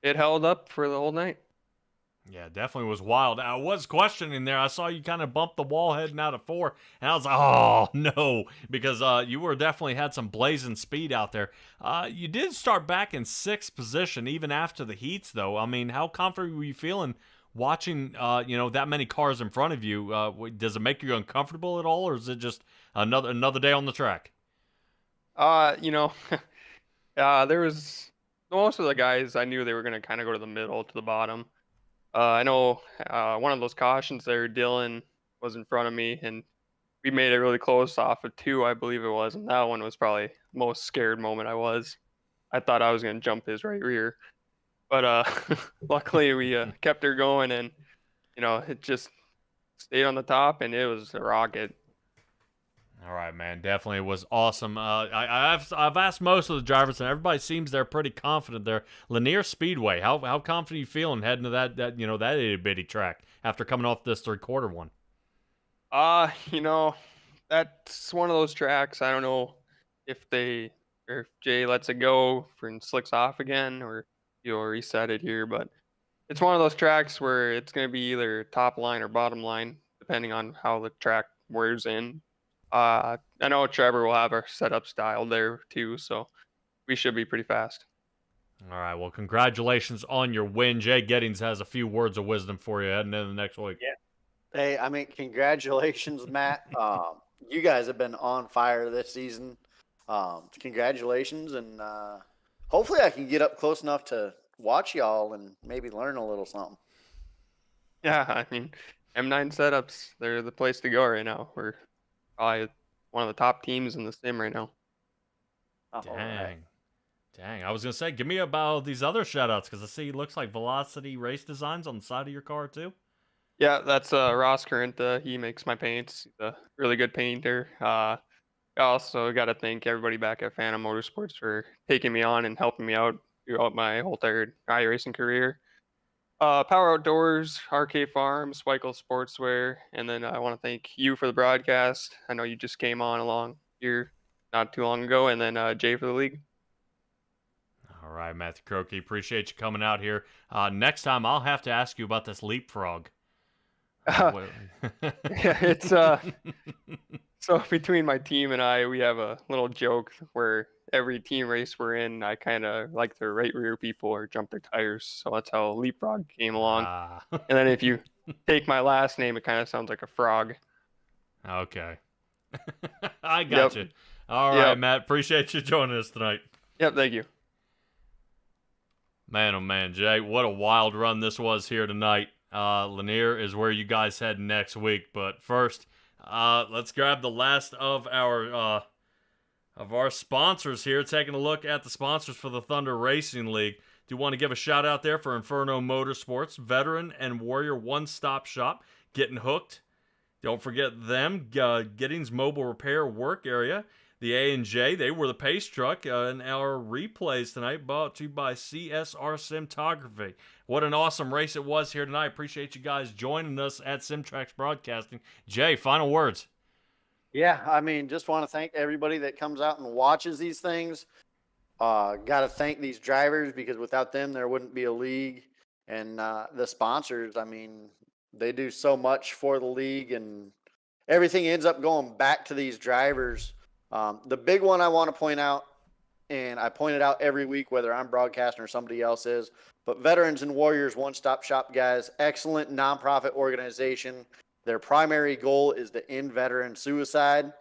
it held up for the whole night. Yeah, definitely was wild. I was questioning there. I saw you kind of bump the wall heading out of 4, and I was like, oh, no, because you were definitely had some blazing speed out there. You did start back in 6th position even after the heats, though. I mean, how confident were you feeling watching, that many cars in front of you? Does it make you uncomfortable at all, or is it just another day on the track? There was most of the guys I knew they were going to kind of go to the middle to the bottom. I know one of those cautions there, Dylan was in front of me, and we made it really close off of 2, I believe it was, and that one was probably the most scared moment I was. I thought I was going to jump his right rear, but luckily we kept her going, and it just stayed on the top, and it was a rocket. All right, man. Definitely was awesome. I've asked most of the drivers, and everybody seems they're pretty confident there. Lanier Speedway, how confident are you feeling heading to that itty bitty track after coming off this 3/4 one? That's one of those tracks. I don't know if Jay lets it go and slicks off again, or you'll reset it here, but it's one of those tracks where it's going to be either top line or bottom line, depending on how the track wears in. I know Trevor will have our setup style there too, so we should be pretty fast. All right, well, congratulations on your win. Jay Gettings has a few words of wisdom for you heading into the next week. Yeah. Hey, I mean, congratulations, Matt. You guys have been on fire this season. Congratulations, and hopefully I can get up close enough to watch y'all and maybe learn a little something. Yeah, I mean, M9 setups, they're the place to go right now. We're probably one of the top teams in the sim right now. Dang. I was going to say, give me about these other shout-outs, because I see it looks like Velocity Race Designs on the side of your car, too. Yeah, that's Ross Current. He makes my paints. He's a really good painter. I also got to thank everybody back at Phantom Motorsports for taking me on and helping me out throughout my whole entire iRacing career. Power Outdoors, RK Farms, Weichel Sportswear, and then I want to thank you for the broadcast. I know you just came on along here not too long ago, and then Jay for the league. All right, Matthew Croakey, appreciate you coming out here. Next time, I'll have to ask you about this leapfrog. Yeah, it's so between my team and I, we have a little joke where every team race we're in, I kind of like to right rear people or jump their tires. So that's how leapfrog came along. And then if you take my last name, it kind of sounds like a frog. Okay. I got you. All right, Matt. Appreciate you joining us tonight. Yep, thank you. Man, oh man, Jay, what a wild run this was here tonight. Lanier is where you guys head next week. But first, let's grab the last of our sponsors here. Taking a look at the sponsors for the Thunder Racing League. Do want to give a shout out there for Inferno Motorsports, veteran and warrior one-stop shop. Getting hooked. Don't forget them. Giddings Mobile Repair Work Area. The A&J, they were the pace truck in our replays tonight, brought to you by CSR Simtography. What an awesome race it was here tonight. Appreciate you guys joining us at SimTraX Broadcasting. Jay, final words. Yeah, I mean, just want to thank everybody that comes out and watches these things. Got to thank these drivers because without them, there wouldn't be a league. And the sponsors, I mean, they do so much for the league, and everything ends up going back to these drivers. The big one I want to point out, and I point it out every week, whether I'm broadcasting or somebody else is, but Veterans and Warriors One Stop Shop, guys, excellent nonprofit organization. Their primary goal is to end veteran suicide.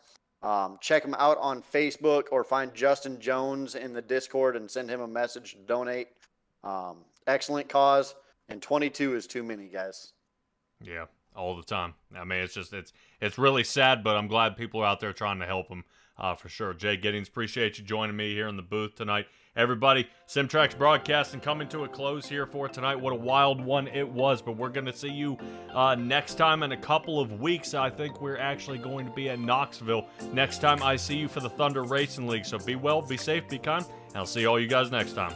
Check them out on Facebook or find Justin Jones in the Discord and send him a message to donate. Excellent cause, and 22 is too many, guys. Yeah, all the time. I mean, it's really sad, but I'm glad people are out there trying to help them for sure. Jay Giddings, appreciate you joining me here in the booth tonight. Everybody, SimTraX Broadcasting coming to a close here for tonight. What a wild one it was, but we're going to see you next time in a couple of weeks. I think we're actually going to be at Knoxville next time I see you for the Thunder Racing League. So be well, be safe, be kind, and I'll see all you guys next time.